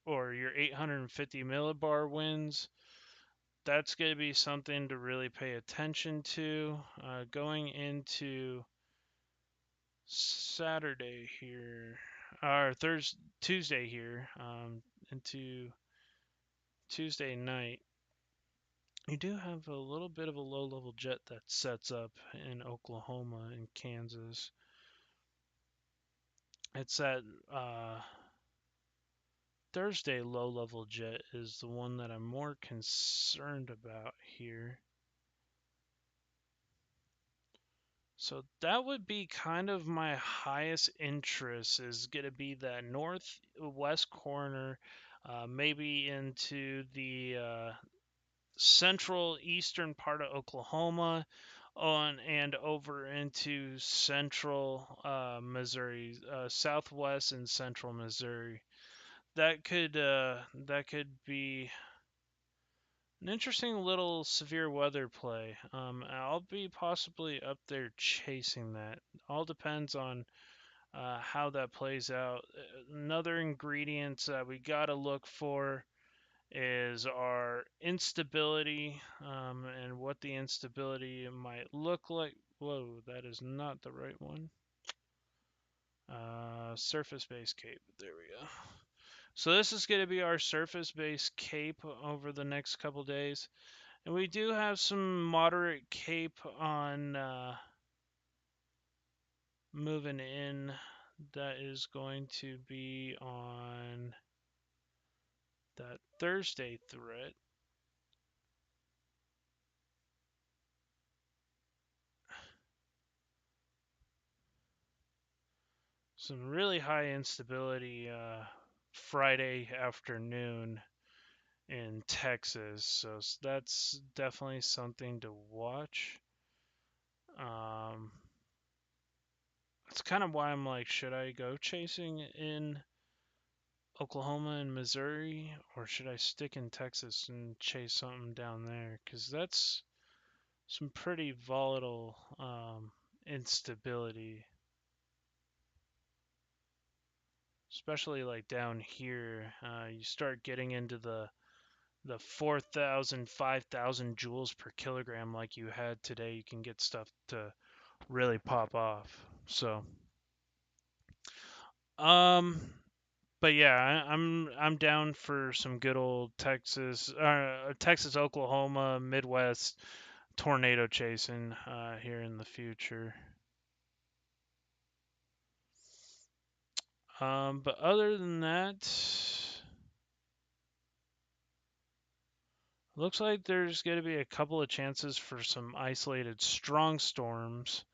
or your 850 millibar winds. That's going to be something to really pay attention to going into Saturday here, or Tuesday here, into Tuesday night. You do have a little bit of a low level jet that sets up in Oklahoma and Kansas. It's that Thursday low level jet is the one that I'm more concerned about here. So that would be kind of my highest interest is going to be that northwest corner, maybe into the central eastern part of Oklahoma on and over into central Missouri, southwest and central Missouri. That could be an interesting little severe weather play. I'll be possibly up there chasing that. All depends on how that plays out. Another ingredient that we got to look for is our instability and what the instability might look like. Whoa, that is not the right one. Surface-based cape. There we go. So this is going to be our surface-based cape over the next couple days. And we do have some moderate cape on moving in. That is going to be on that Thursday threat. Some really high instability Friday afternoon in Texas, so that's definitely something to watch. Um, that's kind of why I'm like, should I go chasing in Oklahoma and Missouri, or should I stick in Texas and chase something down there? Because that's some pretty volatile instability, especially like down here. You start getting into the 4,000, 5,000 joules per kilogram like you had today. You can get stuff to really pop off. So, um, but yeah, I'm down for some good old Texas, Oklahoma, Midwest tornado chasing here in the future. But other than that, looks like there's going to be a couple of chances for some isolated strong storms.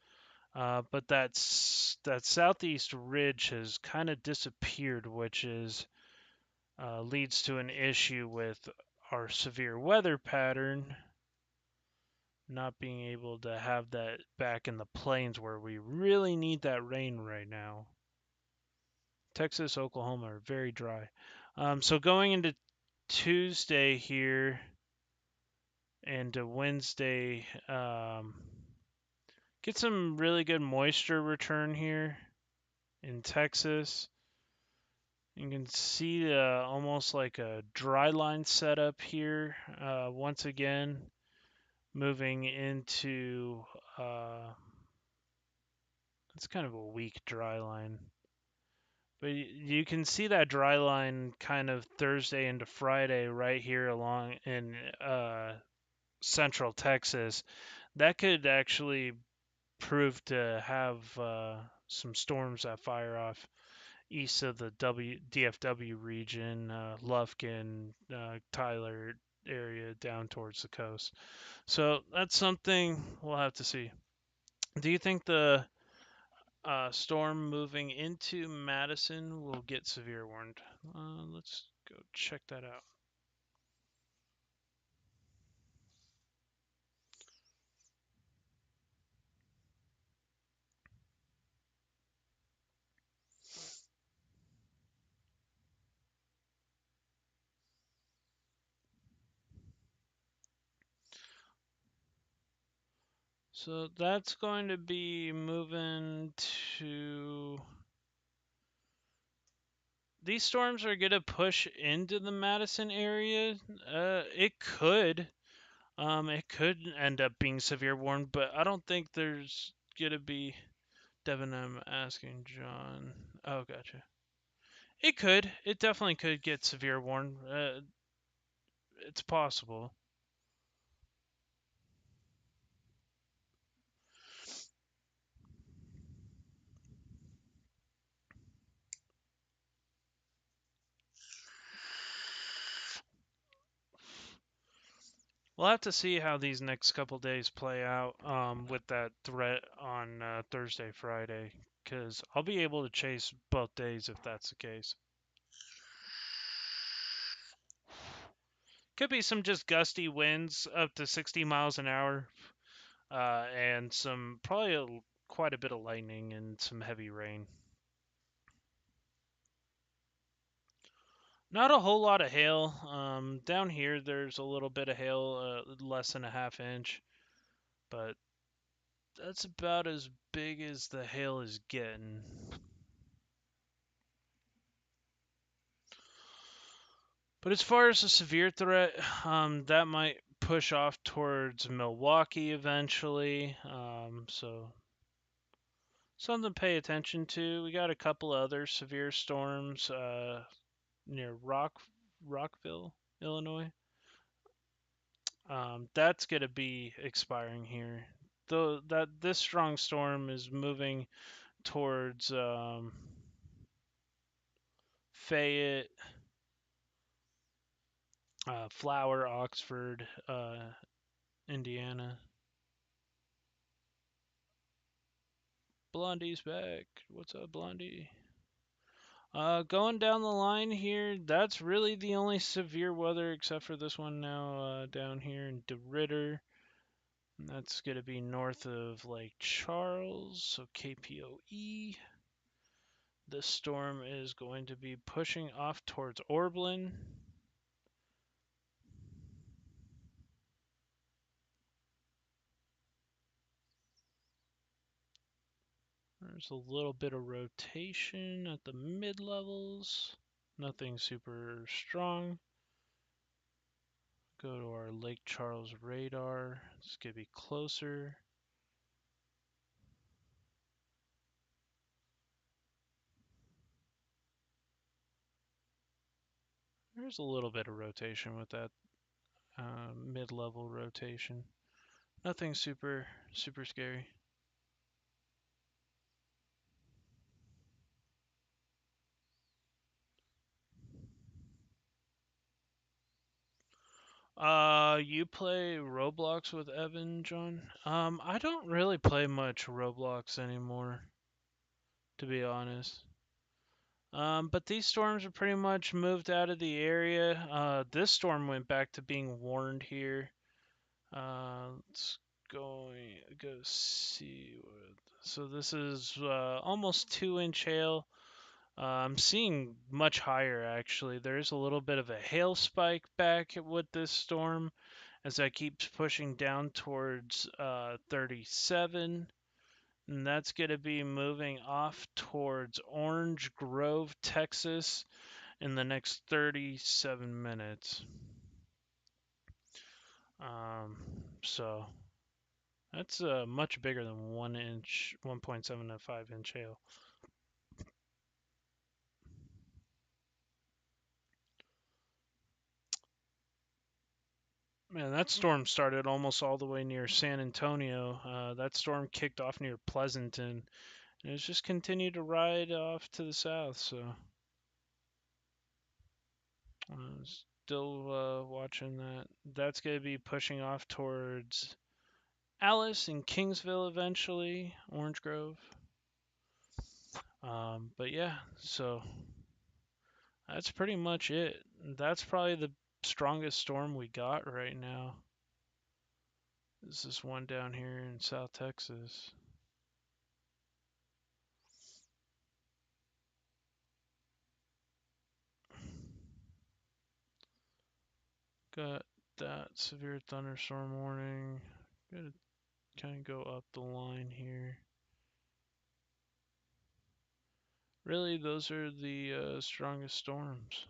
But that southeast ridge has kind of disappeared, which is leads to an issue with our severe weather pattern not being able to have that back in the plains where we really need that rain right now. Texas, Oklahoma are very dry. So going into Tuesday here and to Wednesday, get some really good moisture return here in Texas. You can see almost like a dry line setup here once again, moving into it's kind of a weak dry line. But you can see that dry line kind of Thursday into Friday right here along in central Texas. That could actually prove to have some storms that fire off east of the DFW region, Lufkin, Tyler area down towards the coast. So that's something we'll have to see. Do you think the storm moving into Madison will get severe warned? Let's go check that out. So that's going to be moving to. These storms are going to push into the Madison area. It could. It could end up being severe warned, but I don't think there's going to be. Devin, I'm asking John. Oh, gotcha. It could. It definitely could get severe warned. It's possible. We'll have to see how these next couple days play out with that threat on Thursday, Friday, because I'll be able to chase both days if that's the case. Could be some just gusty winds up to 60 miles an hour, and some probably quite a bit of lightning and some heavy rain. Not a whole lot of hail. Down here, there's a little bit of hail, less than a half inch, but that's about as big as the hail is getting. But as far as a severe threat, that might push off towards Milwaukee eventually. So something to pay attention to. We got a couple other severe storms near Rockville, Illinois. That's gonna be expiring here. Though that this strong storm is moving towards Fayette, Flower, Oxford, Indiana. Blondie's back. What's up, Blondie? Going down the line here, that's really the only severe weather except for this one now down here in DeRidder. And that's going to be north of Lake Charles, so KPOE. This storm is going to be pushing off towards Orblin. There's a little bit of rotation at the mid levels. Nothing super strong. Go to our Lake Charles radar. It's going to be closer. There's a little bit of rotation with that mid-level rotation. Nothing super scary. You play Roblox with Evan, John? I don't really play much Roblox anymore, to be honest. But these storms are pretty much moved out of the area. This storm went back to being warned here. Let's go see. So this is almost 2-inch hail. I'm seeing much higher actually. There's a little bit of a hail spike back with this storm as that keeps pushing down towards 37. And that's going to be moving off towards Orange Grove, Texas in the next 37 minutes. So that's much bigger than 1-inch, 1.7 to 5-inch hail. Man, that storm started almost all the way near San Antonio. That storm kicked off near Pleasanton, and it's just continued to ride off to the south. So still watching that. That's going to be pushing off towards Alice and Kingsville eventually, Orange Grove. But yeah, so that's pretty much it. That's probably the strongest storm we got right now. This is one down here in South Texas. Got that severe thunderstorm warning. Gotta kind of go up the line here. Really, those are the strongest storms.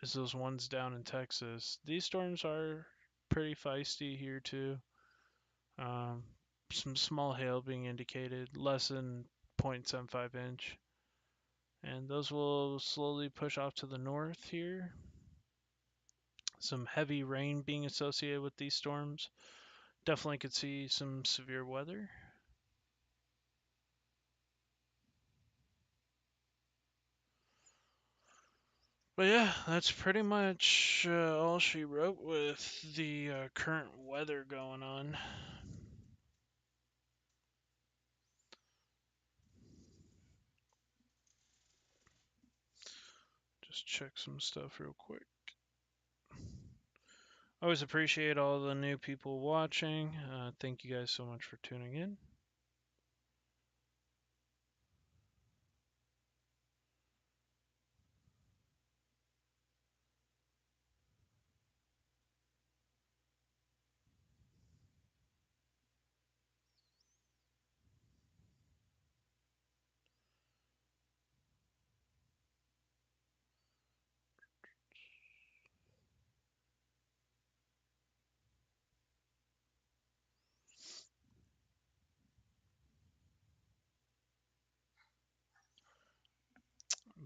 Is those ones down in Texas. These storms are pretty feisty here too. Some small hail being indicated, less than 0.75 inch. And those will slowly push off to the north here. Some heavy rain being associated with these storms. Definitely could see some severe weather. But yeah, that's pretty much all she wrote with the current weather going on. Just check some stuff real quick. Always appreciate all the new people watching. Thank you guys so much for tuning in.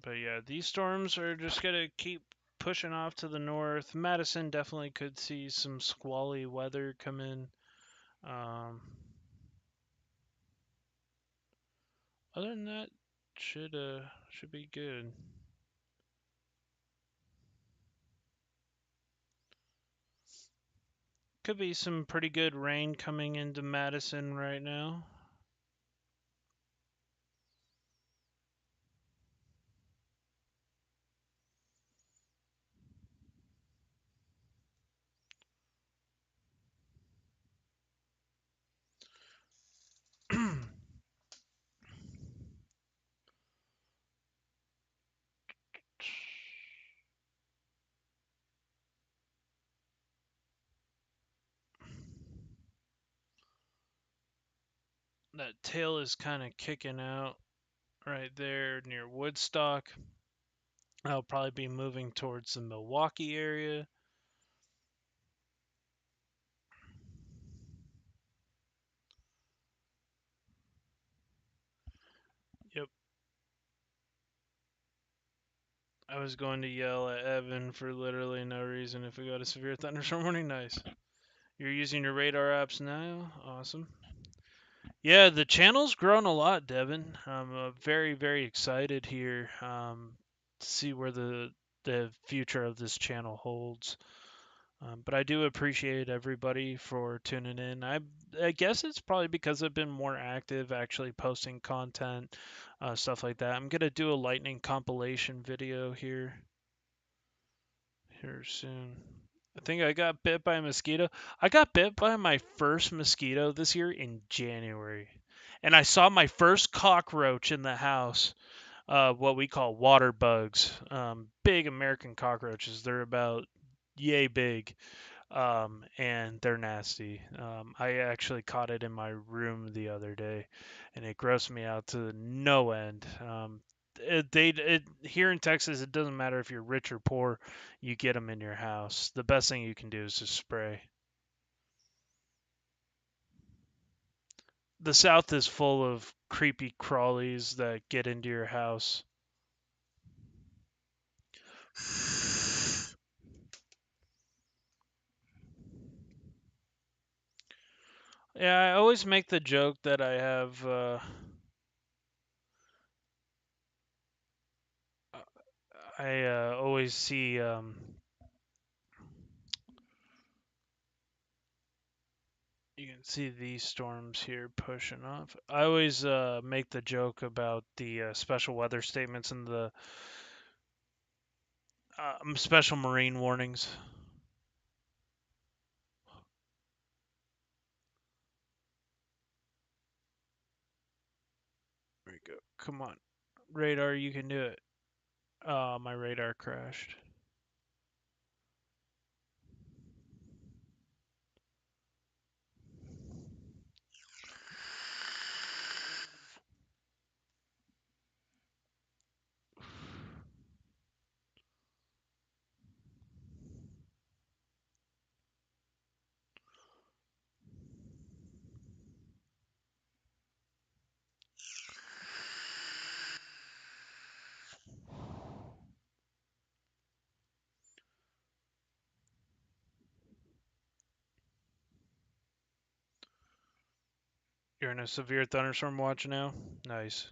But yeah, these storms are just gonna keep pushing off to the north. Madison definitely could see some squally weather come in. Um, Other than that, should be good. Could be some pretty good rain coming into Madison right now. That tail is kind of kicking out right there near Woodstock. I'll probably be moving towards the Milwaukee area. Yep. I was going to yell at Evan for literally no reason if we got a severe thunderstorm warning. Nice. You're using your radar apps now? Awesome. Yeah, the channel's grown a lot, Devin. I'm very, very excited here to see where the future of this channel holds. But I do appreciate everybody for tuning in. I guess it's probably because I've been more active, actually posting content, stuff like that. I'm gonna do a lightning compilation video here soon. I think I got bit by a mosquito. I got bit by my first mosquito this year in January. And I saw my first cockroach in the house, what we call water bugs. Big American cockroaches. They're about yay big, and they're nasty. I actually caught it in my room the other day, and it grossed me out to no end. Here in Texas, it doesn't matter if you're rich or poor, you get them in your house. The best thing you can do is just spray. The South is full of creepy crawlies that get into your house. Yeah, I always make the joke that I always see you can see these storms here pushing off. I always make the joke about the special weather statements and the special marine warnings. There we go. Come on, radar, you can do it. My radar crashed. You're in a severe thunderstorm watch now. Nice.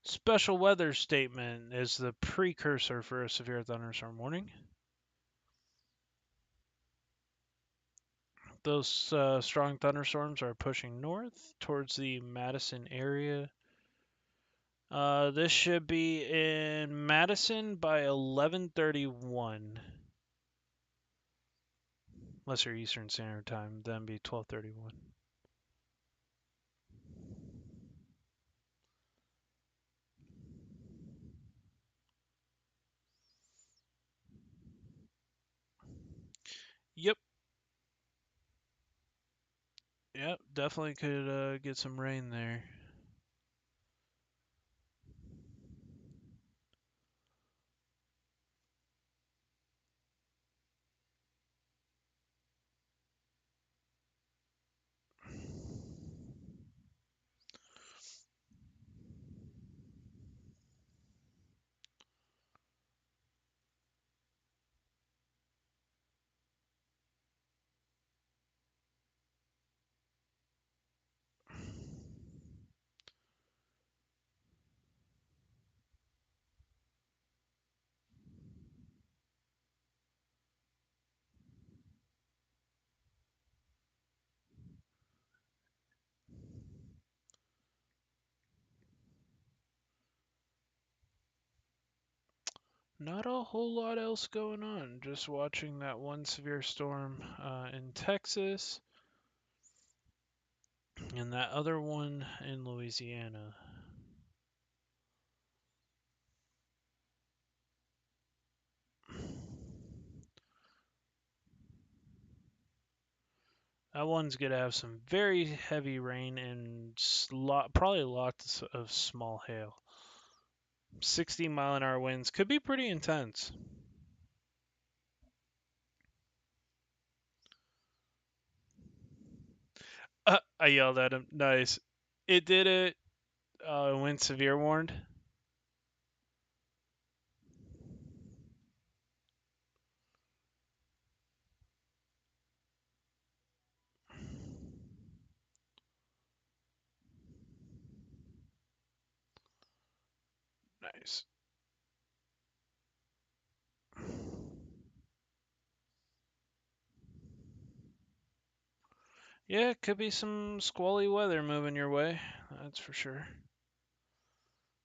Special weather statement is the precursor for a severe thunderstorm warning. Those strong thunderstorms are pushing north towards the Madison area. This should be in Madison by 11:31. Unless you're Eastern Standard Time, then be 12:31. Yep. Yep, definitely could get some rain there. Not a whole lot else going on. Just watching that one severe storm in Texas and that other one in Louisiana. That one's going to have some very heavy rain and probably lots of small hail. 60-mile-an-hour winds could be pretty intense. I yelled at him. Nice. It did it when severe warned. Nice. Yeah, could be some squally weather moving your way. That's for sure.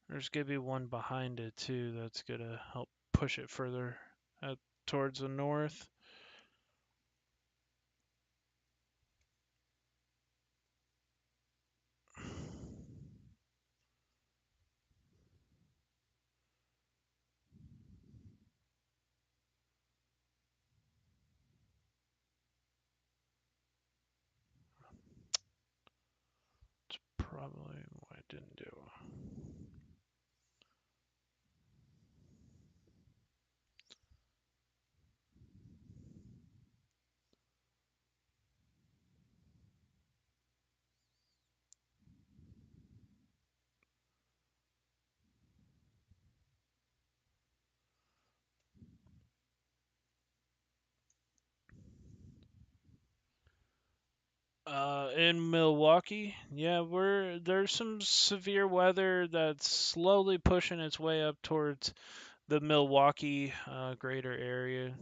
There's gonna be one behind it too that's gonna help push it further towards the north. It's probably what I didn't do. In Milwaukee, yeah, there's some severe weather that's slowly pushing its way up towards the Milwaukee greater area.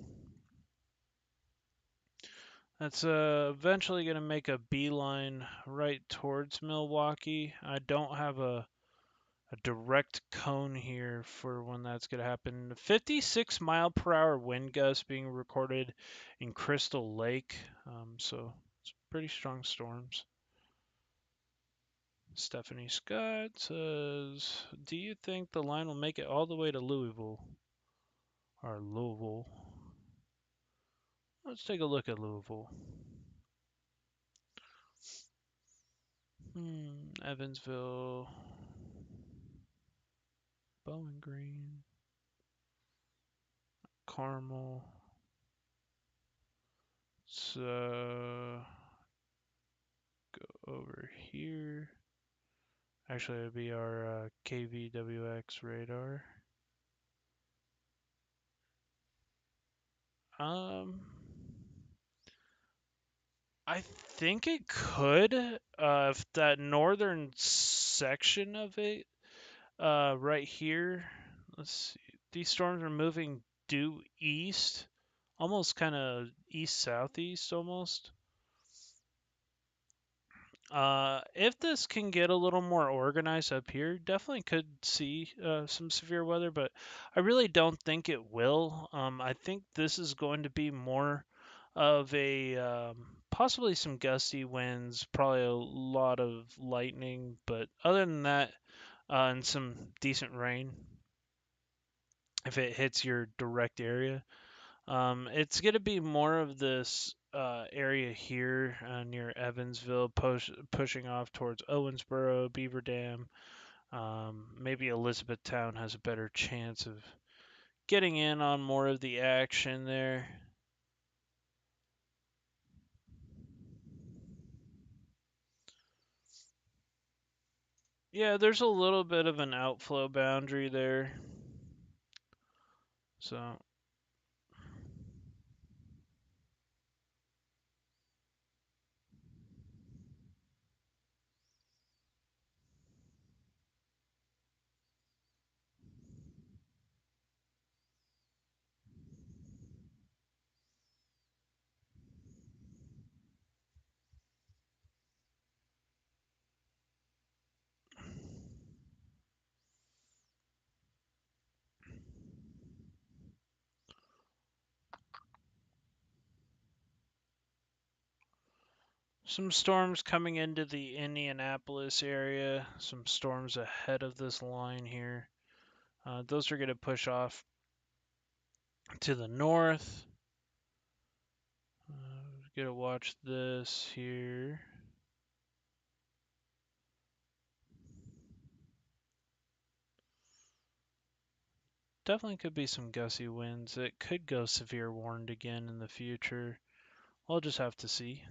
That's eventually going to make a beeline right towards Milwaukee. I don't have a direct cone here for when that's going to happen. 56-mile-per-hour wind gusts being recorded in Crystal Lake, so it's pretty strong storms. Stephanie Scott says, "Do you think the line will make it all the way to Louisville or Louisville?" Let's take a look at Louisville. Evansville, Bowling Green, Carmel. So go over here. Actually, it'd be our KVWX radar. I think it could. If that northern section of it Right here, let's see. These storms are moving due east, almost kind of east southeast almost. If this can get a little more organized up here, definitely could see some severe weather, but I really don't think it will. I think this is going to be more of a possibly some gusty winds, probably a lot of lightning, but other than that, and some decent rain if it hits your direct area. It's going to be more of this area here near Evansville, pushing off towards Owensboro, Beaver Dam. Maybe Elizabethtown has a better chance of getting in on more of the action there. Yeah, there's a little bit of an outflow boundary there. So, some storms coming into the Indianapolis area, some storms ahead of this line here. Those are going to push off to the north. Gotta watch this here. Definitely could be some gusty winds. It could go severe warned again in the future. We'll just have to see.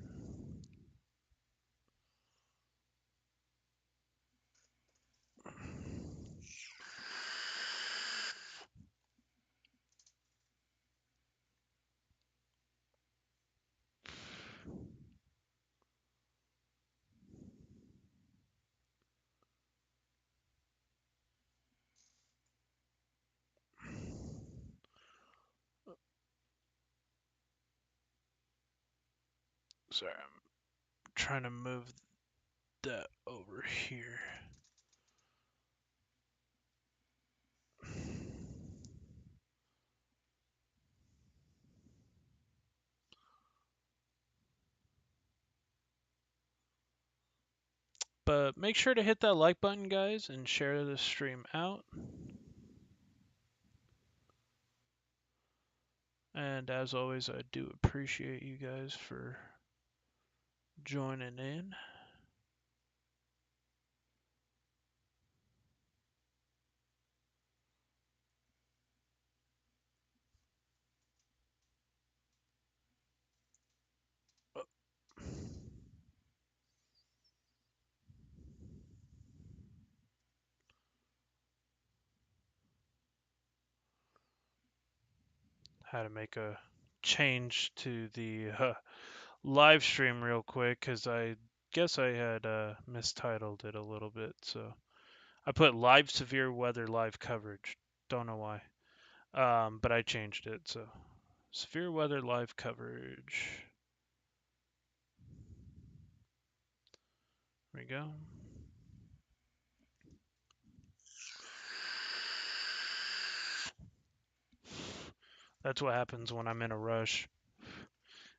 Sorry, I'm trying to move that over here. But make sure to hit that like button, guys, and share the stream out. And as always, I do appreciate you guys for joining in. Had to make a change to the live stream real quick because I guess I had mistitled it a little bit. So I put live severe weather live coverage. Don't know why. But I changed it. So severe weather live coverage. There we go. That's what happens when I'm in a rush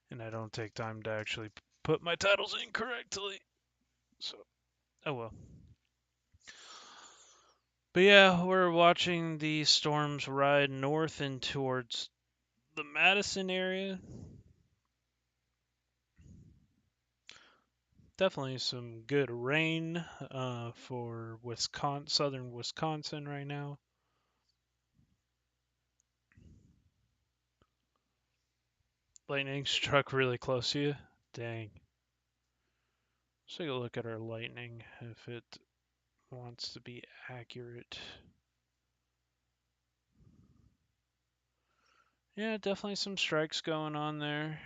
and I don't take time to actually put my titles in correctly. So, oh well. But yeah, we're watching the storms ride north and towards the Madison area. Definitely some good rain for Wisconsin, southern Wisconsin right now. Lightning struck really close to you. Dang. Let's take a look at our lightning if it wants to be accurate. Yeah, definitely some strikes going on there.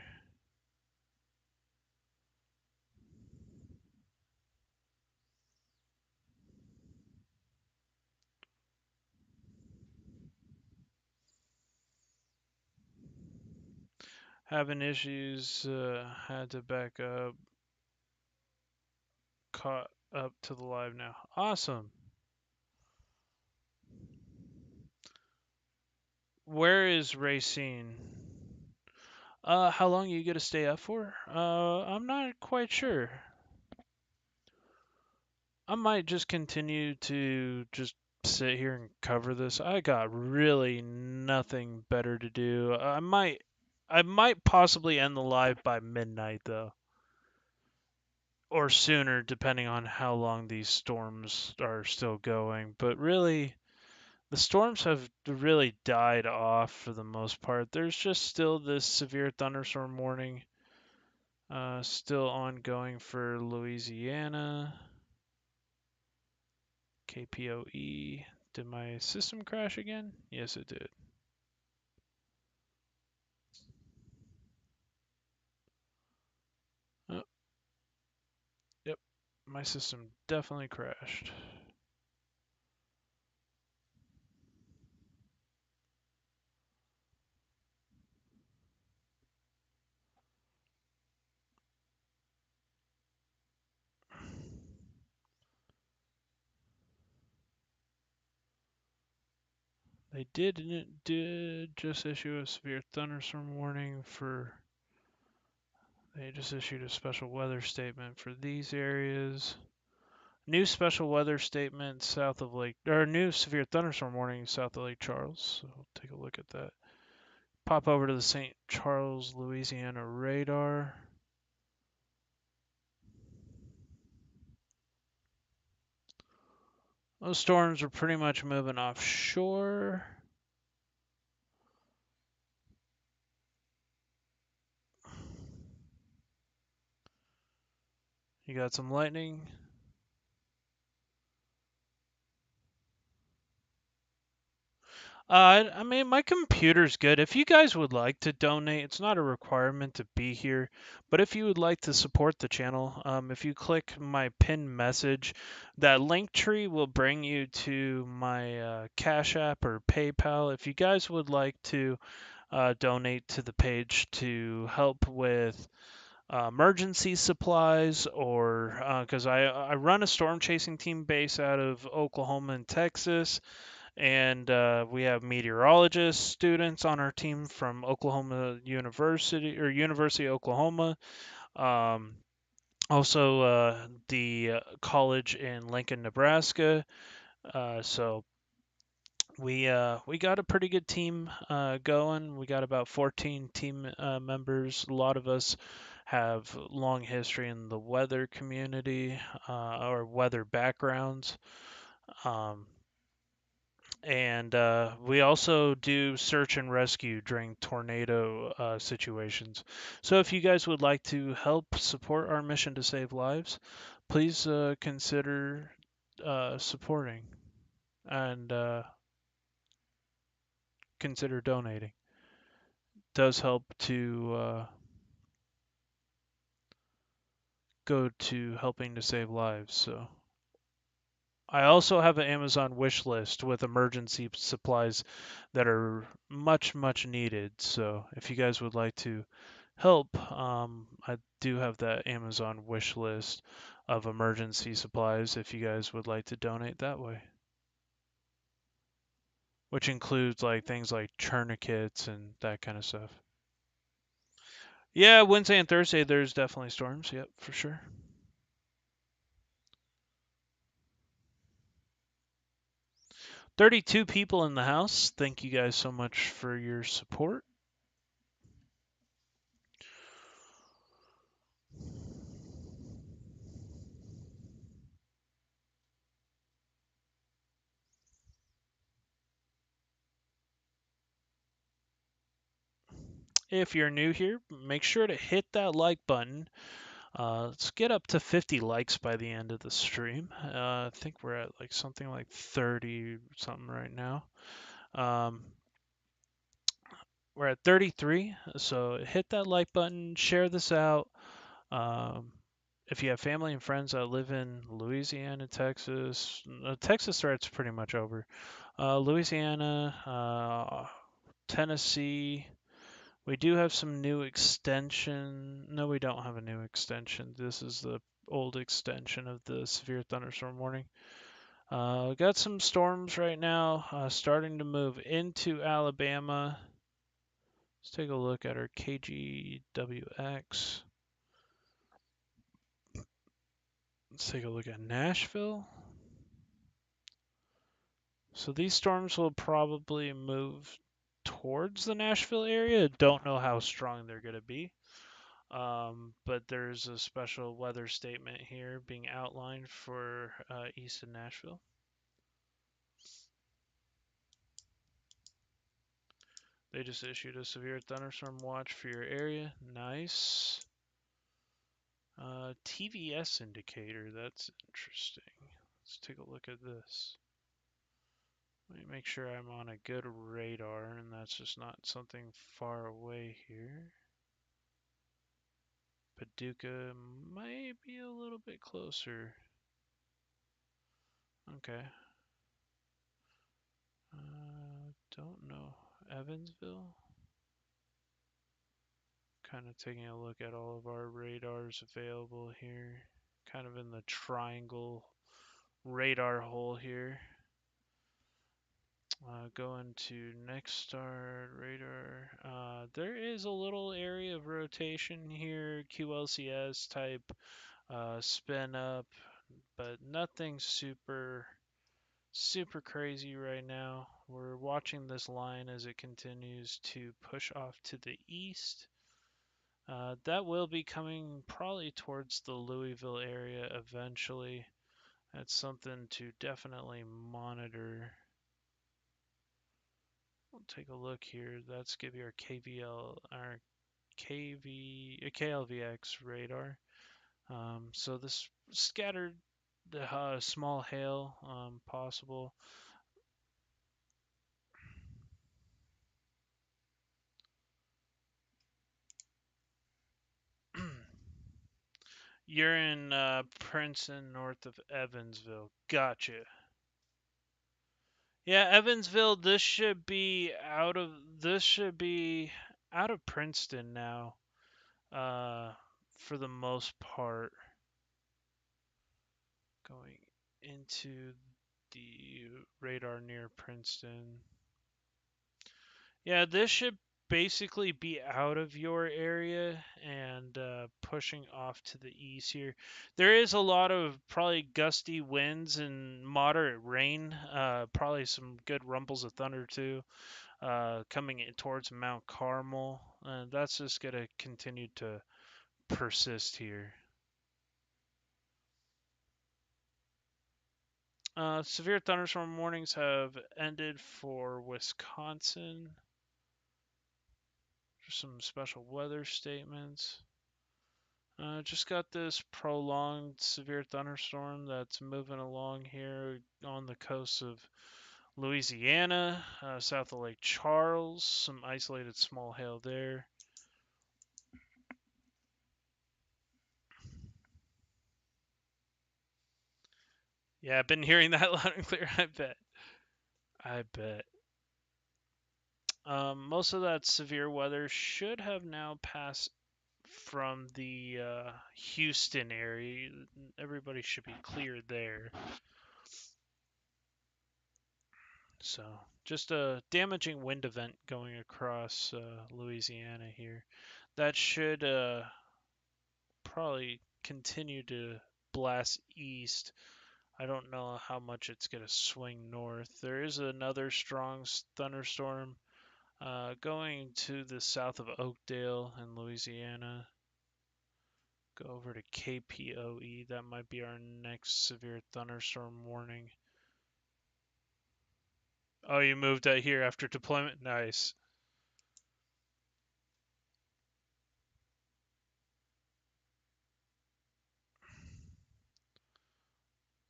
Having issues, had to back up. Caught up to the live now. Awesome. Where is Racine? How long you gonna stay up for? I'm not quite sure. I might just continue to just sit here and cover this. I got really nothing better to do. I might possibly end the live by midnight though, or sooner, depending on how long these storms are still going. But really, the storms have really died off for the most part. There's just still this severe thunderstorm warning, still ongoing for Louisiana. KPOE. Did my system crash again? Yes, it did. Oh, yep. My system definitely crashed. They did just issue a severe thunderstorm warning for. They just issued a special weather statement for these areas. New special weather statement south of Lake, or new severe thunderstorm warning south of Lake Charles. So we'll take a look at that. Pop over to the St. Charles, Louisiana radar. Those storms are pretty much moving offshore. You got some lightning. I mean, my computer's good. If you guys would like to donate, it's not a requirement to be here. But if you would like to support the channel, if you click my pinned message, that link tree will bring you to my Cash App or PayPal. If you guys would like to donate to the page to help with emergency supplies, or because I run a storm chasing team base out of Oklahoma and Texas, and we have meteorologist students on our team from Oklahoma University, or University of Oklahoma. Um, Also, the college in Lincoln, Nebraska. So we got a pretty good team going. We got about 14 team members. A lot of us have long history in the weather community, or weather backgrounds. Um, and we also do search and rescue during tornado situations. So if you guys would like to help support our mission to save lives, please consider supporting, and consider donating. It does help to go to helping to save lives. So I also have an Amazon wish list with emergency supplies that are much, much needed. So if you guys would like to help, I do have that Amazon wish list of emergency supplies if you guys would like to donate that way, which includes like things like tourniquets and that kind of stuff. Yeah, Wednesday and Thursday there's definitely storms. Yep, for sure. 32 people in the house. Thank you guys so much for your support. If you're new here, make sure to hit that like button. Let's get up to 50 likes by the end of the stream. I think we're at like something like 30 something right now. Um, we're at 33, so hit that like button, share this out. Um, if you have family and friends that live in Louisiana, Texas, Texas threat's pretty much over. Louisiana, Tennessee, We do have some new extension. No, we don't have a new extension. This is the old extension of the severe thunderstorm warning. We got some storms right now starting to move into Alabama. Let's take a look at our KGWX. Let's take a look at Nashville. So these storms will probably move towards the Nashville area. Don't know how strong they're going to be. But there's a special weather statement here being outlined for east of Nashville. They just issued a severe thunderstorm watch for your area. Nice. TVS indicator, that's interesting. Let's take a look at this. Let me make sure I'm on a good radar and that's just not something far away here. Paducah might be a little bit closer. Okay. Don't know. Evansville? Kind of taking a look at all of our radars available here. Kind of in the triangle radar hole here. Going to Nexstar radar. There is a little area of rotation here, QLCS type spin up, but nothing super crazy right now. We're watching this line as it continues to push off to the east. That will be coming probably towards the Louisville area eventually. That's something to definitely monitor. We'll take a look here. That's give you our KLVX radar. So this scattered the small hail possible. You're in Princeton, north of Evansville. Gotcha. Yeah, Evansville. This should be out of Princeton now. For the most part, going into the radar near Princeton. Yeah, this should basically be out of your area and pushing off to the east here. There is a lot of probably gusty winds and moderate rain, probably some good rumbles of thunder too, coming in towards Mount Carmel. That's just going to continue to persist here. Severe thunderstorm warnings have ended for Wisconsin. Some special weather statements. Just got this prolonged severe thunderstorm that's moving along here on the coast of Louisiana, south of Lake Charles. Some isolated small hail there. Yeah, I've been hearing that loud and clear. I bet. I bet. Most of that severe weather should have now passed from the Houston area. Everybody should be cleared there. So just a damaging wind event going across Louisiana here. That should probably continue to blast east. I don't know how much it's going to swing north. There is another strong thunderstorm going to the south of Oakdale in Louisiana. Go over to KPOE. That might be our next severe thunderstorm warning. Oh, you moved out here after deployment? Nice.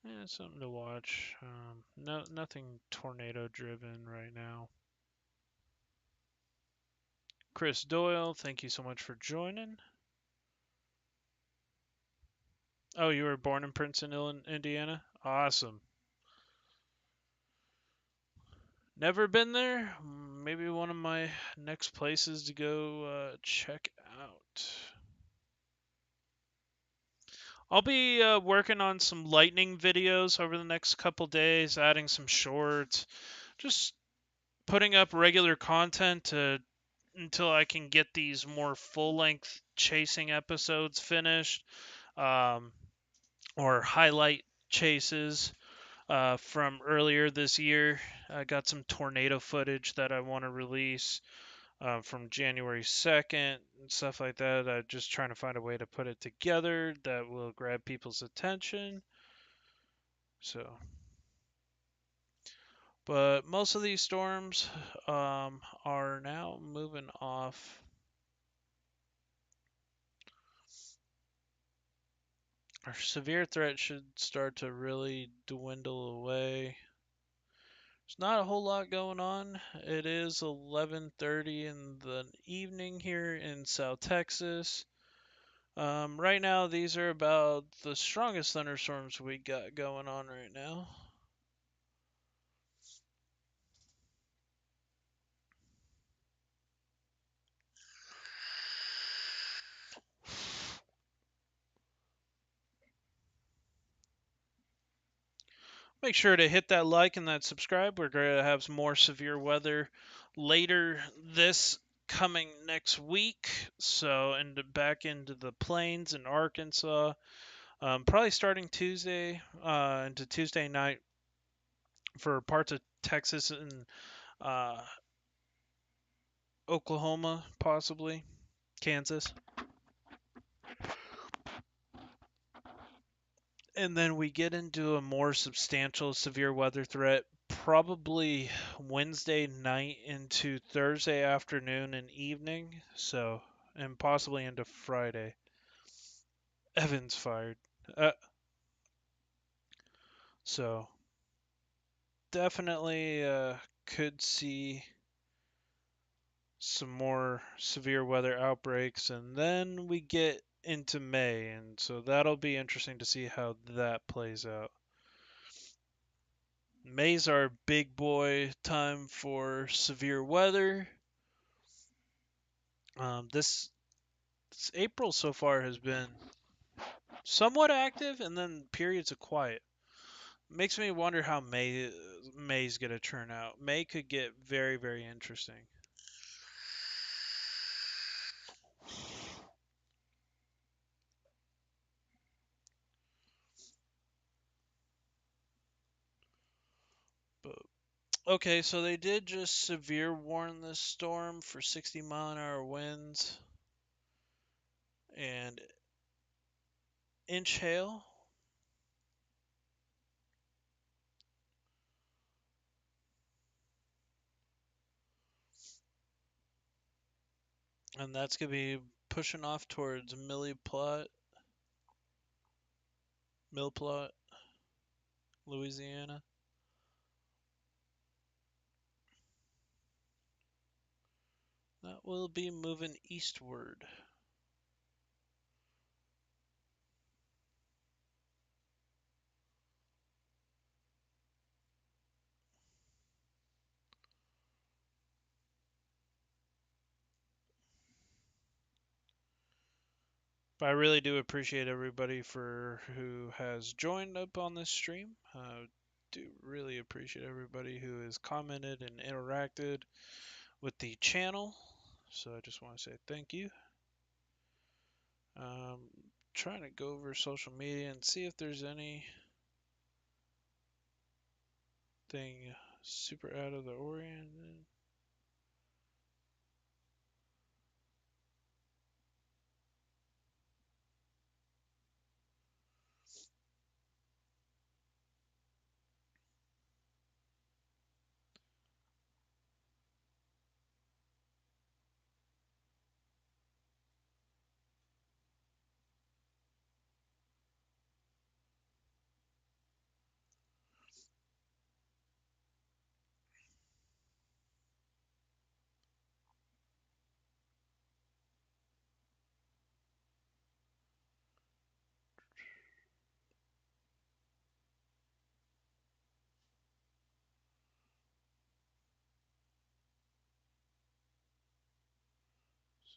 Yeah, something to watch. Nothing tornado driven right now. Chris Doyle, thank you so much for joining. Oh, you were born in Princeton, Indiana? Awesome. Never been there? maybe one of my next places to go check out. I'll be working on some lightning videos over the next couple days, adding some shorts, just putting up regular content until I can get these more full-length chasing episodes finished, um, or highlight chases from earlier this year. I got some tornado footage that I want to release from January 2nd and stuff like that. I'm just trying to find a way to put it together that will grab people's attention. So, but most of these storms are now moving off. Our severe threat should start to really dwindle away. There's not a whole lot going on. It is 11:30 in the evening here in South Texas. Right now, these are about the strongest thunderstorms we got going on right now. Make sure to hit that like and that subscribe. We're going to have some more severe weather later this coming next week. So, back into the plains in Arkansas. Probably starting Tuesday into Tuesday night for parts of Texas and uh, Oklahoma, possibly Kansas. And then we get into a more substantial severe weather threat probably Wednesday night into Thursday afternoon and evening. So, and possibly into Friday. Evan's fired. Uh, so, definitely could see some more severe weather outbreaks. And then we get into May. And so that'll be interesting to see how that plays out. May's our big boy time for severe weather. This April so far has been somewhat active, and then periods of quiet. Makes me wonder how May's gonna turn out. May could get very, very interesting. But okay, so they did just severe warn this storm for 60-mile-an-hour winds and inch hail. And that's gonna be pushing off towards Millplot, Louisiana. That will be moving eastward. But I really do appreciate everybody for who has joined up on this stream. Do really appreciate everybody who has commented and interacted with the channel. So I just want to say thank you. Trying to go over social media and see if there's anything super out of the ordinary.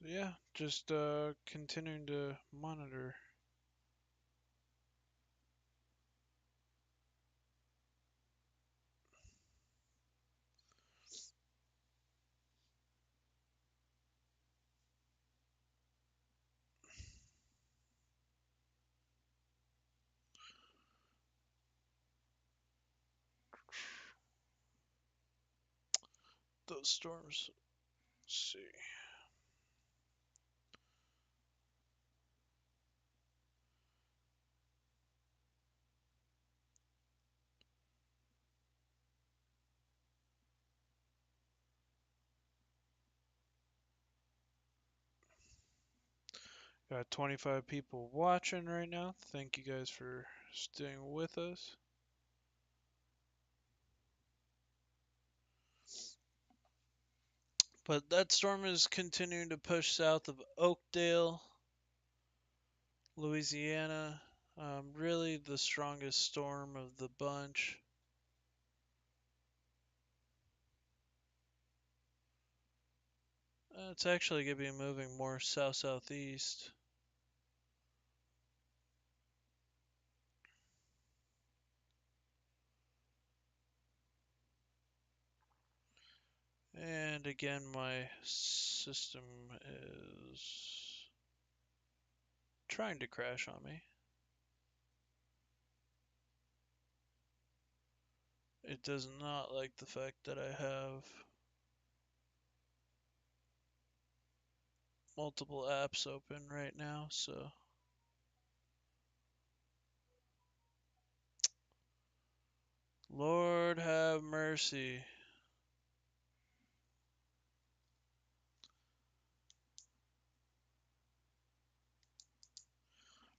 yeah, just continuing to monitor. Those storms. Let's see. Got 25 people watching right now. Thank you guys for staying with us. But that storm is continuing to push south of Oakdale, Louisiana. Really the strongest storm of the bunch. It's actually going to be moving more south-southeast. And again, my system is trying to crash on me. It does not like the fact that I have multiple apps open right now, so Lord have mercy.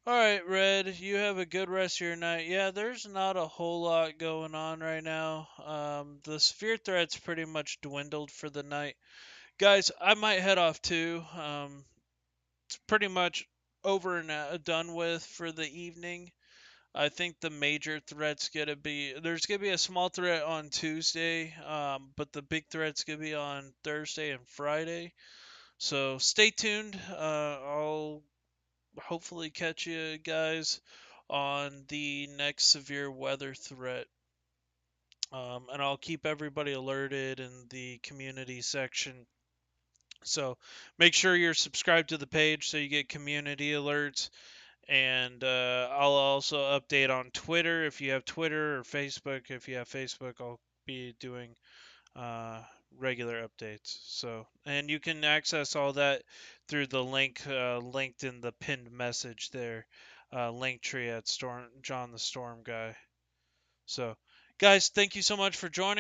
Alright, Red, you have a good rest of your night. Yeah, there's not a whole lot going on right now. The sphere threat's pretty much dwindled for the night. Guys, I might head off too. It's pretty much over and done with for the evening. I think the major threat's gonna be there's gonna be a small threat on Tuesday, but the big threat's gonna be on Thursday and Friday. So stay tuned. I'll hopefully catch you guys on the next severe weather threat. And I'll keep everybody alerted in the community section. So make sure you're subscribed to the page so you get community alerts. And I'll also update on Twitter if you have Twitter or Facebook. If you have Facebook, I'll be doing uh, regular updates. So, and you can access all that through the link linked in the pinned message there, Linktree at Storm John the Storm Guy. So, guys, thank you so much for joining.